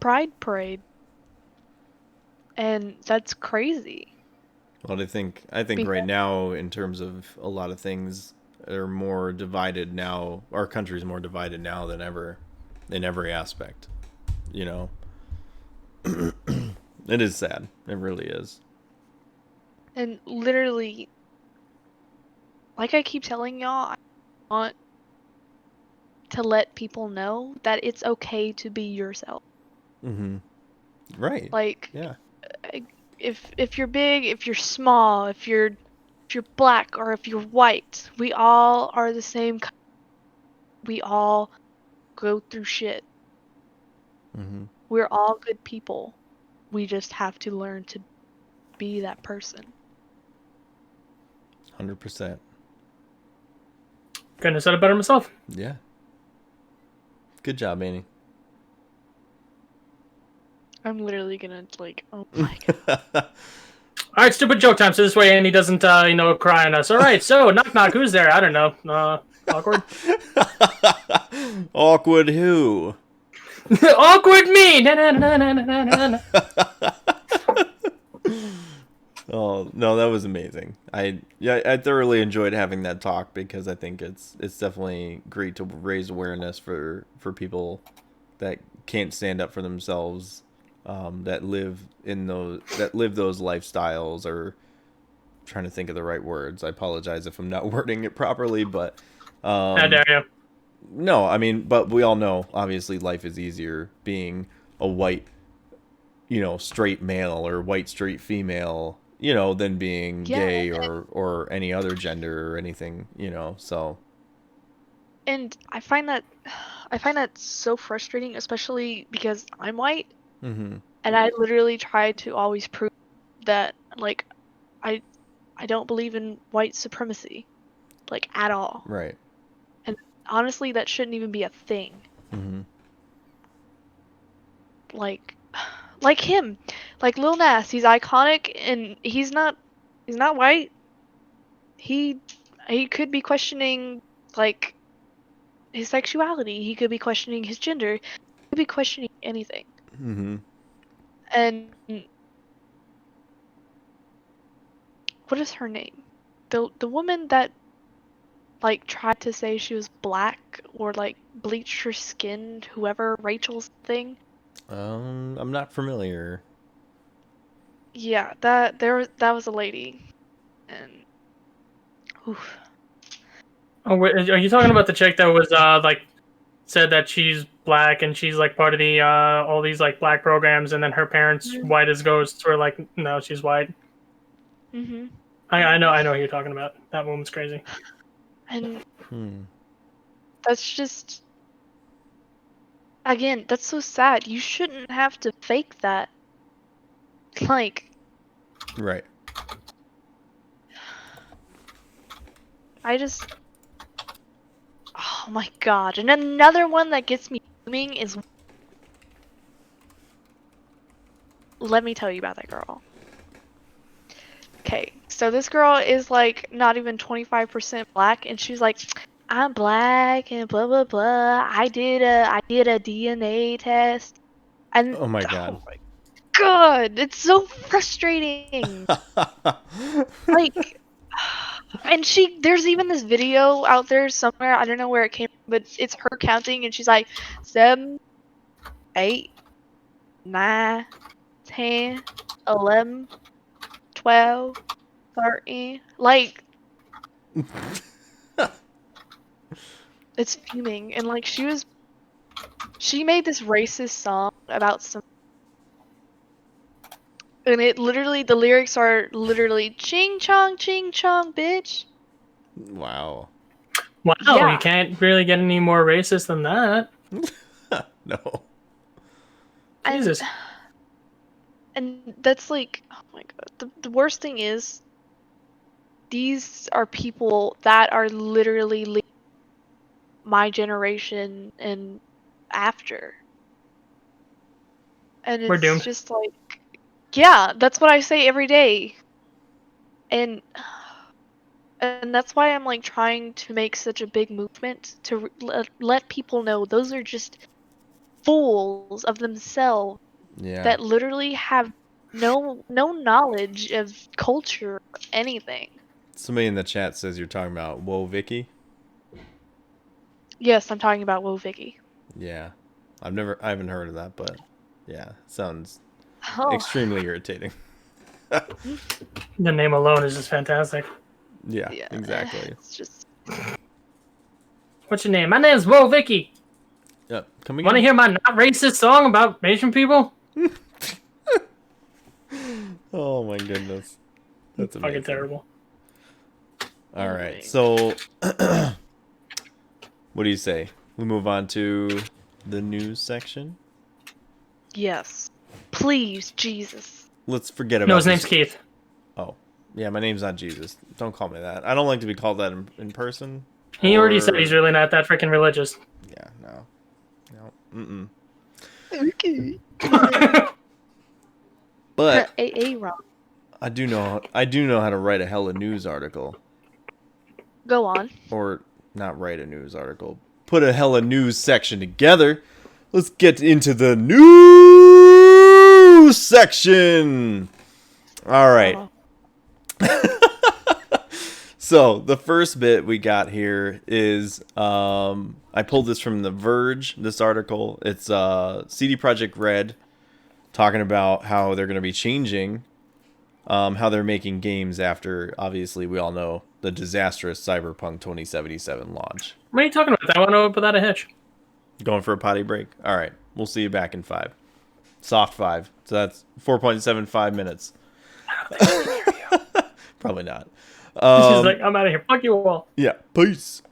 pride parade. And that's crazy. Well, I think right Because now, in terms of a lot of things, are more divided now. Our country's more divided now than ever, in every aspect. You know, it is sad. It really is. and literally like I keep telling y'all, I want to let people know that it's okay to be yourself. Mm-hmm. Right. Like Yeah. if you're big, if you're small, if you're black or if you're white, we all are the same. We all go through shit. Mm-hmm. We're all good people. We just have to learn to be that person. 100%. Couldn't have said it better myself. Yeah. Good job, Annie. I'm literally gonna like, oh my god. All right, stupid joke time. So this way Andy doesn't, cry on us. All right, so knock knock. Who's there? I don't know. Awkward. Awkward who? Awkward me. Na, na, na, na, na, na, na. Oh no, that was amazing. I thoroughly enjoyed having that talk because I think it's definitely great to raise awareness for people that can't stand up for themselves, that live those lifestyles, or trying to think of the right words. I apologize if I'm not wording it properly, but How dare you? no, I mean, but we all know obviously life is easier being a white, straight male or white straight female, than being Yeah, gay or any other gender or anything, so. and I find that so frustrating, especially because I'm white. Mm-hmm. And I literally try to always prove that, like, I I don't believe in white supremacy, like, at all. Right. And honestly, that shouldn't even be a thing. Mm-hmm. Like, like him, like Lil Nas, he's iconic, and he's not white. He he could be questioning like his sexuality. He could be questioning his gender. He could be questioning anything. Mm-hmm. And what is her name? The woman that like tried to say she was black or like bleached her skin, whoever, Rachel's thing. I'm not familiar. Yeah, that was a lady. And oof. Oh, wait, are you talking about the chick that was said that she's black and she's like part of the all these like black programs, and then her parents, white as ghosts, were like, no, she's white. Mhm. I know who you're talking about. That woman's crazy. And Hmm. that's just again, that's so sad. You shouldn't have to fake that. Like, Right. I just oh my god. And another one that gets me fuming is let me tell you about that girl. Okay, so this girl is like not even 25% black, and she's like, I'm black and blah blah blah. I did a DNA test, and Oh my oh god. my god, it's so frustrating. Like, and there's even this video out there somewhere. I don't know where it came from, but it's her counting, and she's like, 7, 8, 9, 10, 11, 12, 13. Like, it's fuming. And like she made this racist song about some, and it literally, the lyrics are literally ching chong, bitch. Wow. Wow, Yeah. you can't really get any more racist than that. No. Jesus. And that's like, oh my god. The worst thing is, these are people that are literally my generation and after. And We're it's doomed. just like, yeah, that's what I say every day. And that's why I'm like trying to make such a big movement to let people know those are just fools of themselves Yeah. that literally have no knowledge of culture or anything. Somebody in the chat says you're talking about Whoa Vicky. Yes, I'm talking about Whoa Vicky. Yeah. I haven't heard of that, but yeah, sounds Oh. extremely irritating. The name alone is just fantastic. Yeah, exactly. It's just What's your name? My name's Whoa Vicky. Yep. Come again. Want to hear my not racist song about Asian people? Oh my goodness. That's amazing. Fucking terrible. All right. So what do you say? We move on to the news section. yes. Please, Jesus. Let's forget about No, his this- name's Keith. Oh. Yeah, my name's not Jesus. Don't call me that. I don't like to be called that in person. He already said he's really not that freaking religious. Yeah, no. No. Okay. But AA Rob. I do know how to write a hella news article. Go on. Or not write a news article. Put a hella news section together. Let's get into the news section. All right. Oh. So the first bit we got here is I pulled this from The Verge, this article. It's CD Projekt Red talking about how they're going to be changing how they're making games after, obviously, we all know the disastrous Cyberpunk 2077 launch. What are you talking about? I want to without a hitch. Going for a potty break? All right. We'll see you back in 5. Soft 5. So that's 4.75 minutes. Probably not. She's like, I'm out of here. Fuck you all. Yeah, peace.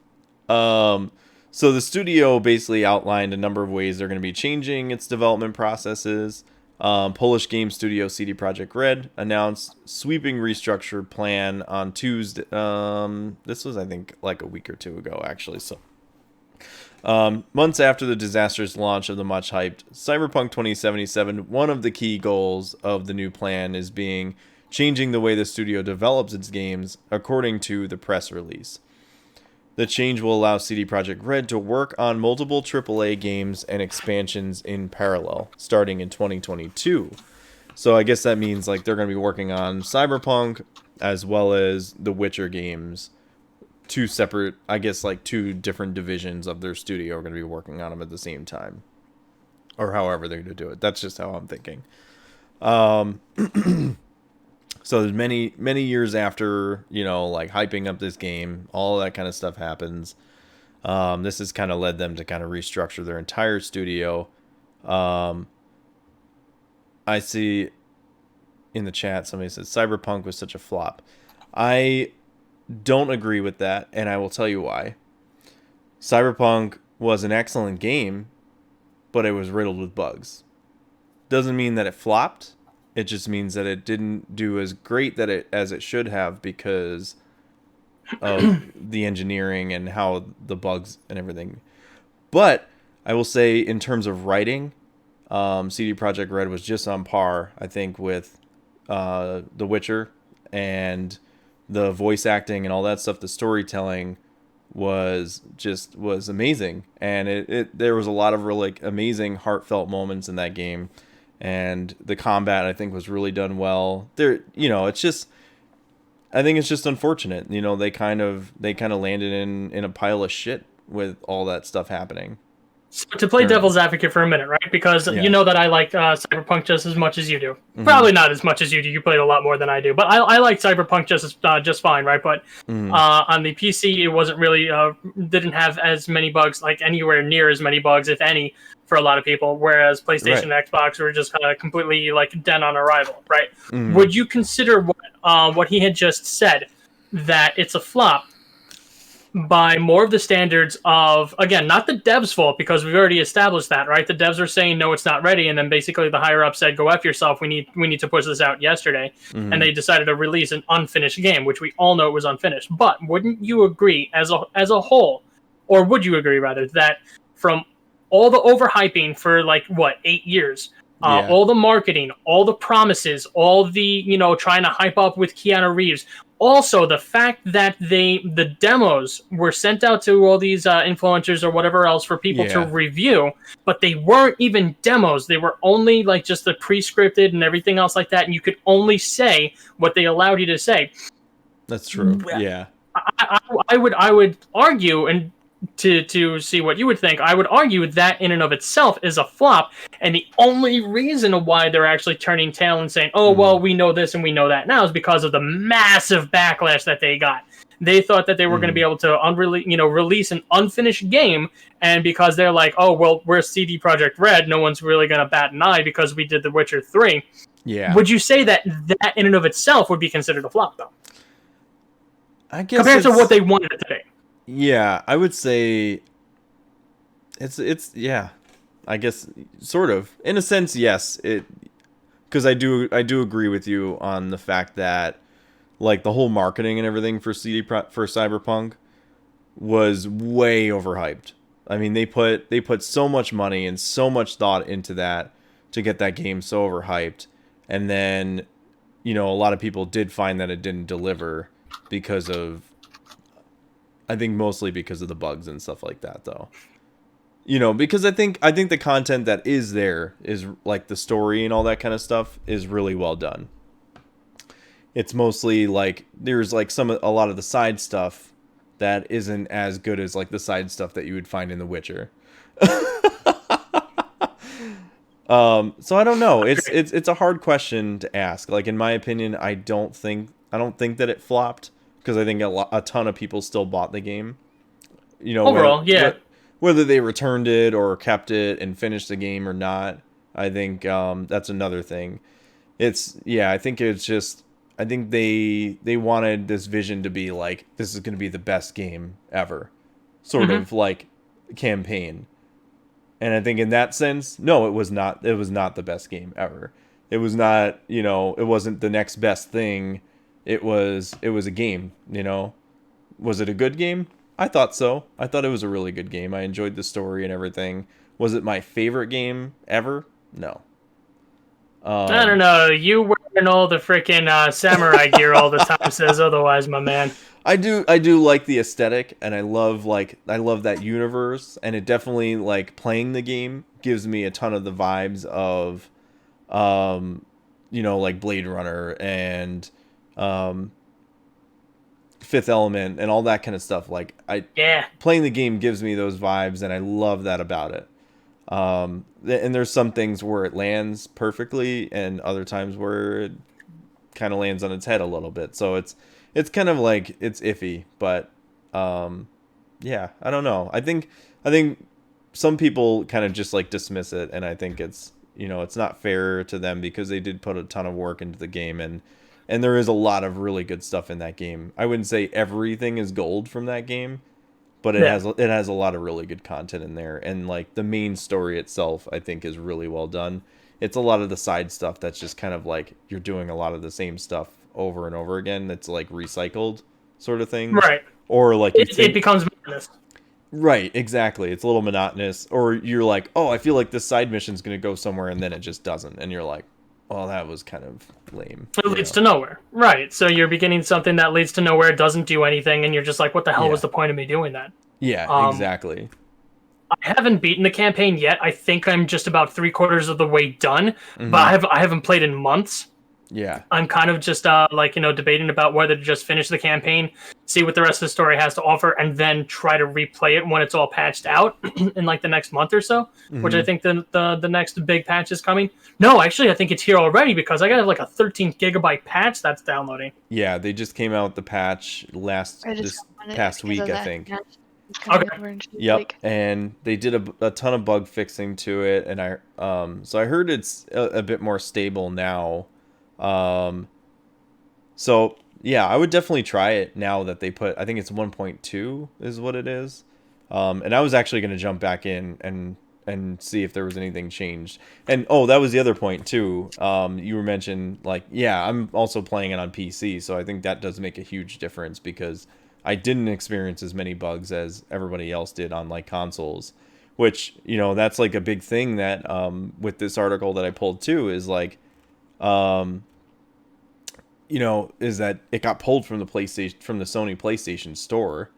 So the studio basically outlined a number of ways they're going to be changing its development processes. Polish game studio CD Projekt Red announced sweeping restructure plan on Tuesday. This was, I think, like a week or two ago, actually. So, months after the disastrous launch of the much-hyped Cyberpunk 2077, one of the key goals of the new plan is changing the way the studio develops its games, according to the press release. The change will allow CD Projekt Red to work on multiple AAA games and expansions in parallel, starting in 2022. So I guess that means like they're going to be working on Cyberpunk as well as the Witcher games. Two separate, I guess like two different divisions of their studio are going to be working on them at the same time. Or however they're going to do it. That's just how I'm thinking. So many years after, like hyping up this game, all that kind of stuff happens. This has kind of led them to kind of restructure their entire studio. I see in the chat somebody says Cyberpunk was such a flop. I don't agree with that, and I will tell you why. Cyberpunk was an excellent game, but it was riddled with bugs. Doesn't mean that it flopped. It just means that it didn't do as great as it should have because of the engineering and how the bugs and everything. But I will say, in terms of writing, CD Projekt Red was just on par, I think, with The Witcher, and the voice acting and all that stuff. The storytelling was amazing, and there was a lot of really amazing heartfelt moments in that game. And the combat, I think, was really done well. It's just, I think it's just unfortunate. They kind of landed in a pile of shit with all that stuff happening. So to play devil's advocate for a minute, right? Because you know that I like Cyberpunk just as much as you do. Mm-hmm. Probably not as much as you do. You played a lot more than I do. But I like Cyberpunk just fine, right? But on the PC, it wasn't really didn't have as many bugs, like anywhere near as many bugs, if any, for a lot of people. Whereas PlayStation and Xbox were just kind of completely like dead on arrival, right? Mm-hmm. Would you consider what he had just said, that it's a flop, by more of the standards of, again, not the devs' fault, because we've already established that, right? The devs are saying, no, it's not ready, and then basically the higher up said, go F yourself, we need to push this out yesterday. Mhm. And they decided to release an unfinished game, which we all know was unfinished. But wouldn't you agree, as a whole, or would you agree, rather, that from all the overhyping for, like, what, 8 years, Yeah. all the marketing, all the promises, all the, trying to hype up with Keanu Reeves, also the fact that the demos were sent out to all these influencers or whatever else for people to Yeah. review, but they weren't even demos. They were only like just the pre-scripted and everything else like that, and you could only say what they allowed you to say. That's true. Yeah. I would argue, and to see what you would think, I would argue that in and of itself is a flop, and the only reason why they're actually turning tail and saying, oh, well, we know this and we know that now, is because of the massive backlash that they got. They thought that they were going to be able to release an unfinished game, and because they're like, oh, well, we're CD Projekt Red, no one's really going to bat an eye because we did The Witcher 3. Yeah. Would you say that in and of itself would be considered a flop, though? I guess compared to what they wanted it to be. Yeah, I would say it's yeah. I guess sort of. In a sense, yes. Because I do agree with you on the fact that, like, the whole marketing and everything for for Cyberpunk was way overhyped. I mean, they put so much money and so much thought into that to get that game so overhyped, and then, a lot of people did find that it didn't deliver because of, I think mostly because of the bugs and stuff like that, though. Because I think the content that is there is, like, the story and all that kind of stuff is really well done. It's mostly like there's like a lot of the side stuff that isn't as good as, like, the side stuff that you would find in The Witcher. So I don't know. It's a hard question to ask. Like, in my opinion, I don't think that it flopped, because I think a ton of people still bought the game. Overall, whether they returned it or kept it and finished the game or not, I think that's another thing. I think it's just, I think they wanted this vision to be like, this is going to be the best game ever, sort of like campaign. And I think in that sense, no, it was not the best game ever. It was not, it wasn't the next best thing. It was a game, Was it a good game? I thought so. I thought it was a really good game. I enjoyed the story and everything. Was it my favorite game ever? No. I don't know. You wearing all the freaking samurai gear all the time says otherwise, my man. I do like the aesthetic, and I love that universe, and it definitely, like, playing the game gives me a ton of the vibes of, like Blade Runner and Fifth Element and all that kind of stuff. Like, playing the game gives me those vibes, and I love that about it. And there's some things where it lands perfectly, and other times where it kind of lands on its head a little bit. So it's kind of like, it's iffy, but yeah, I don't know. I think some people kind of just, like, dismiss it, and I think it's, it's not fair to them, because they did put a ton of work into the game, and there is a lot of really good stuff in that game. I wouldn't say everything is gold from that game, but it has a lot of really good content in there, and, like, the main story itself, I think, is really well done. It's a lot of the side stuff that's just kind of like, you're doing a lot of the same stuff over and over again. That's, like, recycled sort of thing, right? Or, like, it becomes monotonous. Right, exactly. It's a little monotonous, or you're like, oh, I feel like this side mission's gonna go somewhere, and then it just doesn't, and you're like, well, that was kind of lame. It leads to nowhere. Right. So you're beginning something that leads to nowhere, it doesn't do anything, and you're just like, what the hell was the point of me doing that? Yeah, exactly. I haven't beaten the campaign yet. I think I'm just about 3/4 of the way done, but I haven't played in months. Yeah. I'm kind of just debating about whether to just finish the campaign, see what the rest of the story has to offer, and then try to replay it when it's all patched out in, like, the next month or so, which I think the next big patch is coming. No, actually, I think it's here already, because I got, like, a 13 gigabyte patch that's downloading. Yeah, they just came out with the patch this past week, I think. Okay. Yep, and they did a ton of bug fixing to it, and so I heard it's a bit more stable now. So Yeah, I would definitely try it now that they put, I think it's 1.2 is what it is. And I was actually going to jump back in and see if there was anything changed. And oh, that was the other point too. You were mentioned like, yeah, I'm also playing it on PC, so I think that does make a huge difference because I didn't experience as many bugs as everybody else did on like consoles, which, you know, that's like a big thing that with this article that I pulled too is like you know, is that it got pulled from the Sony PlayStation Store.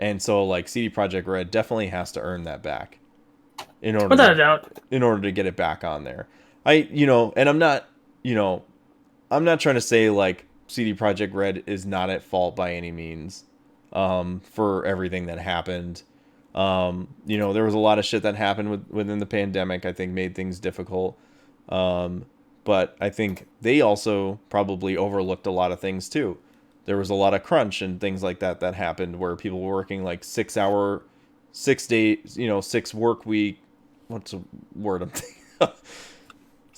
And so like CD Projekt Red definitely has to earn that back in order Without a doubt. in order to get it back on there. You know, and I'm not trying to say like CD Projekt Red is not at fault by any means for everything that happened. You know, there was a lot of shit that happened within the pandemic, I think made things difficult. But I think they also probably overlooked a lot of things too. There was a lot of crunch and things like that that happened where people were working like 6 days, you know, 6 work week. What's a word I'm thinking?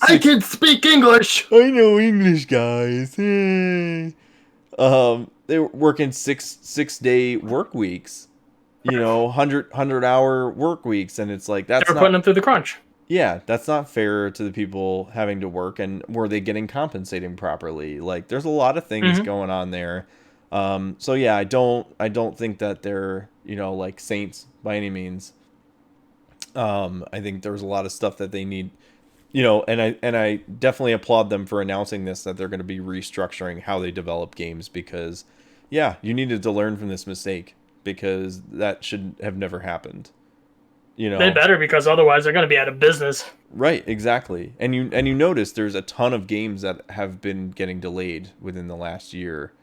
I can speak English. I know English, guys. They were working 6 day work weeks, you know, 100 hour work weeks, and it's like that's They're putting them through the crunch. Yeah, that's not fair to the people having to work, and were they getting compensating properly? Like, there's a lot of things going on there. So yeah, I don't think that they're, you know, like saints by any means. I think there's a lot of stuff that they need, you know, and I definitely applaud them for announcing this, that they're going to be restructuring how they develop games, because yeah, you needed to learn from this mistake, because that should have never happened. You know, They better, because otherwise they're going to be out of business. Right, exactly. And you notice there's a ton of games that have been getting delayed within the last year.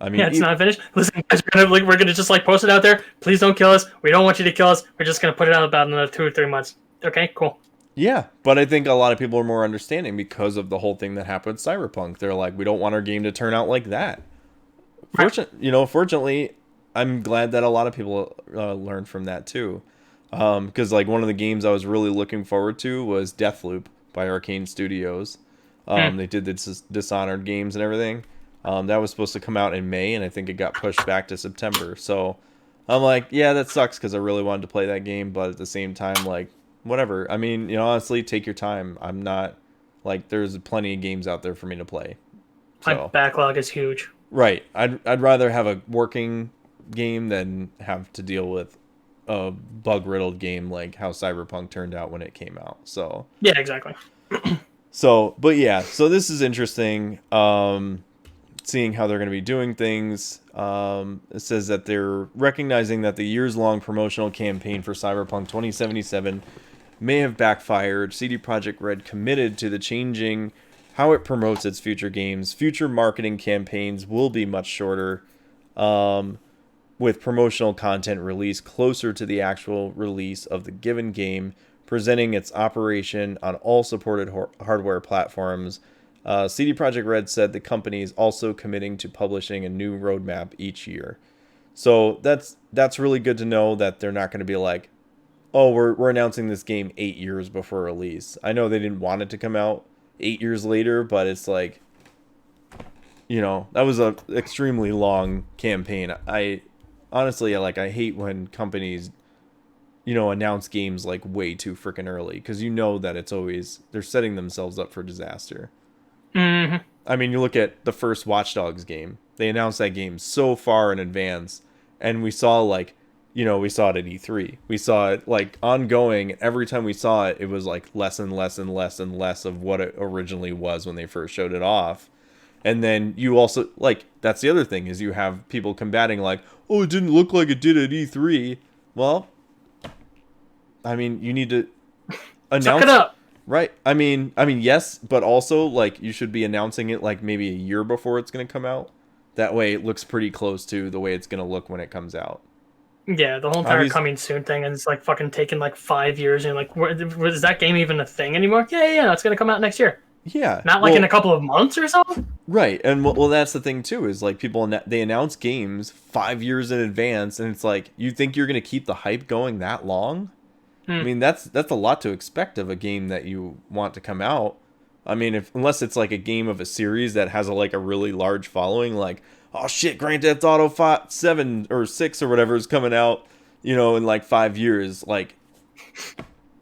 I mean, Yeah, it's not finished. Listen, guys, we're gonna just like post it out there. Please don't kill us. We don't want you to kill us. We're just gonna put it out about another 2 or 3 months. Okay, cool. yeah, but I think a lot of people are more understanding because of the whole thing that happened with Cyberpunk. They're like, we don't want our game to turn out like that. Fortunately, I'm glad that a lot of people learned from that too. Because like one of the games I was really looking forward to was Deathloop by Arcane Studios. They did the Dishonored games and everything. That was supposed to come out in May, and I think it got pushed back to September. So I'm like, yeah, that sucks, because I really wanted to play that game, but at the same time, like, whatever. I mean, you know, honestly, take your time. I'm not like, there's plenty of games out there for me to play. My So backlog is huge. right, I'd rather have a working game than have to deal with a bug-riddled game like how Cyberpunk turned out when it came out. So Yeah, exactly. but yeah, so this is interesting. Seeing how they're going to be doing things. It says that they're recognizing that the years-long promotional campaign for Cyberpunk 2077 may have backfired. CD Projekt Red committed to the changing how it promotes its future games. Future marketing campaigns will be much shorter, with promotional content released closer to the actual release of the given game, presenting its operation on all supported hardware platforms. CD Projekt Red said the company is also committing to publishing a new roadmap each year. So that's really good to know that they're not going to be like, oh, we're announcing this game 8 years before release. I know they didn't want it to come out 8 years later, but it's like, you know, that was a extremely long campaign. I honestly, I hate when companies, you know, announce games like way too freaking early, because you know that it's always, they're setting themselves up for disaster. Mm-hmm. I mean, you look at the first Watch Dogs game. They announced that game so far in advance, and we saw like, you know, we saw it at E3. We saw it like ongoing. Every time we saw it, it was like less and less and less and less of what it originally was when they first showed it off. And then you also, like, that's the other thing, is you have people combating like, oh, it didn't look like it did at E3. Well, I mean, you need to announce. Suck it up. Right. I mean, yes, but also, like, you should be announcing it, like, maybe a year before it's going to come out. That way it looks pretty close to the way it's going to look when it comes out. Yeah, the whole entire coming soon thing, and it's like fucking taking like 5 years, and like, is that game even a thing anymore? Yeah, it's going to come out next year. Yeah. Not like in a couple of months or so? Right. And well, that's the thing too, is like people, they announce games 5 years in advance, and it's like, you think you're going to keep the hype going that long? I mean, that's a lot to expect of a game that you want to come out. I mean, unless it's like a game of a series that has like a really large following, like, oh shit, Grand Theft Auto 5, 7 or 6 or whatever is coming out, you know, in like 5 years, like,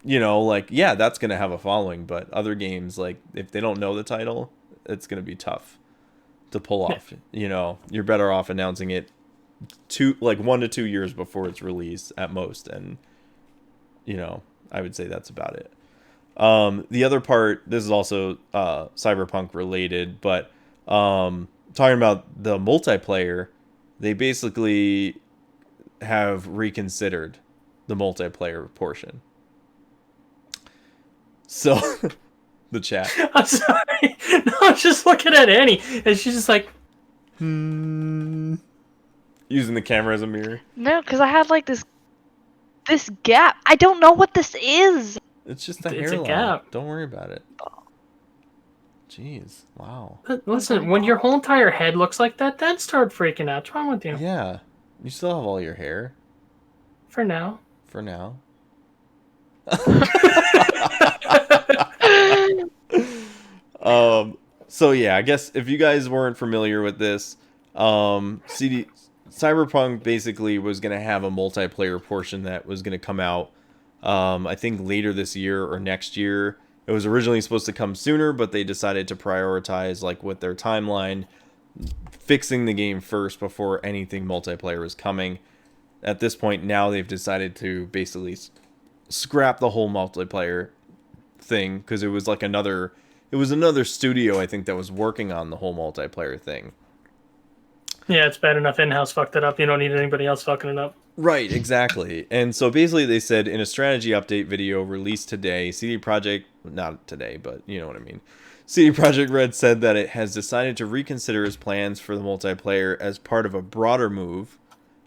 you know, like, yeah, that's going to have a following, but other games, like, if they don't know the title, it's going to be tough to pull off. You know, you're better off announcing it 1 to 2 years before its release at most, and, you know, I would say that's about it. The other part, this is also Cyberpunk related, but talking about the multiplayer, they basically have reconsidered the multiplayer portion. So, the chat. I'm sorry. No, I'm just looking at Annie, and she's just like, Using the camera as a mirror. No, because I had like this gap. I don't know what this is. It's just a It's a hairline. gap. Don't worry about it. Jeez. Wow. listen, when your whole entire head looks like that, then start freaking out. What's wrong with you? Yeah. You still have all your hair. For now. For now. So yeah, I guess if you guys weren't familiar with this, Cyberpunk basically was going to have a multiplayer portion that was going to come out, I think later this year or next year. It was originally supposed to come sooner, but they decided to prioritize, like, with their timeline, fixing the game first before anything multiplayer was coming. At this point, now they've decided to basically scrap the whole multiplayer thing, because it was like another studio, I think, that was working on the whole multiplayer thing. Yeah, it's bad enough in-house fucked it up. You don't need anybody else fucking it up. Right, exactly. And so basically they said in a strategy update video released today, CD Projekt, not today, but you know what I mean. CD Projekt Red said that it has decided to reconsider its plans for the multiplayer as part of a broader move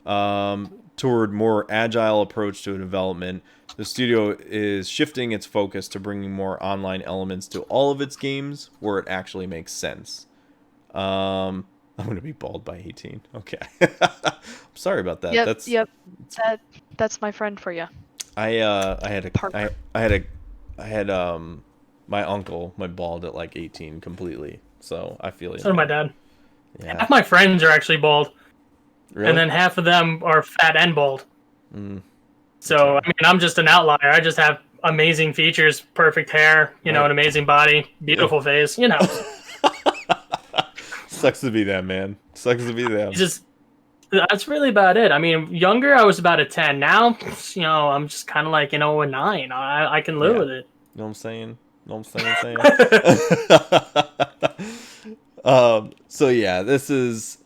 toward more agile approach to development. The studio is shifting its focus to bringing more online elements to all of its games where it actually makes sense. I'm going to be bald by 18. Okay. I'm sorry about that. That's my friend for you. I had my uncle went bald at like 18 completely. So I feel So did my dad. Yeah. Half my friends are actually bald. Really? And then half of them are fat and bald. So, I mean, I'm just an outlier. I just have amazing features, perfect hair, you know, an amazing body, beautiful face, you know. Sucks to be them, man. Sucks to be them. That's really about it. I mean, younger, I was about a 10. Now, you know, I'm just kind of like, you know, a 9. I can live with it. You know what I'm saying? So yeah, this is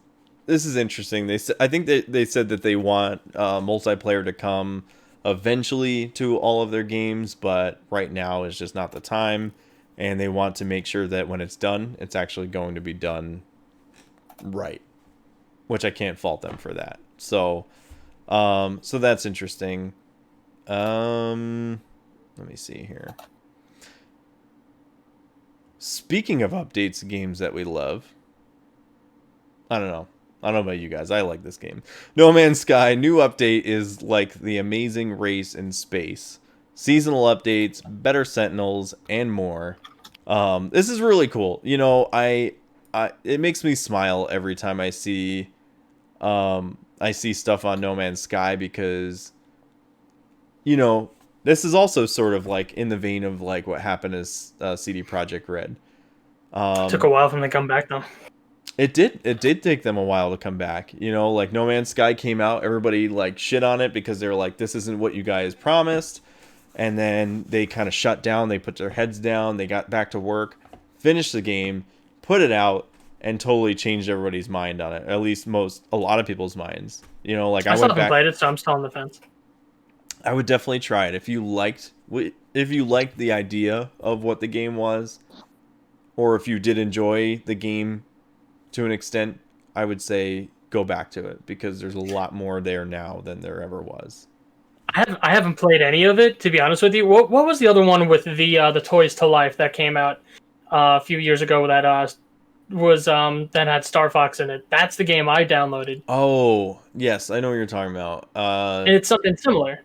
interesting. I think they said that they want multiplayer to come eventually to all of their games, but right now is just not the time, and they want to make sure that when it's done, it's actually going to be done right, which I can't fault them for that. So that's interesting. Let me see here. Speaking of updates, games that we love, I don't know about you guys. I like this game. No Man's Sky, new update is like the amazing race in space. Seasonal updates, better sentinels, and more. This is really cool. You know, it makes me smile every time I see stuff on No Man's Sky, because, you know, this is also sort of like in the vein of like what happened as CD Projekt Red. Took a while for them to come back, though. It did take them a while to come back. You know, like No Man's Sky came out, everybody like shit on it because they were like, this isn't what you guys promised. And then they kind of shut down, they put their heads down, they got back to work, finished the game, put it out, and totally changed everybody's mind on it. At least a lot of people's minds. You know, like I still went back, haven't played it, so I'm still on the fence. I would definitely try it if you liked the idea of what the game was, or if you did enjoy the game to an extent. I would say go back to it, because there's a lot more there now than there ever was. I haven't played any of it, to be honest with you. What was the other one with the Toys to Life that came out a few years ago that that had Star Fox in it? That's the game I downloaded. Oh yes, I know what you're talking about. And it's something similar.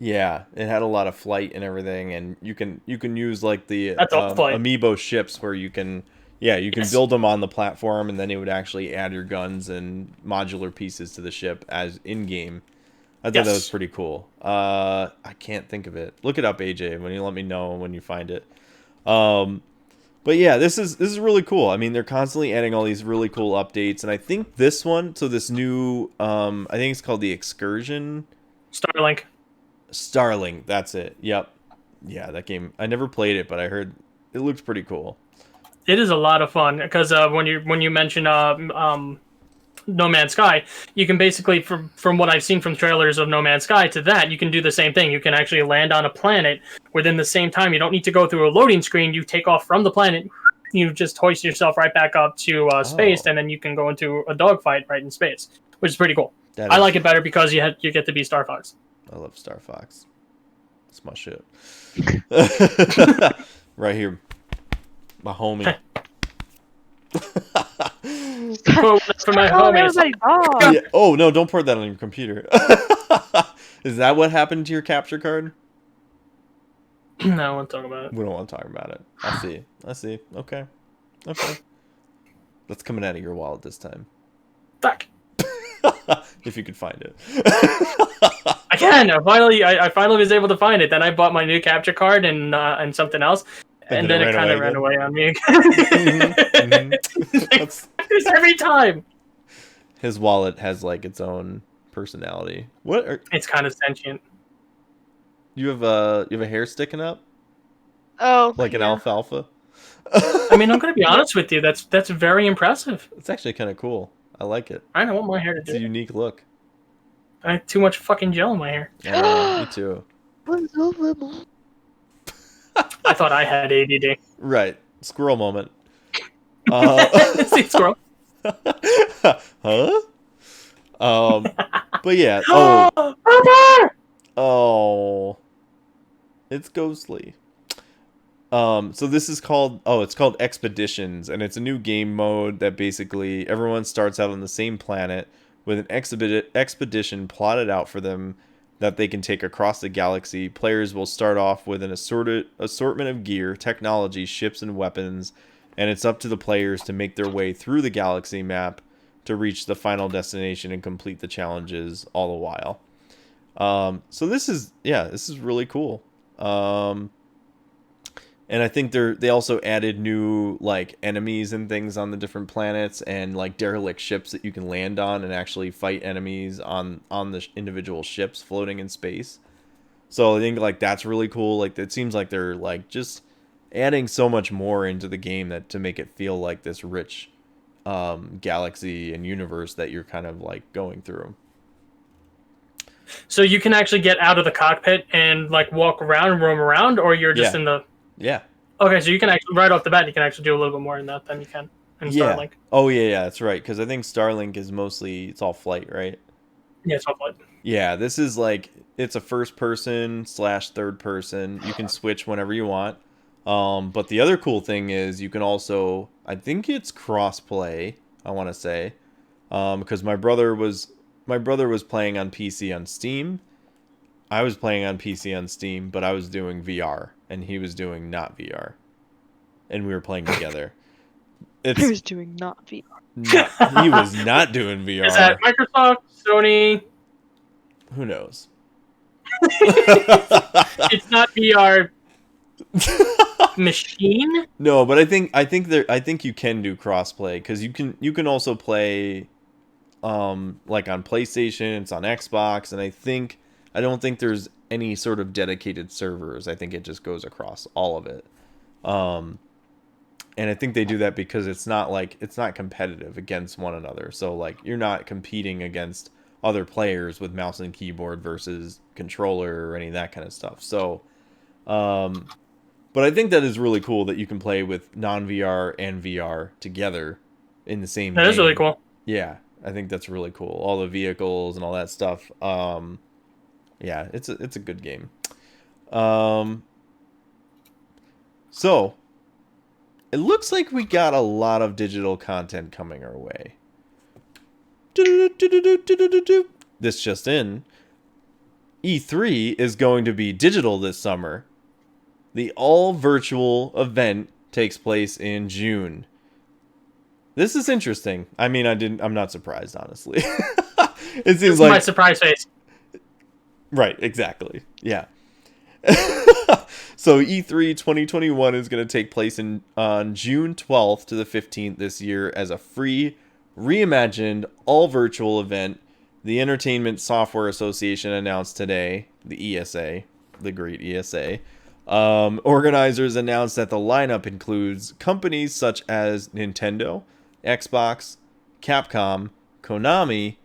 Yeah, it had a lot of flight and everything, and you can use like the That's all flight. amiibo ships where you can build them on the platform, and then it would actually add your guns and modular pieces to the ship as in game. I thought that was pretty cool. I can't think of it. Look it up, AJ, when you let me know when you find it. But yeah, this is really cool. I mean, they're constantly adding all these really cool updates, and I think this one, so this new, I think it's called the Excursion. Starlink, that's it. Yep. Yeah, that game. I never played it, but I heard it looks pretty cool. It is a lot of fun because when you mention No Man's Sky, you can basically, from what I've seen from trailers of No Man's Sky to that, you can do the same thing. You can actually land on a planet within the same time. You don't need to go through a loading screen. You take off from the planet. You just hoist yourself right back up to space, and then you can go into a dogfight right in space, which is pretty cool. I like it better because you get to be Star Fox. I love Star Fox. It's my shit. Right here. My homie. For my homies. Yeah. Oh, no, don't pour that on your computer. Is that what happened to your capture card? No, I won't talk about it. We don't want to talk about it. I see. Okay. That's coming out of your wallet this time. Fuck. If you could find it. I can. I finally was able to find it. Then I bought my new capture card and something else. And then it kind of ran away on me again. It's every time. His wallet has like its own personality. It's kind of sentient. You have a hair sticking up? Oh, like an alfalfa? I mean, I'm gonna be honest with you. That's very impressive. It's actually kind of cool. I like it. I don't want my hair to do. It's a unique look. I have too much fucking gel in my hair. Me too. I thought I had ADD. Right. Squirrel moment. See, squirrel. Huh? But yeah. Oh. It's ghostly. So this is called, it's called Expeditions, and it's a new game mode that basically everyone starts out on the same planet with an expedition plotted out for them that they can take across the galaxy. Players will start off with an assortment of gear, technology, ships, and weapons, and it's up to the players to make their way through the galaxy map to reach the final destination and complete the challenges all the while. So this is really cool. And I think they also added new like enemies and things on the different planets, and like derelict ships that you can land on and actually fight enemies on the individual ships floating in space. So I think like that's really cool. Like it seems like they're like just adding so much more into the game that to make it feel like this rich galaxy and universe that you're kind of like going through. So you can actually get out of the cockpit and like walk around and roam around, or you're just in the... Yeah. Okay, so you can actually, right off the bat, you can actually do a little bit more in that than you can in Starlink. Oh, yeah, that's right. Because I think Starlink is mostly, it's all flight, right? Yeah, it's all flight. Yeah, this is like, it's a first person / third person. You can switch whenever you want. But the other cool thing is you can also, I think it's cross-play, I want to say. Because my brother was playing on PC on Steam. I was playing on PC on Steam, but I was doing VR, and he was doing not VR. And we were playing together. He was doing not VR. He was not doing VR. Is that Microsoft, Sony? Who knows? It's not VR machine? No, but I think you can do crossplay, because you can also play like on PlayStation, it's on Xbox, and I don't think there's any sort of dedicated servers. I think it just goes across all of it. And I think they do that because it's not competitive against one another. So like you're not competing against other players with mouse and keyboard versus controller or any of that kind of stuff. So but I think that is really cool that you can play with non-VR and VR together in the same game. That is really cool. Yeah, I think that's really cool. All the vehicles and all that stuff. Yeah, it's a good game. So it looks like we got a lot of digital content coming our way. This just in. E3 is going to be digital this summer. The all-virtual event takes place in June. This is interesting. I mean, I'm not surprised, honestly. It seems like my surprise face. Right, exactly. Yeah. So E3 2021 is going to take place on June 12th to the 15th this year as a free, reimagined, all-virtual event. The Entertainment Software Association announced today, the ESA, the great ESA. Organizers announced that the lineup includes companies such as Nintendo, Xbox, Capcom, Konami,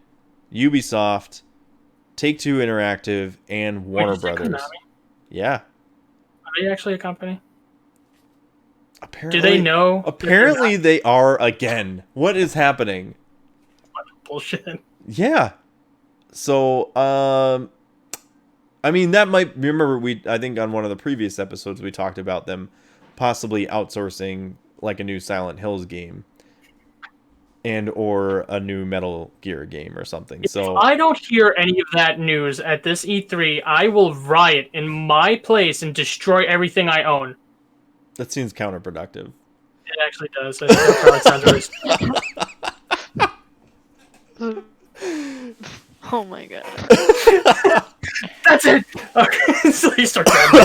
Ubisoft, Take-Two Interactive, and Warner Brothers. Konami? Yeah. Are they actually a company? Apparently, Do they know? Apparently they are again. What is happening? What bullshit. Yeah. So, I mean, that might... Remember, I think on one of the previous episodes we talked about them possibly outsourcing like a new Silent Hills game. And or a new Metal Gear game or something. So if I don't hear any of that news at this E3, I will riot in my place and destroy everything I own. that seems counterproductive. It actually does. I think that probably sounds worse. Oh my god. That's it! Okay, so you start grabbing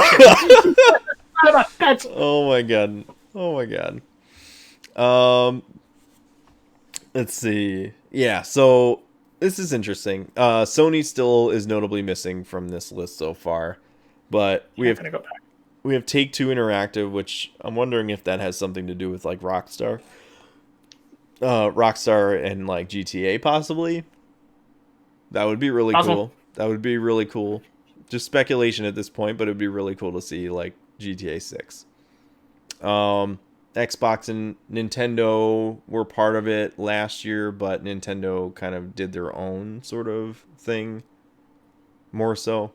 that shit. Oh my god. Oh my god. Let's see. Yeah, so this is interesting. Sony still is notably missing from this list so far, but we have Take-Two Interactive, which I'm wondering if that has something to do with like Rockstar and like GTA possibly. That would be really cool. That would be really cool. Just speculation at this point, but it'd be really cool to see like GTA 6. Xbox and Nintendo were part of it last year, but Nintendo kind of did their own sort of thing more so.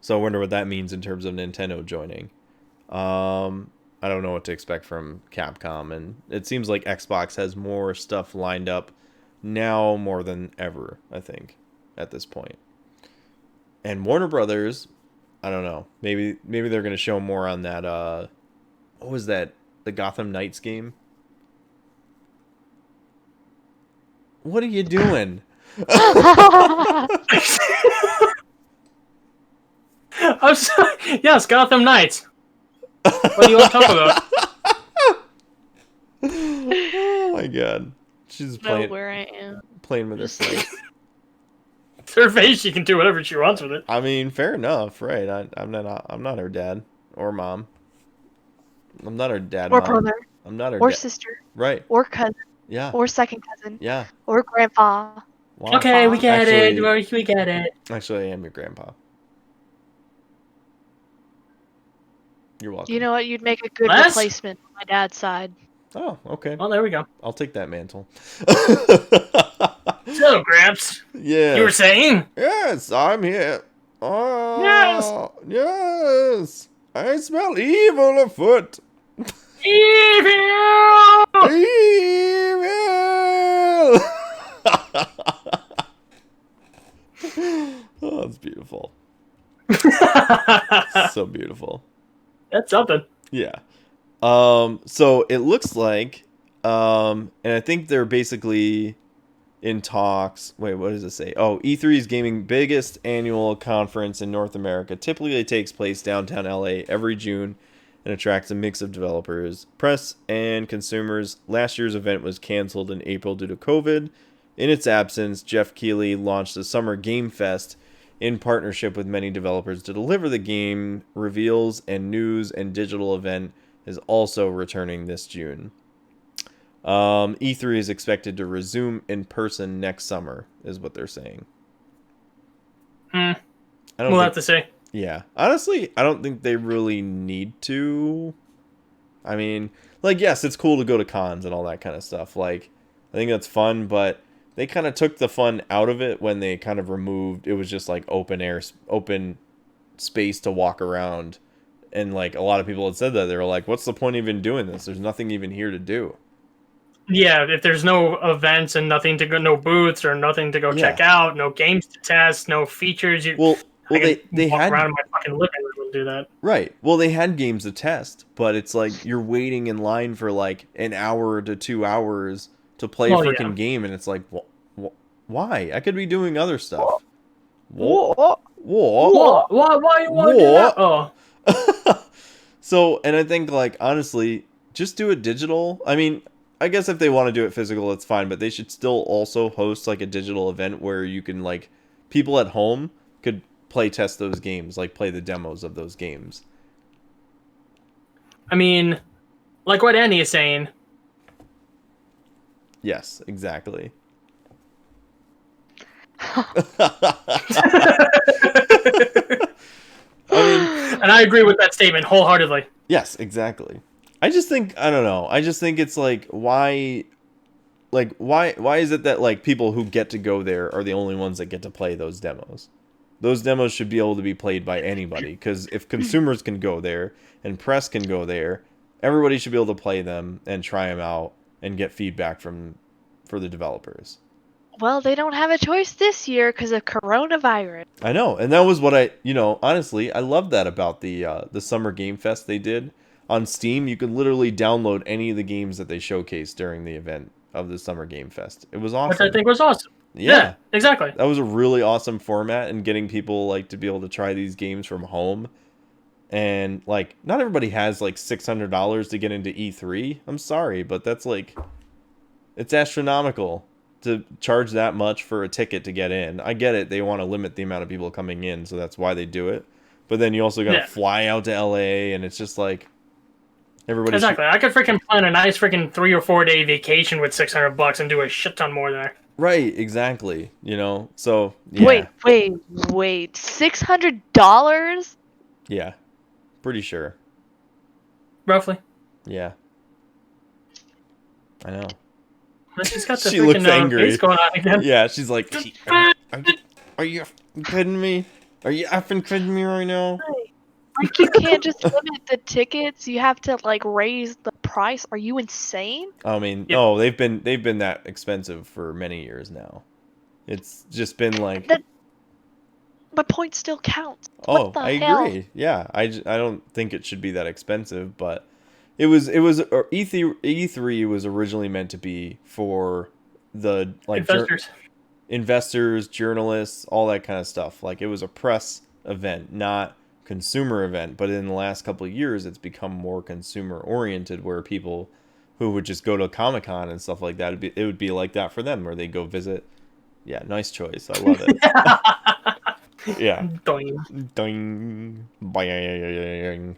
So I wonder what that means in terms of Nintendo joining. I don't know what to expect from Capcom, and it seems like Xbox has more stuff lined up now more than ever, I think, at this point. And Warner Brothers, I don't know. Maybe they're going to show more on that what was that? The Gotham Knights game? What are you doing? I'm sorry. Yes, Gotham Knights. What do you want to talk about? Oh my god. She's playing Where I am. playing with her face. It's her face, she can do whatever she wants with it. I mean, fair enough, right? I'm not her dad or mom. I'm not her dad. Or mom. brother. I'm not her Or dad. sister. Right. Or cousin. Yeah. Or second cousin. Yeah. Or grandpa. Wow. Okay, we get Actually- it. We get it. Actually, I am your grandpa. You're welcome. You know what? You'd make a good Les? replacement on my dad's side. Oh, okay. Well, there we go. I'll take that mantle. So, Gramps, Yeah. you were saying? Yes, I'm here. Oh, yes. I smell evil afoot. Evil! Evil. Oh, it's beautiful. So beautiful. That's something. Yeah. So it looks like, and I think they're basically in talks. Wait, what does it say? Oh, E3 is gaming biggest annual conference in North America. Typically takes place downtown LA every June and attracts a mix of developers, press, and consumers. Last year's event was canceled in April due to COVID. In its absence, Jeff Keighley launched the Summer Game Fest in partnership with many developers to deliver the game reveals, and news and digital event is also returning this June. E3 is expected to resume in person next summer, is what they're saying. We'll think, have to see. Yeah. Honestly, I don't think they really need to. I mean, like, yes, it's cool to go to cons and all that kind of stuff. Like, I think that's fun, but they kind of took the fun out of it when they kind of removed, it was just like open space to walk around. And like a lot of people had said that, they were like, what's the point of even doing this? There's nothing even here to do. Yeah, if there's no events and nothing to go, no booths or nothing to go check out, no games to test, no features. Well, I can they walk had around in my fucking living room and do that. right. Well, they had games to test, but it's like you're waiting in line for like an hour to 2 hours to play a Well, freaking yeah. game, and it's like, why? I could be doing other stuff. What? What? Why you want to do that? Oh, So, and I think like honestly, just do it digital. I mean, I guess if they want to do it physical, it's fine, but they should still also host like a digital event where you can like people at home could play test those games, like play the demos of those games. I mean, like what Annie is saying. Yes, exactly. I mean, And I agree with that statement wholeheartedly. yes, exactly. I just think I don't know. I just think it's like why is it that like people who get to go there are the only ones that get to play those demos? Those demos should be able to be played by anybody because if consumers can go there and press can go there, everybody should be able to play them and try them out and get feedback for the developers. Well, they don't have a choice this year because of coronavirus. I know, and that was what honestly, I love that about the Summer Game Fest they did on Steam. You could literally download any of the games that they showcased during the event of the Summer Game Fest. It was awesome. Which I think was awesome. Yeah, exactly. that was a really awesome format, and getting people like to be able to try these games from home. And like, not everybody has like $600 to get into E3. I'm sorry, but that's like, it's astronomical to charge that much for a ticket to get in. I get it. They want to limit the amount of people coming in, so that's why they do it. But then you also got to fly out to LA, and it's just like everybody. Exactly. I could freaking plan a nice freaking 3 or 4 day vacation with $600 and do a shit ton more there. Right. Exactly. So yeah. Wait. $600? Yeah. Pretty sure. Roughly. Yeah. I know. She's got the She looks freaking angry. face going on again. Yeah, she's like, are you kidding me? Are you effing kidding me right now? Like, you can't just limit the tickets. You have to, like, raise the price. Are you insane? I mean, Yep. no, they've been that expensive for many years now. It's just been like, My point still counts. oh, What the I hell? agree. Yeah, I don't think it should be that expensive, but it was E3 was originally meant to be for the like investors, journalists, all that kind of stuff. Like it was a press event, not consumer event. But in the last couple of years, it's become more consumer oriented, where people who would just go to Comic-Con and stuff like that, it would be like that for them, where they go visit. Yeah, nice choice. I love it. Yeah. Doing. Doing. Boing.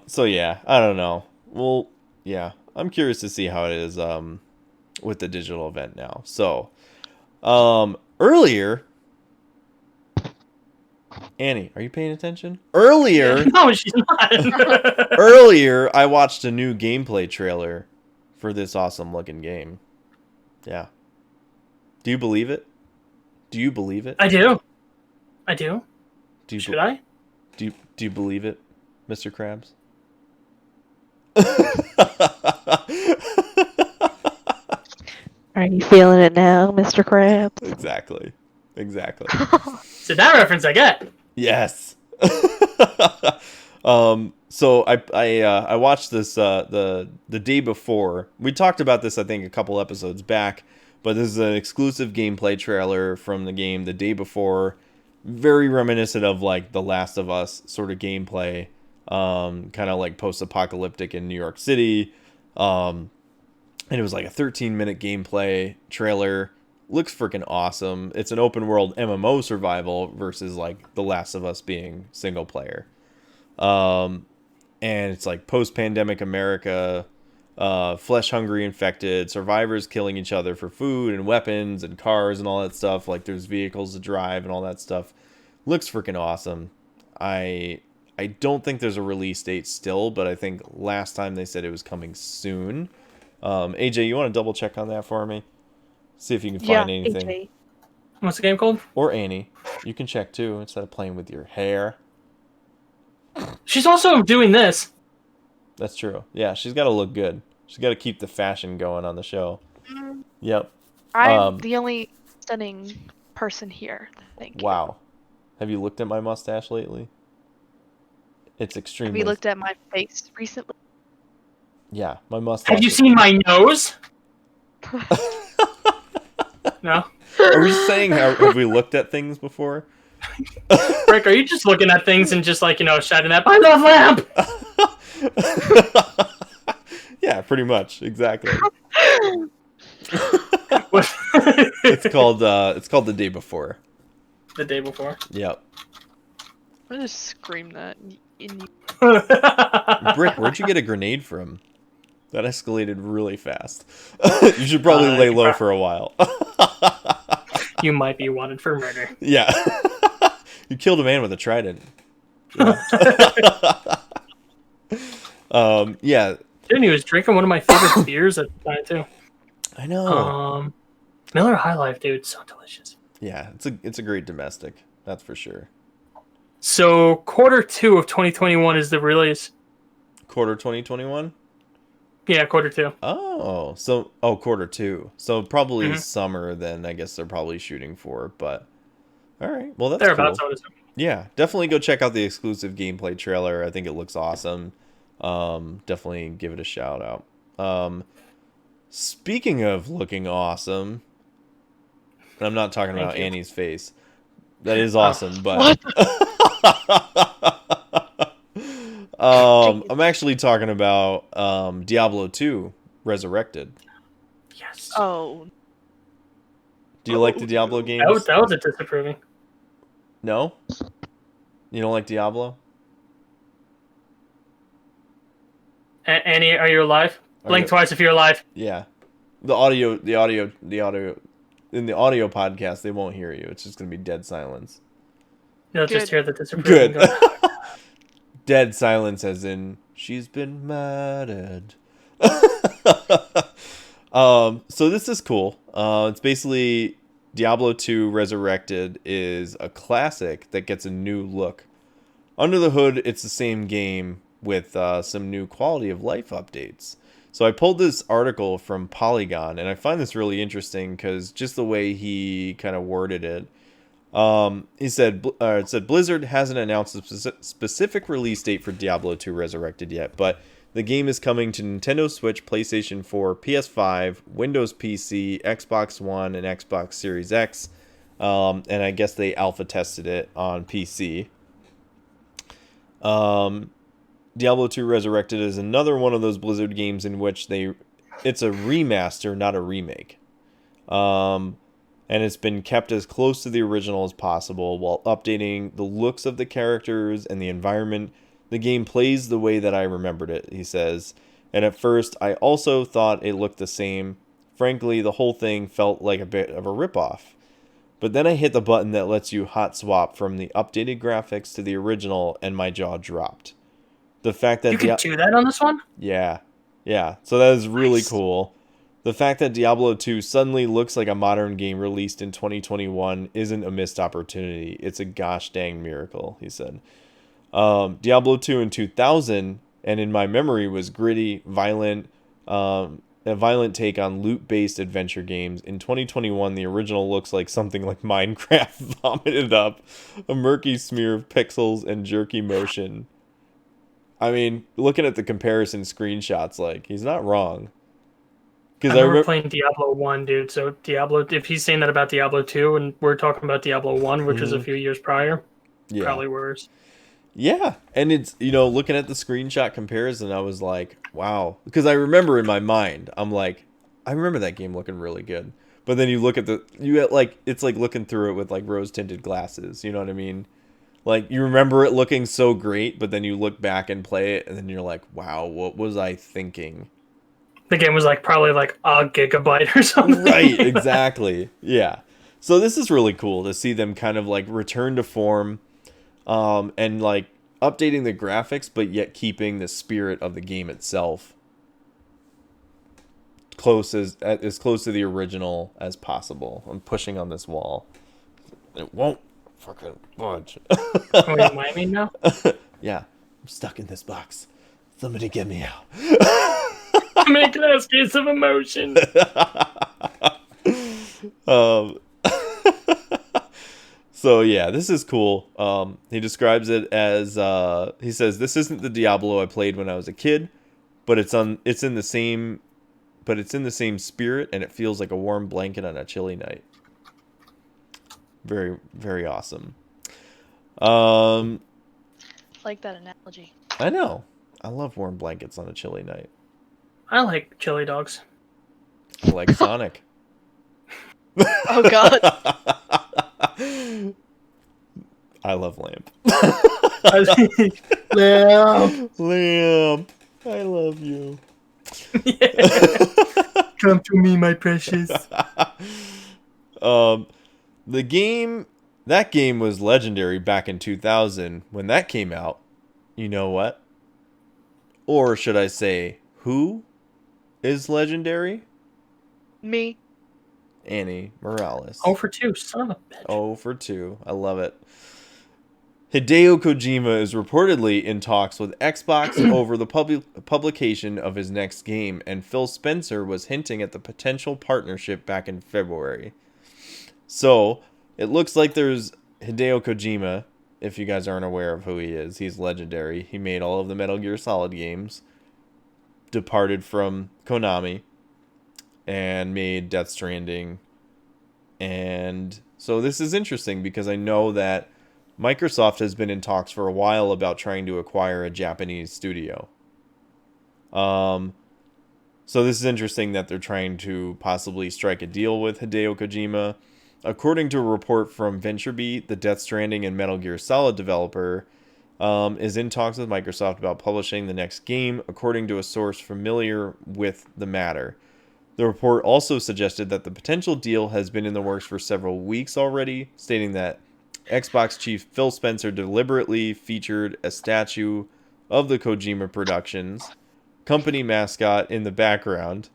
So yeah, I don't know. Well, yeah, I'm curious to see how it is with the digital event now. So, earlier, Annie, are you paying attention? Earlier, No, she's not. earlier, I watched a new gameplay trailer for this awesome looking game. Yeah. Do you believe it? Do you believe it? I do. Should I? Do you believe it, Mr. Krabs? Are you feeling it now, Mr. Krabs? Exactly. So that reference I get. Yes. So I watched this the day before. We talked about this I think a couple episodes back, but this is an exclusive gameplay trailer from the game the day before. Very reminiscent of like The Last of Us sort of gameplay, kind of like post-apocalyptic in New York City. And it was like a 13-minute gameplay trailer. Looks freaking awesome. It's an open world MMO survival versus like The Last of Us being single player. And it's like post-pandemic America, flesh-hungry infected, survivors killing each other for food and weapons and cars and all that stuff. Like there's vehicles to drive and all that stuff. Looks freaking awesome. I don't think there's a release date still, but I think last time they said it was coming soon. AJ, you want to double check on that for me? See if you can find anything. AJ. What's the game called? Or Annie. You can check too instead of playing with your hair. She's also doing this. That's true. Yeah, she's got to look good. She's got to keep the fashion going on the show. Mm, Yep. I'm the only stunning person here. Thank you. Wow. Have you looked at my mustache lately? It's Have extremely... you looked at my face recently? Yeah, my mustache... Have you seen my nose? No? Are we saying have we looked at things before? Rick, are you just looking at things and just like, shouting that, I love lamp! Yeah, pretty much. Exactly. What- It's called The Day Before. The day before. Yep. I'm gonna scream that in you. Brick, where'd you get a grenade from? That escalated really fast. You should probably lay low for a while. You might be wanted for murder. Yeah. You killed a man with a trident. Yeah. Yeah. Dude, he was drinking one of my favorite beers at the time, too. I know. Miller High Life, dude, so delicious. Yeah, it's a great domestic. That's for sure. So, Q2 of 2021 is the release. Quarter 2021? Yeah, Q2. Oh, so Q2. So probably summer then I guess they're probably shooting for, but all right. Well, that's Thereabouts, cool. I would assume. Yeah, definitely go check out the exclusive gameplay trailer. I think it looks awesome. Definitely give it a shout out. Speaking of looking awesome, and I'm not talking about you. Annie's face. That is awesome, but I'm actually talking about Diablo 2 Resurrected. Yes. Oh, Do you like the Diablo games? That was a disapproving. No? You don't like Diablo? Annie, are you alive? Blink you- twice if you're alive. Yeah. The audio in the audio podcast they won't hear you. It's just going to be dead silence. You'll Good. just hear the disapproving. Good. Go. Dead silence as in she's been murdered. So this is cool. It's basically Diablo 2 Resurrected is a classic that gets a new look. Under the hood, it's the same game with some new quality of life updates. So I pulled this article from Polygon, and I find this really interesting because just the way he kind of worded it. It said Blizzard hasn't announced a specific release date for Diablo 2 Resurrected yet, but the game is coming to Nintendo Switch, PlayStation 4, PS5, Windows PC, Xbox One, and Xbox Series X. And I guess they alpha tested it on PC. Diablo 2 Resurrected is another one of those Blizzard games in which it's a remaster, not a remake. And it's been kept as close to the original as possible while updating the looks of the characters and the environment. The game plays the way that I remembered it, he says. And at first, I also thought it looked the same. Frankly, the whole thing felt like a bit of a ripoff. But then I hit the button that lets you hot swap from the updated graphics to the original, and my jaw dropped. The fact that You can do that on this one? Yeah. So that is really Nice. cool. The fact that Diablo 2 suddenly looks like a modern game released in 2021 isn't a missed opportunity. It's a gosh dang miracle, he said. Diablo 2 in 2000, and in my memory, was gritty, violent, a violent take on loot-based adventure games. In 2021, the original looks like something like Minecraft vomited up, a murky smear of pixels and jerky motion. I mean, looking at the comparison screenshots, like, he's not wrong. I remember playing Diablo 1, dude. So Diablo, if he's saying that about Diablo 2, and we're talking about Diablo 1, which was a few years prior, probably worse. Yeah, and it's, looking at the screenshot comparison, I was like, wow. Because I remember in my mind, I'm like, I remember that game looking really good. But then you look at it's like looking through it with like rose-tinted glasses, you know what I mean? Like, you remember it looking so great, but then you look back and play it, and then you're like, wow, what was I thinking? The game was probably a gigabyte or something. Right, exactly. Yeah. So this is really cool to see them kind of return to form, and updating the graphics, but yet keeping the spirit of the game itself as close to the original as possible. I'm pushing on this wall. It won't fucking budge. Are we in Miami now? Yeah, I'm stuck in this box. Somebody get me out. Make an escape of emotion. um, so yeah, this is cool. He describes it as he says, "This isn't the Diablo I played when I was a kid, but it's in the same spirit, and it feels like a warm blanket on a chilly night." Very, very awesome. Like that analogy. I know. I love warm blankets on a chilly night. I like chili dogs. I like Sonic. Oh god. I love Lamp. Lamp. I love you. Come to me, my precious. That game was legendary back in 2000 when that came out. You know what? Or should I say, who is legendary? Me. Annie Morales. 0 for 2, son of a bitch. 0 for 2. I love it. Hideo Kojima is reportedly in talks with Xbox over the publication of his next game, and Phil Spencer was hinting at the potential partnership back in February. So, it looks like there's Hideo Kojima. If you guys aren't aware of who he is, he's legendary. He made all of the Metal Gear Solid games, departed from Konami, and made Death Stranding. And so this is interesting because I know that Microsoft has been in talks for a while about trying to acquire a Japanese studio. So this is interesting that they're trying to possibly strike a deal with Hideo Kojima. According to a report from VentureBeat, the Death Stranding and Metal Gear Solid developer is in talks with Microsoft about publishing the next game, according to a source familiar with the matter. The report also suggested that the potential deal has been in the works for several weeks already, stating that Xbox chief Phil Spencer deliberately featured a statue of the Kojima Productions company mascot in the background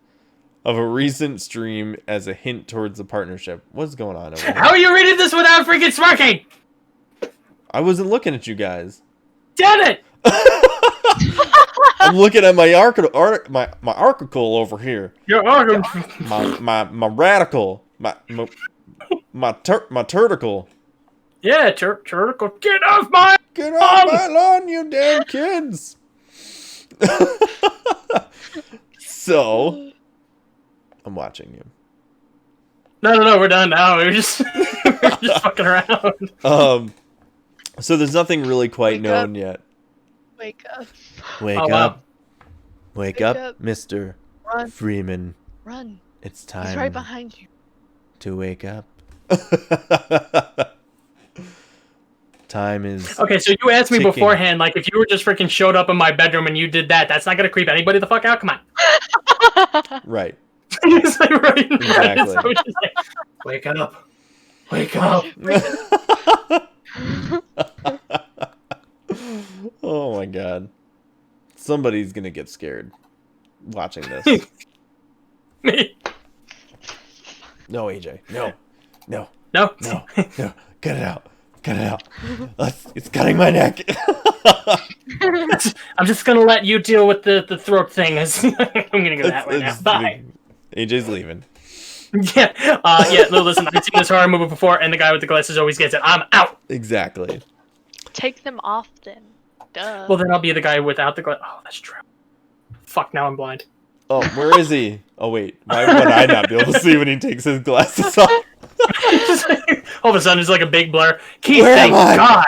of a recent stream as a hint towards the partnership. What's going on over here? How are you reading this without freaking smirking? I wasn't looking at you guys. Damn it! I'm looking at my article over here. Your arm. My radical. My turticle. Yeah, turtle. Get off my. Get off my lawn, you damn kids. So, I'm watching you. No, we're done now. We're just fucking around. So there's nothing really quite Wake known up. yet. Wake up. Wake Oh, up. wow. Wake Wake up, up. Mr. Run. Freeman. Run. It's He's time right behind you. to wake up. Time is Okay, so you asked me ticking. beforehand, like, if you were just freaking showed up in my bedroom and you did that, that's not gonna creep anybody the fuck out? Come on. right. It's like, right. Exactly. So it's just like, wake up. Wake up. Oh my god. Somebody's gonna get scared watching this. Me. No, AJ. No. No. No. Cut it out. Cut it out. It's cutting my neck. I'm just gonna let you deal with the throat thing. I'm gonna go that way now. Bye. AJ's leaving. Yeah. No, listen, I've seen this horror movie before, and the guy with the glasses always gets it. I'm out. Exactly. Take them off then. Duh. Well, then I'll be the guy without the glasses. Oh, that's true. Fuck, now I'm blind. Oh, where is he? Oh, wait. Why would I not be able to see when he takes his glasses off? All of a sudden, it's like a big blur. Keith, Where thank am I? God.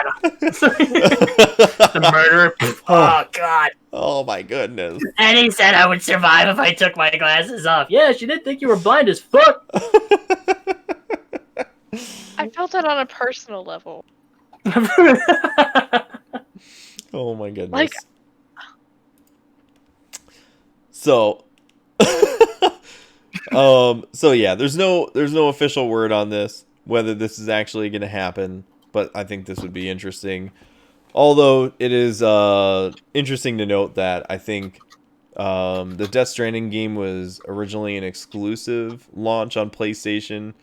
The murderer. Oh, God. Oh, my goodness. And he said I would survive if I took my glasses off. Yeah, she did think you were blind as fuck. I felt it on a personal level. Oh, my goodness. Like- So, so yeah, there's no official word on this, whether this is actually going to happen, but I think this would be interesting. Although it is interesting to note that I think the Death Stranding game was originally an exclusive launch on PlayStation.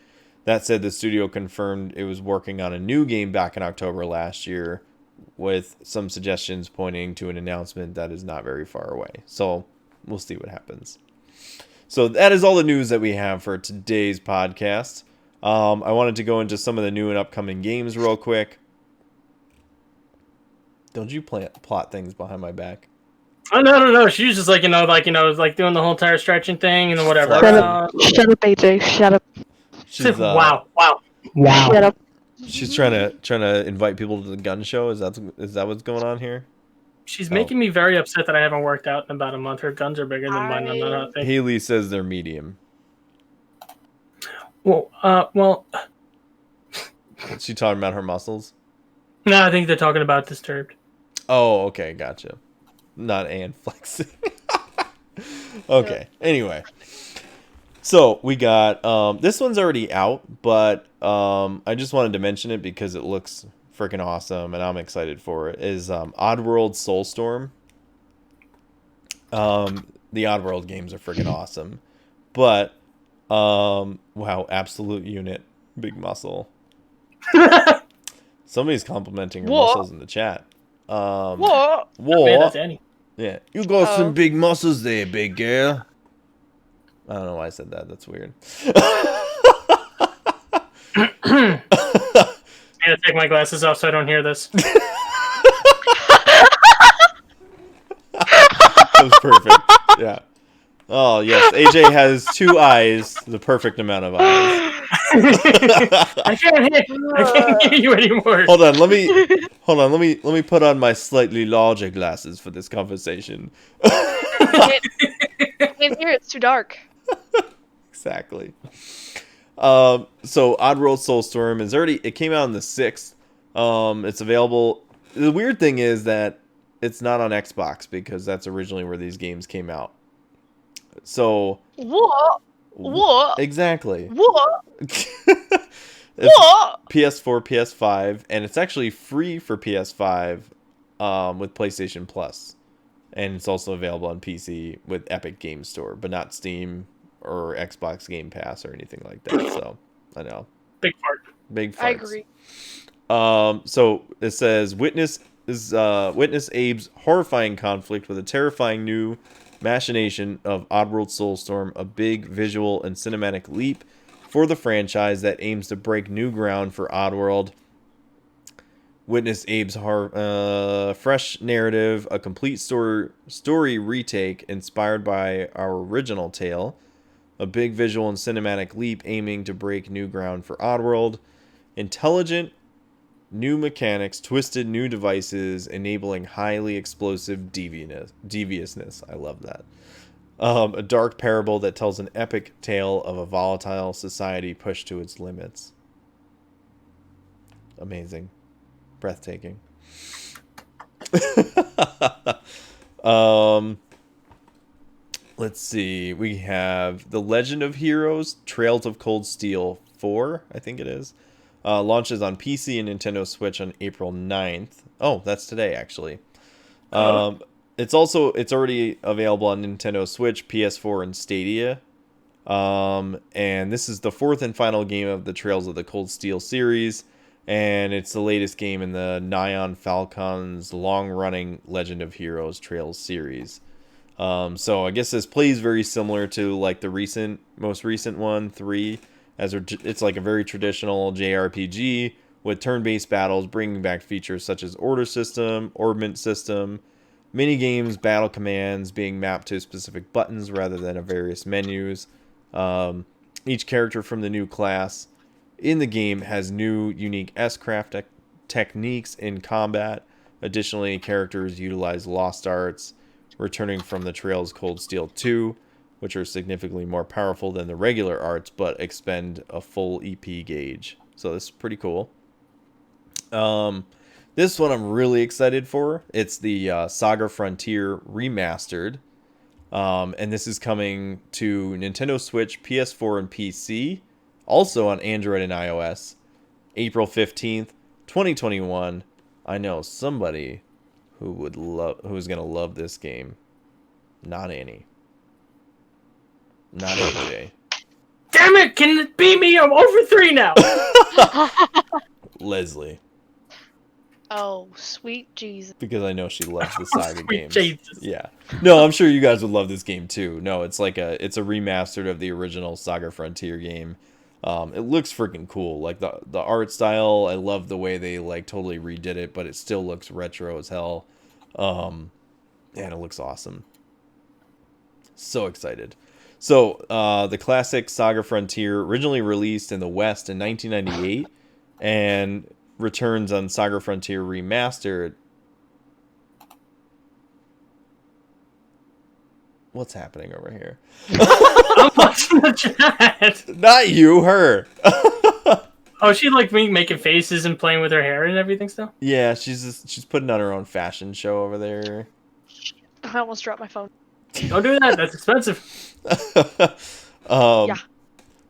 That said, the studio confirmed it was working on a new game back in October last year, with some suggestions pointing to an announcement that is not very far away. So we'll see what happens. So that is all the news that we have for today's podcast. I wanted to go into some of the new and upcoming games real quick. Don't you plot things behind my back? Oh no! She was just like doing the whole entire stretching thing and whatever. Shut up, AJ. Shut up. She's, wow. Shut up. She's trying to invite people to the gun show. Is that what's going on here? She's making me very upset that I haven't worked out in about a month. Her guns are bigger than mine. I'm not thinking. Haley says they're medium. Well. Is she talking about her muscles? No, I think they're talking about Disturbed. Oh, okay, gotcha. Not Ann flexing. Okay. Anyway. So we got this one's already out, but I just wanted to mention it because it looks freaking awesome and I'm excited for it. Is Oddworld Soulstorm. The Oddworld games are freaking awesome. But wow, absolute unit, big muscle. Somebody's complimenting her muscles in the chat. What? Man, that's Annie. Yeah, you got some big muscles there, big girl. I don't know why I said that. That's weird. I'm gonna take my glasses off so I don't hear this. That was perfect. Yeah. Oh yes, AJ has 2 eyes, the perfect amount of eyes. I can't hear you anymore. Hold on, let me put on my slightly larger glasses for this conversation. I can't hear. It's too dark. Exactly. So Oddworld Soulstorm it came out on the 6th. It's available. The weird thing is that it's not on Xbox because that's originally where these games came out. So What? Exactly. What? What? PS4, PS5, and it's actually free for PS5 with PlayStation Plus. And it's also available on PC with Epic Game Store, but not Steam or Xbox Game Pass or anything like that. So, I know. Big fart. Big farts. I agree. So it says witness Abe's horrifying conflict with a terrifying new machination of Oddworld Soulstorm, a big visual and cinematic leap for the franchise that aims to break new ground for Oddworld. Witness Abe's fresh narrative, a complete story retake inspired by our original tale, a big visual and cinematic leap aiming to break new ground for Oddworld, intelligent new mechanics, twisted new devices, enabling highly explosive deviousness. I love that. A dark parable that tells an epic tale of a volatile society pushed to its limits. Amazing. Breathtaking. Let's see. We have The Legend of Heroes, Trails of Cold Steel 4, I think it is. Launches on PC and Nintendo Switch on April 9th. Oh, that's today, actually. It's already available on Nintendo Switch, PS4, and Stadia. And this is the 4th and final game of the Trails of the Cold Steel series. And it's the latest game in the Nyan Falcon's long-running Legend of Heroes Trails series. So I guess this plays very similar to like the most recent one, 3. It's like a very traditional JRPG with turn-based battles, bringing back features such as order system, orbment system, mini-games, battle commands being mapped to specific buttons rather than various menus. Each character from the new class in the game has new, unique S-craft techniques in combat. Additionally, characters utilize lost arts, returning from the Trails Cold Steel 2, which are significantly more powerful than the regular arts, but expend a full EP gauge. So this is pretty cool. This one I'm really excited for. It's the Saga Frontier Remastered. And this is coming to Nintendo Switch, PS4, and PC. Also on Android and iOS. April 15th, 2021. I know somebody who's going to love this game. Not Annie. Not AJ. Damn it! Can it be me? I'm over 3 now. Leslie. Oh, sweet Jesus. because I know she loves the saga Sweet games. Jesus. Yeah. No, I'm sure you guys would love this game too. No, it's a remastered of the original Saga Frontier game. It looks freaking cool. Like the art style, I love the way they like totally redid it, but it still looks retro as hell. And it looks awesome. So excited. So, the classic Saga Frontier, originally released in the West in 1998, and returns on Saga Frontier Remastered. What's happening over here? I'm watching the chat. Not you, her. Oh, she like me making faces and playing with her hair and everything still? Yeah, she's putting on her own fashion show over there. I almost dropped my phone. Don't do that. That's expensive. Yeah.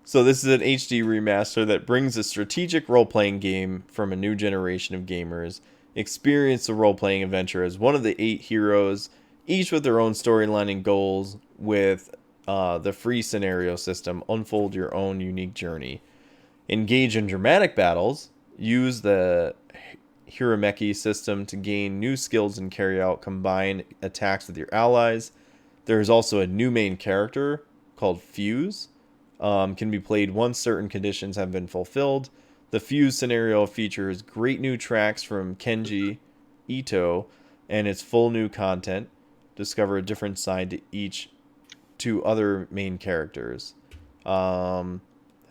So this is an HD remaster that brings a strategic role-playing game from a new generation of gamers. Experience the role-playing adventure as one of the 8 heroes, each with their own storyline and goals, with the free scenario system. Unfold your own unique journey. Engage in dramatic battles. Use the Hirameki system to gain new skills and carry out combined attacks with your allies. There is also a new main character called Fuse. Can be played once certain conditions have been fulfilled. The Fuse scenario features great new tracks from Kenji Ito and its full new content. Discover a different side to each 2 other main characters. Phantom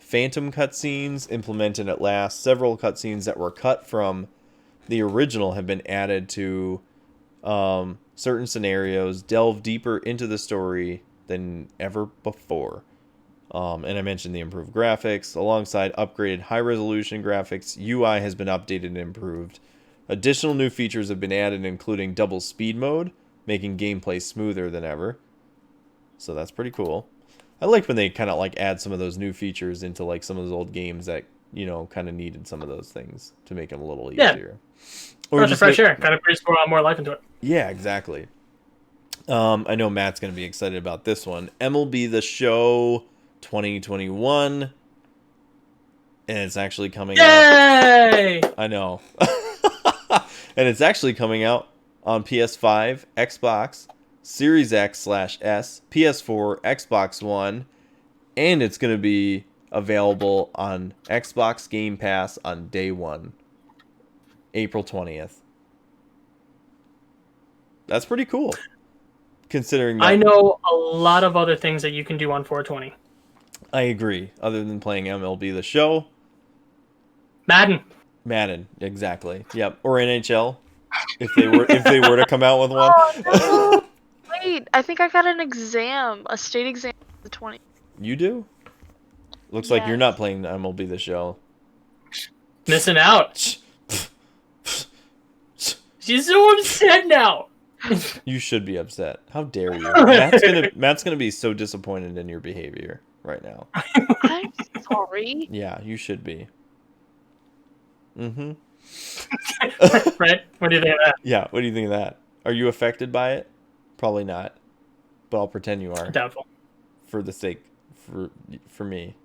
cutscenes implemented at last. Several cutscenes that were cut from the original have been added to certain scenarios. Delve deeper into the story than ever before. And I mentioned the improved graphics. Alongside upgraded high-resolution graphics, UI has been updated and improved. Additional new features have been added, including double speed mode, making gameplay smoother than ever. So that's pretty cool. I like when they kind of like add some of those new features into like some of those old games that, you know, kind of needed some of those things to make them a little easier. Or Breath of just fresh air. Kind of brings more life into it. Yeah, exactly. I know Matt's going to be excited about this one. MLB The Show 2021. And it's actually coming out. Yay! I know. And it's actually coming out on PS5, Xbox, Series X/S, PS4, Xbox One, and it's going to be available on Xbox Game Pass on day 1, April 20th. That's pretty cool. Considering that I know a lot of other things that you can do on 420. I agree. Other than playing MLB The Show, Madden, exactly. Yep. Or NHL, if they were to come out with one. Oh, no. Wait, I think I got an exam, a state exam the 20. You do? Looks like you're Yes. not playing MLB The Show. missing out. She's so upset now. You should be upset. How dare you? Matt's gonna be so disappointed in your behavior right now. I'm sorry. Yeah, you should be. Mm-hmm. Right? What do you think of that? Yeah, what do you think of that? Are you affected by it? Probably not. But I'll pretend you are Doubtful. for the sake for me.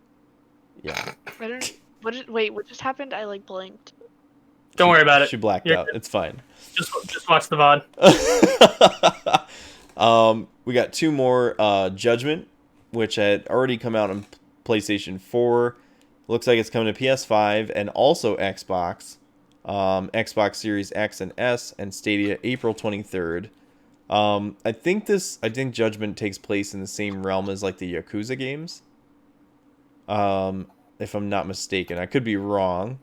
Yeah. Wait, what just happened? I like blinked. Don't worry about it. She blacked You're out. good. It's fine. Just watch the VOD. We got 2 more. Judgment, which had already come out on PlayStation 4. Looks like it's coming to PS5 and also Xbox. Xbox Series X and S and Stadia April 23rd. I think Judgment takes place in the same realm as like the Yakuza games. If I'm not mistaken. I could be wrong.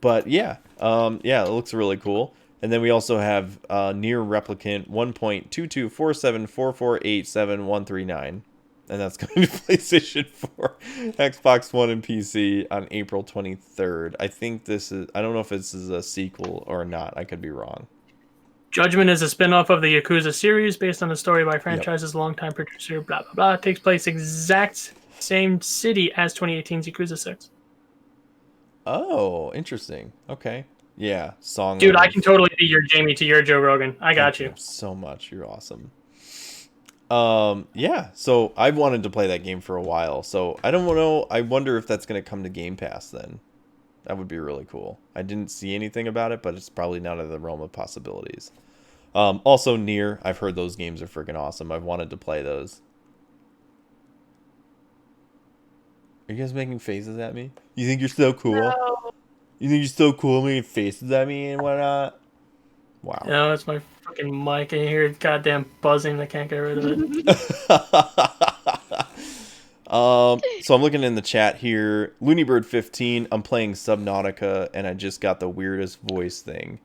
But yeah, it looks really cool. And then we also have Near Replicant 1.22474487139, and that's coming to PlayStation 4, Xbox One, and PC on April 23rd. I don't know if this is a sequel or not. I could be wrong. Judgment is a spin-off of the Yakuza series based on the story by franchise's longtime producer, blah, blah, blah. It takes place exact same city as 2018's Yakuza 6. Oh, interesting. Okay. Yeah, song. Dude, I can totally be your Jamie to your Joe Rogan. I got you. So much. You're awesome. Yeah, so I've wanted to play that game for a while, so I don't know. I wonder if that's going to come to Game Pass then. That would be really cool. I didn't see anything about it, but it's probably not in the realm of possibilities. Also, Nier. I've heard those games are freaking awesome. I've wanted to play those. Are you guys making faces at me? You think you're so cool? No. You think you're so cool making faces at me and whatnot? Wow. No, it's my fucking mic. I hear it goddamn buzzing. I can't get rid of it. So I'm looking in the chat here. Loonybird15. I'm playing Subnautica, and I just got the weirdest voice thing.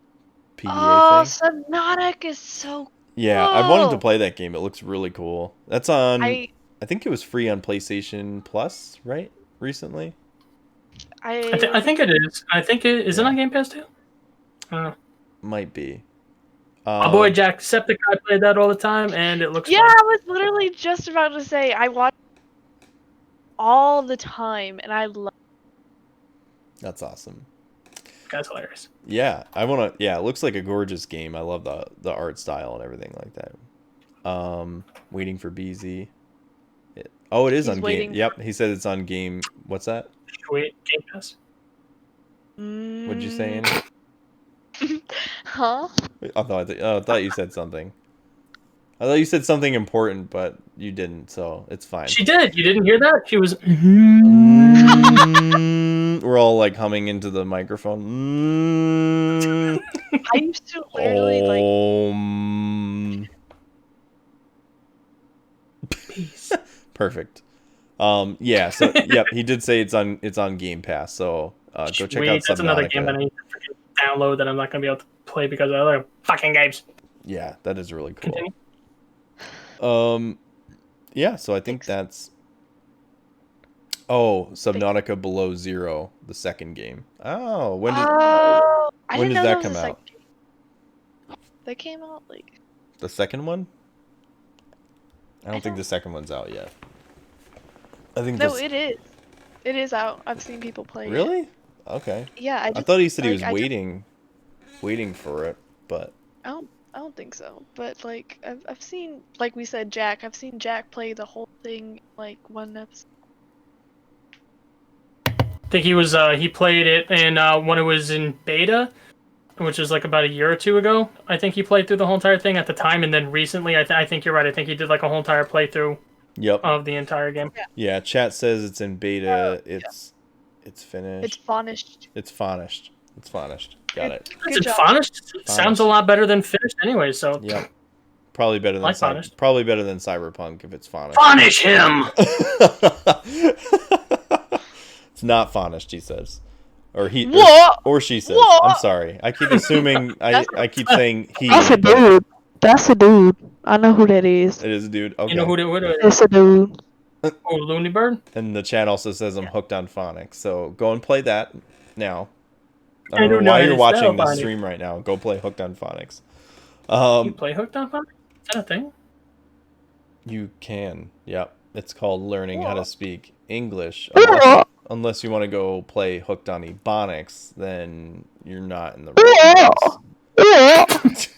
PDA thing. Subnautica is so Yeah, cool. I've wanted to play that game. It looks really cool. That's on. I think it was free on PlayStation Plus, right? Recently. I think it is. I think it is. It on Game Pass too? Might be. My boy Jacksepticeye played that all the time, and it looks. Yeah, fun. I was literally just about to say I watch all the time, and I love. That's awesome. That's hilarious. Yeah, I want to. Yeah, it looks like a gorgeous game. I love the art style and everything like that. Waiting for BZ. It is on game. Yep, he said it's on game. What's that? Wait, Game Pass. What'd you say, Annie? Huh? I thought you said something. I thought you said something important, but you didn't, so it's fine. She did. You didn't hear that? She was. We're all like humming into the microphone. I used to literally Peace. Perfect. Yeah. So yep, he did say it's on Game Pass. So go check out Subnautica. That's another game that I need to freaking download that I'm not gonna be able to play because of other fucking games. Yeah, that is really cool. Continue. Yeah. So I think that's. Oh, Subnautica Below Zero, the second game. Oh, when did that come out? That came out like. The second one? I don't think the second one's out yet. I think No, it is. It is out. I've seen people play it. Really? Okay. Yeah, I thought he said he was waiting for it, but I don't think so. But like I've seen, like we said, Jack. I've seen Jack play the whole thing like one episode. I think he played it and when it was in beta, which was like about a year or two ago. I think he played through the whole entire thing at the time, and then recently, I think you're right. I think he did like a whole entire playthrough. Yep. Of the entire game. Yeah. Chat says it's in beta. It's finished. It's finished. It's finished. Got it. It's finished. Sounds a lot better than finished, anyway. So. Yep. Probably better than probably better than Cyberpunk if it's finished. Finish him. It's not finished, he says. Or he or she says. What? I'm sorry. I keep assuming I keep saying he. That's a dude. That's a dude. I know who that is. It is a dude. Okay. You know who it is? It's a dude. Oh, Looney Bird? And the chat also says I'm hooked on phonics. So go and play that now. I I don't don't know why know you're how to watching spell this phonics. stream right now. Go play Hooked on Phonics. You play Hooked on Phonics? Is that a thing? You can. Yep. It's called learning how to speak English. Unless you want to go play Hooked on Ebonics, then you're not in the right place.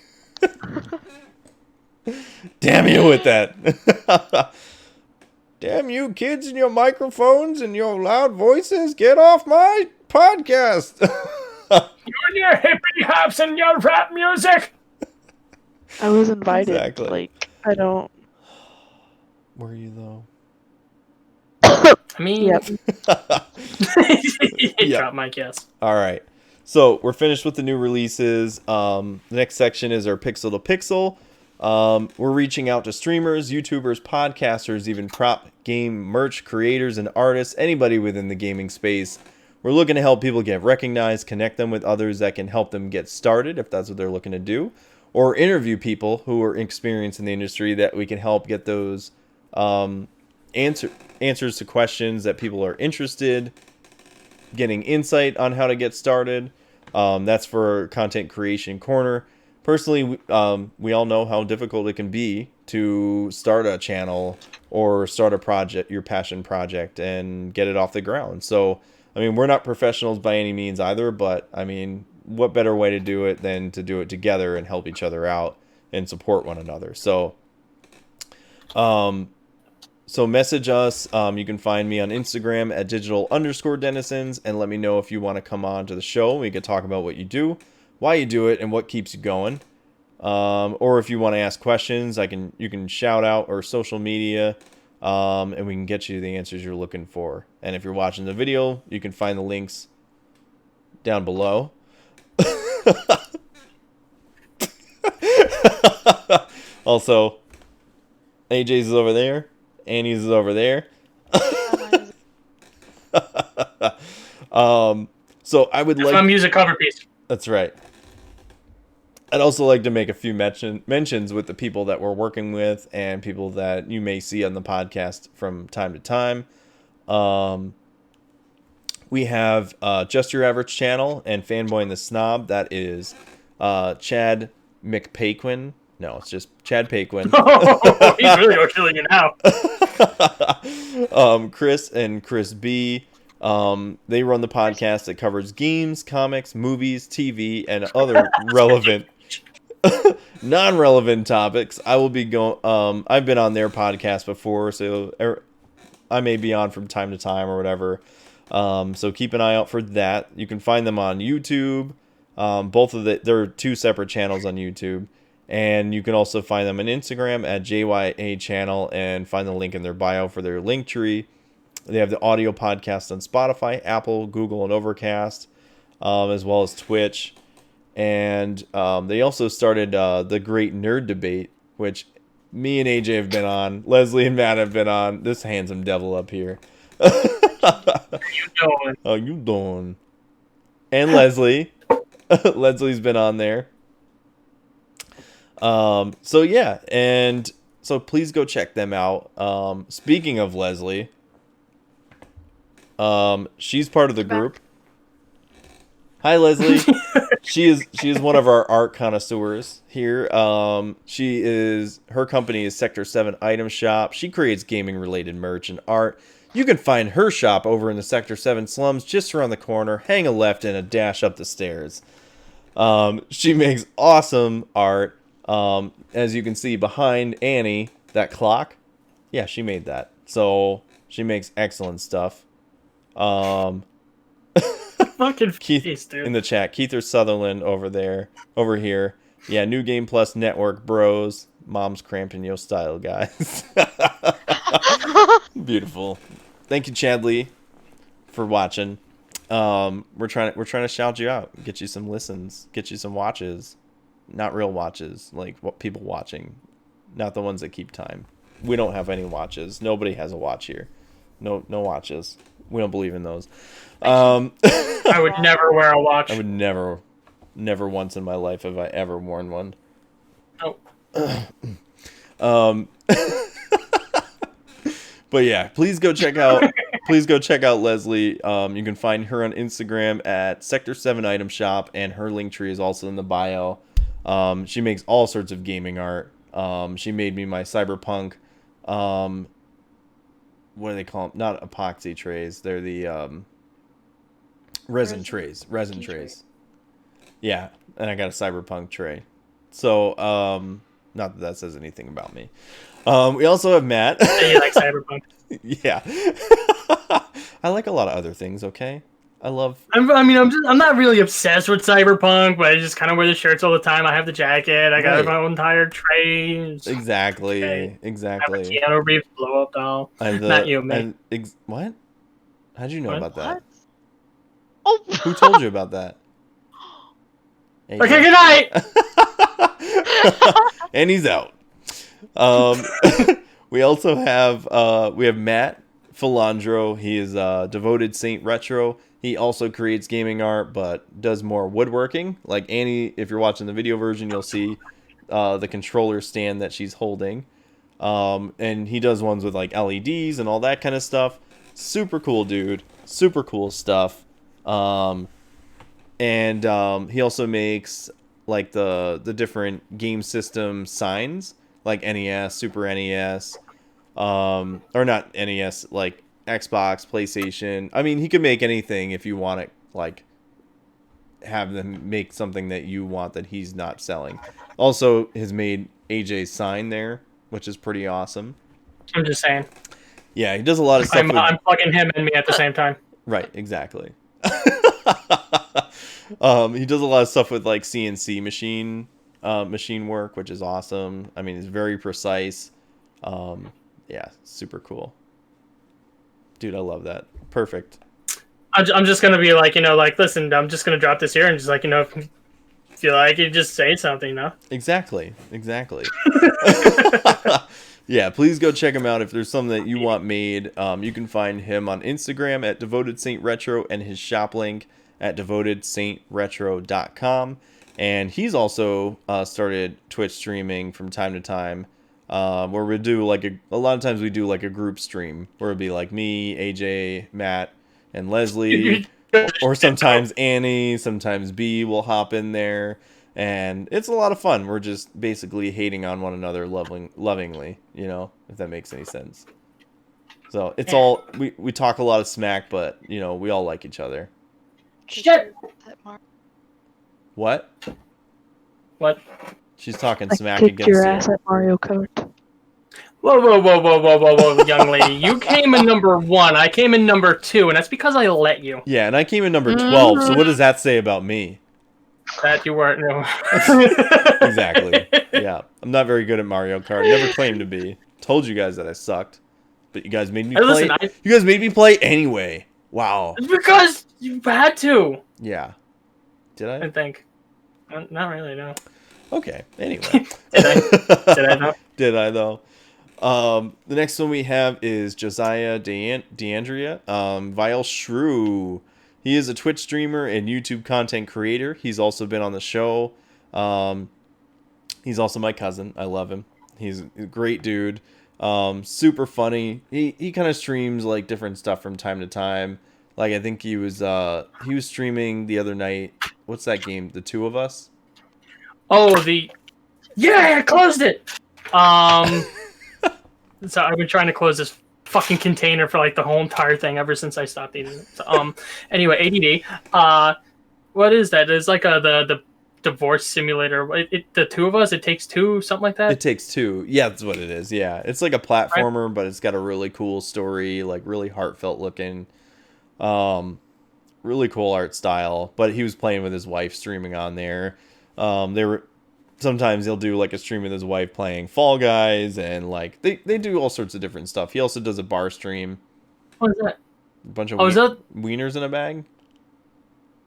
Damn you with that. Damn you kids and your microphones and your loud voices. Get off my podcast. You and your hippie hops and your rap music. I was invited. Exactly. Like, I don't. Were you though? I mean, Yep. Drop mic, yes. All right. So we're finished with the new releases. The next section is our Pixel to Pixel. We're reaching out to streamers, YouTubers, podcasters, even prop game merch creators and artists, anybody within the gaming space. We're looking to help people get recognized, connect them with others that can help them get started if that's what they're looking to do, or interview people who are experienced in the industry that we can help get those answers to questions that people are interested, getting insight on how to get started. That's for Content Creation Corner. Personally, we all know how difficult it can be to start a channel or start a project, your passion project, and get it off the ground. So, I mean, we're not professionals by any means either, but I mean, what better way to do it than to do it together and help each other out and support one another. So, So message us. You can find me on Instagram at digital_denizens and let me know if you want to come on to the show. We can talk about what you do, why you do it, and what keeps you going. Or if you want to ask questions, you can shout out or social media, and we can get you the answers you're looking for. And if you're watching the video, you can find the links down below. Also, AJ's is over there. Annie's is over there. So I would That's my music cover piece. That's right. I'd also like to make a few mentions with the people that we're working with and people that you may see on the podcast from time to time. We have Just Your Average Channel and Fanboy and the Snob. That is Chad McPaquin. No, it's just Chad Paquin. Oh, he's really killing you now. Chris and Chris B. They run the podcast that covers games, comics, movies, TV, and other relevant, non-relevant topics. I will be going. I've been on their podcast before, so I may be on from time to time or whatever. So keep an eye out for that. You can find them on YouTube. There are two separate channels on YouTube. And you can also find them on Instagram at JYA Channel and find the link in their bio for their link tree. They have the audio podcast on Spotify, Apple, Google, and Overcast, as well as Twitch. And they also started the Great Nerd Debate, which me and AJ have been on. Leslie and Matt have been on. This handsome devil up here. How you doing? And Leslie. Leslie's been on there. So yeah, and so please go check them out. Speaking of Leslie, she's part of the group. Hi, Leslie. She is one of our art connoisseurs here. Her company is Sector 7 Item Shop. She creates gaming related merch and art. You can find her shop over in the Sector 7 slums just around the corner. Hang a left and a dash up the stairs. She makes awesome art. As you can see behind Annie, that clock, yeah, she made that. So she makes excellent stuff. Fucking Keith face, dude. in the chat, Keith or Sutherland over here. Yeah, New Game Plus Network bros. Mom's cramping your style, guys. Beautiful. Thank you, Chadley, for watching. We're trying to shout you out, get you some listens, get you some watches. Not real watches, like what people watching, not the ones that keep time. We don't have any watches. Nobody has a watch here. No watches. We don't believe in those. I would never wear a watch. I would never once in my life have I ever worn one. Nope. But yeah, please go check out Leslie. You can find her on Instagram at Sector 7 Item Shop, and her link tree is also in the bio. She makes all sorts of gaming art. She made me my Cyberpunk, what do they call them? Not epoxy trays. They're the resin trays. Yeah, and I got a Cyberpunk tray. So, not that that says anything about me. We also have Matt. Yeah, you like Cyberpunk. Yeah. I like a lot of other things, okay? I'm not really obsessed with Cyberpunk, but I just kind of wear the shirts all the time. I have the jacket. I got my entire tray. Exactly. Okay. Exactly. I have a Keanu Reeves blow up doll. Not you, man. What? How'd you know about that? Oh, Who told you about that? Hey, Okay, good night. And he's out. We also have Matt Philandro. He is devoted Saint Retro. He also creates gaming art, but does more woodworking. Like Annie, if you're watching the video version, you'll see the controller stand that she's holding. And he does ones with like LEDs and all that kind of stuff. Super cool dude. Super cool stuff. And he also makes like the different game system signs, like NES, Super NES, or not NES, like Xbox, PlayStation. I mean, he could make anything if you want it, like have them make something that you want that he's not selling. Also has made AJ's sign there, which is pretty awesome. I'm just saying. Yeah, he does a lot of stuff. I'm fucking him and me at the same time. Right, exactly. He does a lot of stuff with like CNC machine work, which is awesome. I mean, it's very precise. Yeah, super cool. Dude, I love that. Perfect. I'm just gonna be like, like, listen, I'm just gonna drop this here and just like, if you like, you just say something, no? Exactly. Yeah, please go check him out if there's something that you want made. You can find him on Instagram at Devoted Saint Retro and his shop link at devotedsaintretro.com. And he's also started Twitch streaming from time to time, where we do like a lot of times we do like a group stream where it'd be like me, AJ, Matt, and Leslie, or sometimes Annie, sometimes B will hop in there. And it's a lot of fun. We're just basically hating on one another lovingly, if that makes any sense. So it's all, we talk a lot of smack, but, we all like each other. Shit! What? What? She's talking I smack kicked against your you. ass at Mario Kart. Whoa, young lady. You came in number 1. I came in number 2, and that's because I let you. Yeah, and I came in number 12, so what does that say about me? That you weren't, no. Exactly. Yeah. I'm not very good at Mario Kart. Never claimed to be. Told you guys that I sucked. But you guys made me play. You guys made me play anyway. Wow. It's because you had to. Yeah. Did I? I think. Not really, no. Okay. Anyway. Did I know? Did I, though? The next one we have is Josiah DeAndrea. Vile Shrew. He is a Twitch streamer and YouTube content creator. He's also been on the show. He's also my cousin. I love him. He's a great dude. Super funny. He kind of streams like different stuff from time to time. Like I think he was streaming the other night. What's that game? The Two of Us? Oh, yeah, I closed it. So I've been trying to close this fucking container for like the whole entire thing ever since I stopped eating it. So, anyway, ADD. What is that? It's like the divorce simulator. The Two of Us. It Takes Two, something like that. It Takes Two. Yeah, that's what it is. Yeah, it's like a platformer, but it's got a really cool story, like really heartfelt looking, really cool art style. But he was playing with his wife, streaming on there. Sometimes he'll do like a stream with his wife playing Fall Guys, and like they do all sorts of different stuff. He also does a bar stream. What is that? A bunch of is that wieners in a bag?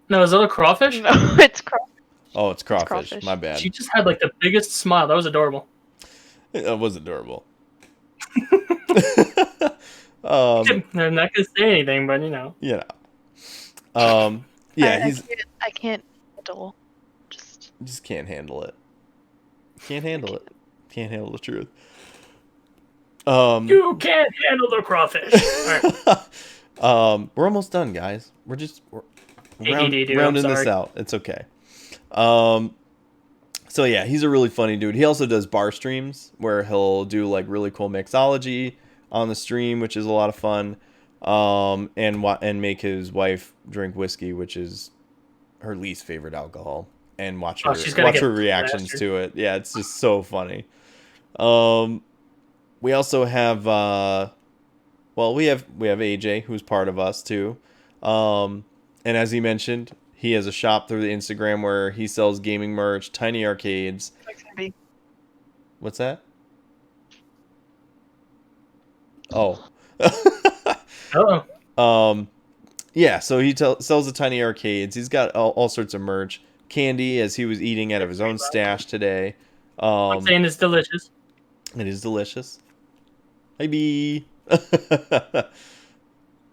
No, is that a crawfish? No, it's crawfish. Oh, it's crawfish. crawfish. My bad. She just had like the biggest smile. That was adorable. That was adorable. I'm not gonna say anything, but Yeah. I can't handle. Just can't handle it. Can't handle it. Can't handle the truth. You can't handle the crawfish. All right. We're almost done, guys. We're rounding this out. It's okay. So yeah, he's a really funny dude. He also does bar streams where he'll do like really cool mixology on the stream, which is a lot of fun. And make his wife drink whiskey, which is her least favorite alcohol, and watch her reactions to it. Yeah, it's just so funny. We also have we have AJ, who's part of us too. And as he mentioned, he has a shop through the Instagram where he sells gaming merch, tiny arcades. What's that? Oh. Oh. Yeah, so he sells the tiny arcades. He's got all sorts of merch. Candy, as he was eating out of his own stash today. I'm saying it's delicious. It is delicious. Hi, B.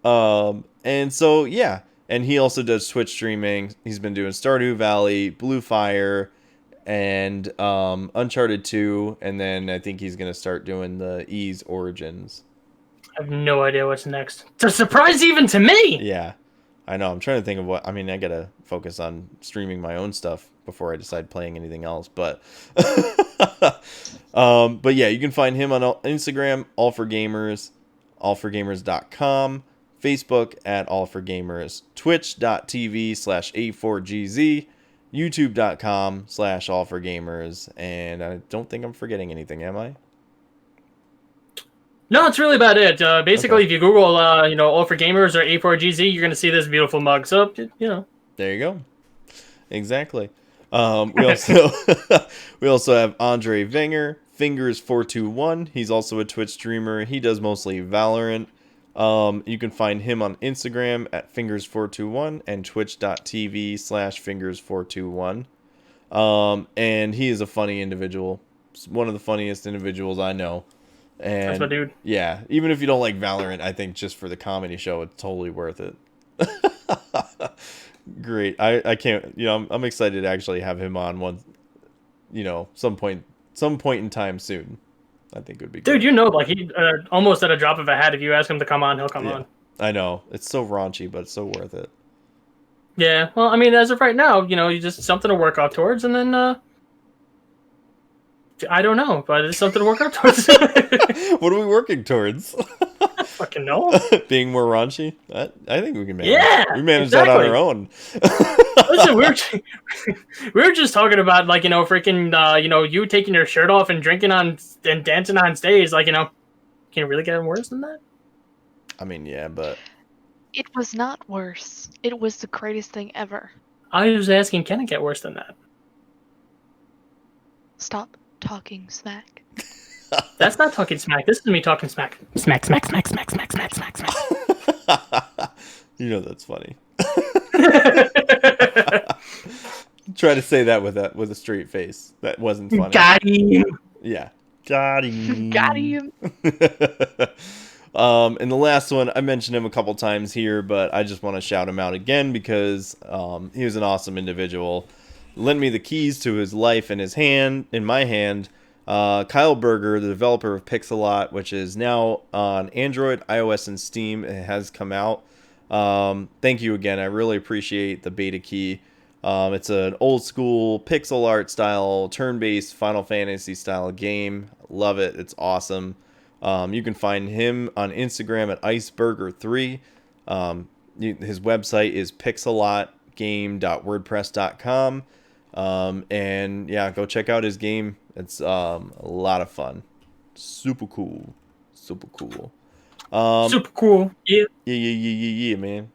And so, yeah. And he also does Twitch streaming. He's been doing Stardew Valley, Blue Fire, and Uncharted 2. And then I think he's going to start doing the Ys Origins. I have no idea what's next. It's a surprise even to me! Yeah. I know. I'm trying to think of I got to focus on streaming my own stuff before I decide playing anything else. But but yeah, you can find him on Instagram, all4gamers, all4gamers.com, Facebook at all4gamers, twitch.tv/A4GZ, youtube.com/all4gamers, and I don't think I'm forgetting anything, am I? No, it's really about it. Basically, Okay. if you Google, All for Gamers or A4GZ, you're gonna see this beautiful mug. So, There you go. Exactly. We also we also have Andre Wenger, Fingers421. He's also a Twitch streamer. He does mostly Valorant. You can find him on Instagram at Fingers421 and Twitch.tv/Fingers421. And he is a funny individual. One of the funniest individuals I know. And that's my dude. yeah, even if you don't like Valorant, I think just for the comedy show, it's totally worth it. Great. I can't, I'm excited to actually have him on some point in time soon. I think it would be Dude, great. like he almost at a drop of a hat. If you ask him to come on, he'll come on. I know. It's so raunchy, but it's so worth it. Yeah. Well, I mean, as of right now, you just something to work out towards, and then I don't know, but it's something to work out towards. What are we working towards? Fucking know. Being more raunchy? I think we can manage. Yeah, We manage that on our own. Listen, we were just talking about freaking you taking your shirt off and drinking on and dancing on stage. Can you really get worse than that? I mean, yeah, but It was not worse. It was the greatest thing ever. I was asking, can it get worse than that? Stop talking smack. That's not talking smack. This is me talking smack. Smack, smack, smack, smack, smack, smack, smack, smack. That's funny. Try to say that with a straight face. That wasn't funny. Got him. Yeah. Got him. Got him. And the last one, I mentioned him a couple times here, but I just want to shout him out again because he was an awesome individual. Lent me the keys to his life in my hand. Kyle Berger, the developer of Pixelot, which is now on Android, iOS, and Steam. It has come out. Thank you again. I really appreciate the beta key. It's an old school pixel art style, turn-based Final Fantasy style game. Love it. It's awesome. You can find him on Instagram at iceburger3. His website is pixelotgame.wordpress.com. And yeah, go check out his game. It's a lot of fun. Super cool. Super cool. Super cool. Yeah. Yeah, man.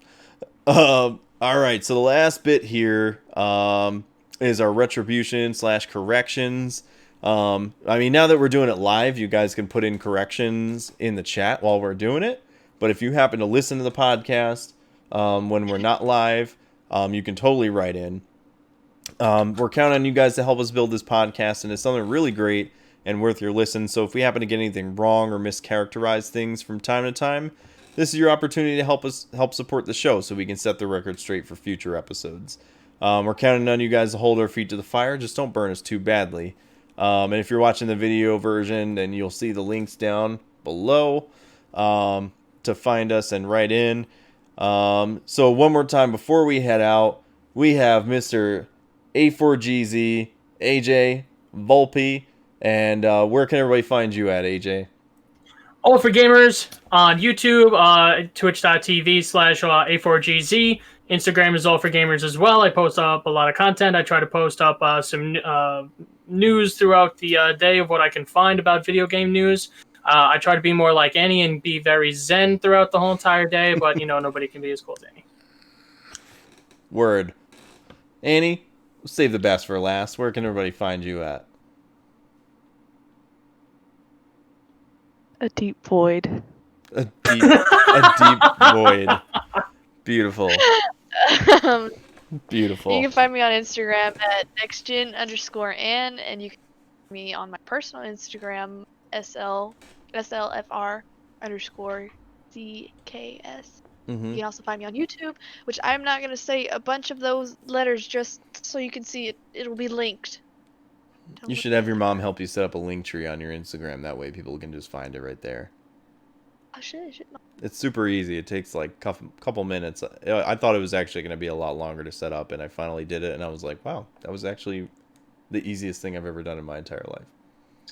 All right, so the last bit here is our retribution/corrections. I mean, now that we're doing it live, you guys can put in corrections in the chat while we're doing it. But if you happen to listen to the podcast when we're not live, you can totally write in. We're counting on you guys to help us build this podcast, and it's something really great and worth your listen. So if we happen to get anything wrong or mischaracterize things from time to time, this is your opportunity to help support the show so we can set the record straight for future episodes. We're counting on you guys to hold our feet to the fire. Just don't burn us too badly. And if you're watching the video version, then you'll see the links down below to find us and write in. So one more time before we head out, we have Mr. A4GZ, AJ, Volpe, and where can everybody find you at, AJ? All for Gamers on YouTube, twitch.tv/A4GZ. Instagram is All for Gamers as well. I post up a lot of content. I try to post up some news throughout the day of what I can find about video game news. I try to be more like Annie and be very zen throughout the whole entire day, but nobody can be as cool as Annie. Word. Annie, save the best for last. Where can everybody find you at? A deep void. A deep void. Beautiful. Beautiful. You can find me on Instagram at nextgen_Ann, and you can find me on my personal Instagram, SLFR_CKS. You can also find me on YouTube, which I'm not going to say a bunch of those letters just so you can see it. It'll be linked. You should have your mom help you set up a link tree on your Instagram. That way people can just find it right there. I should. It's super easy. It takes like a couple minutes. I thought it was actually going to be a lot longer to set up, and I finally did it, and I was like, wow, that was actually the easiest thing I've ever done in my entire life.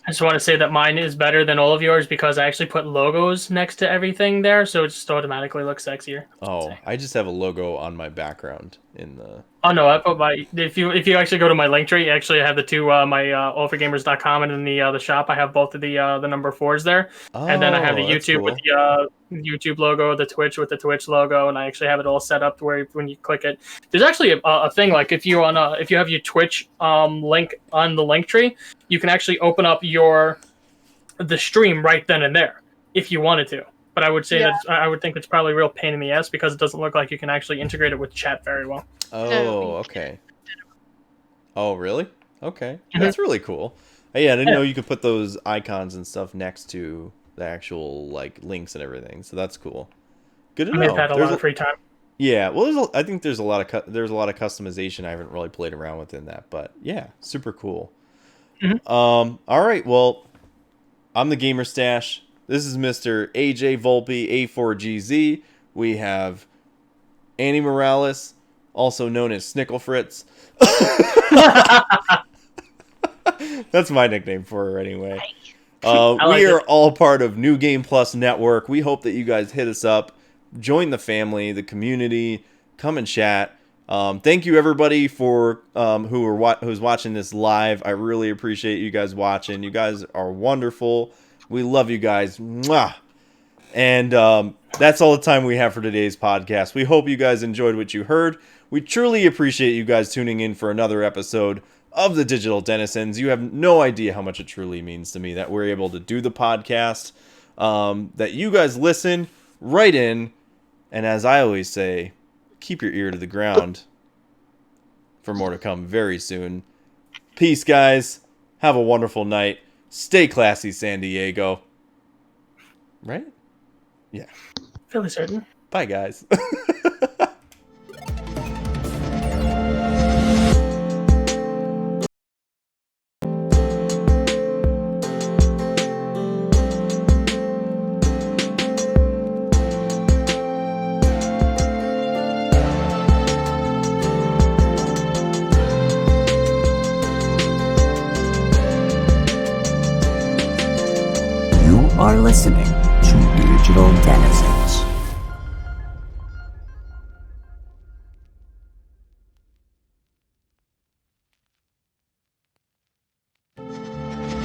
I just want to say that mine is better than all of yours because I actually put logos next to everything there, so it just automatically looks sexier. Oh, I just have a logo on my background in the. Oh no, I put my if you actually go to my link tree, actually I have the two my allforgamers.com and in the shop I have both of the number 4s there, and then I have the Oh, that's YouTube cool. with the YouTube logo, the Twitch with the Twitch logo, and I actually have it all set up to where when you click it, there's actually a thing like if you have your Twitch link on the link tree, you can actually open up the stream right then and there if you wanted to. But I would say that I would think it's probably a real pain in the ass because it doesn't look like you can actually integrate it with chat very well. Oh, okay. Oh, really? Okay. That's really cool. Yeah, I didn't know you could put those icons and stuff next to the actual like links and everything. So that's cool. Good to know. I've had a lot of free time. Yeah, well, I think there's a lot of customization I haven't really played around with in that, but yeah, super cool. All right, well, I'm the Gamer Stache. This is Mr. AJ Volpe, A4GZ. We have Annie Morales, also known as Snickle Fritz. That's my nickname for her anyway. We are all part of New Game Plus Network. We hope that you guys hit us up, join the family, the community, come and chat. Thank you everybody for who's watching this live. I really appreciate you guys watching. You guys are wonderful. We love you guys. Mwah! And that's all the time we have for today's podcast. We hope you guys enjoyed what you heard. We truly appreciate you guys tuning in for another episode of the Digital Denizens. You have no idea how much it truly means to me that we're able to do the podcast, that you guys listen right in, and as I always say, keep your ear to the ground for more to come very soon. Peace, guys. Have a wonderful night. Stay classy, San Diego. Right? Yeah. Fairly certain. Bye, guys. You are listening to Digital Denizens.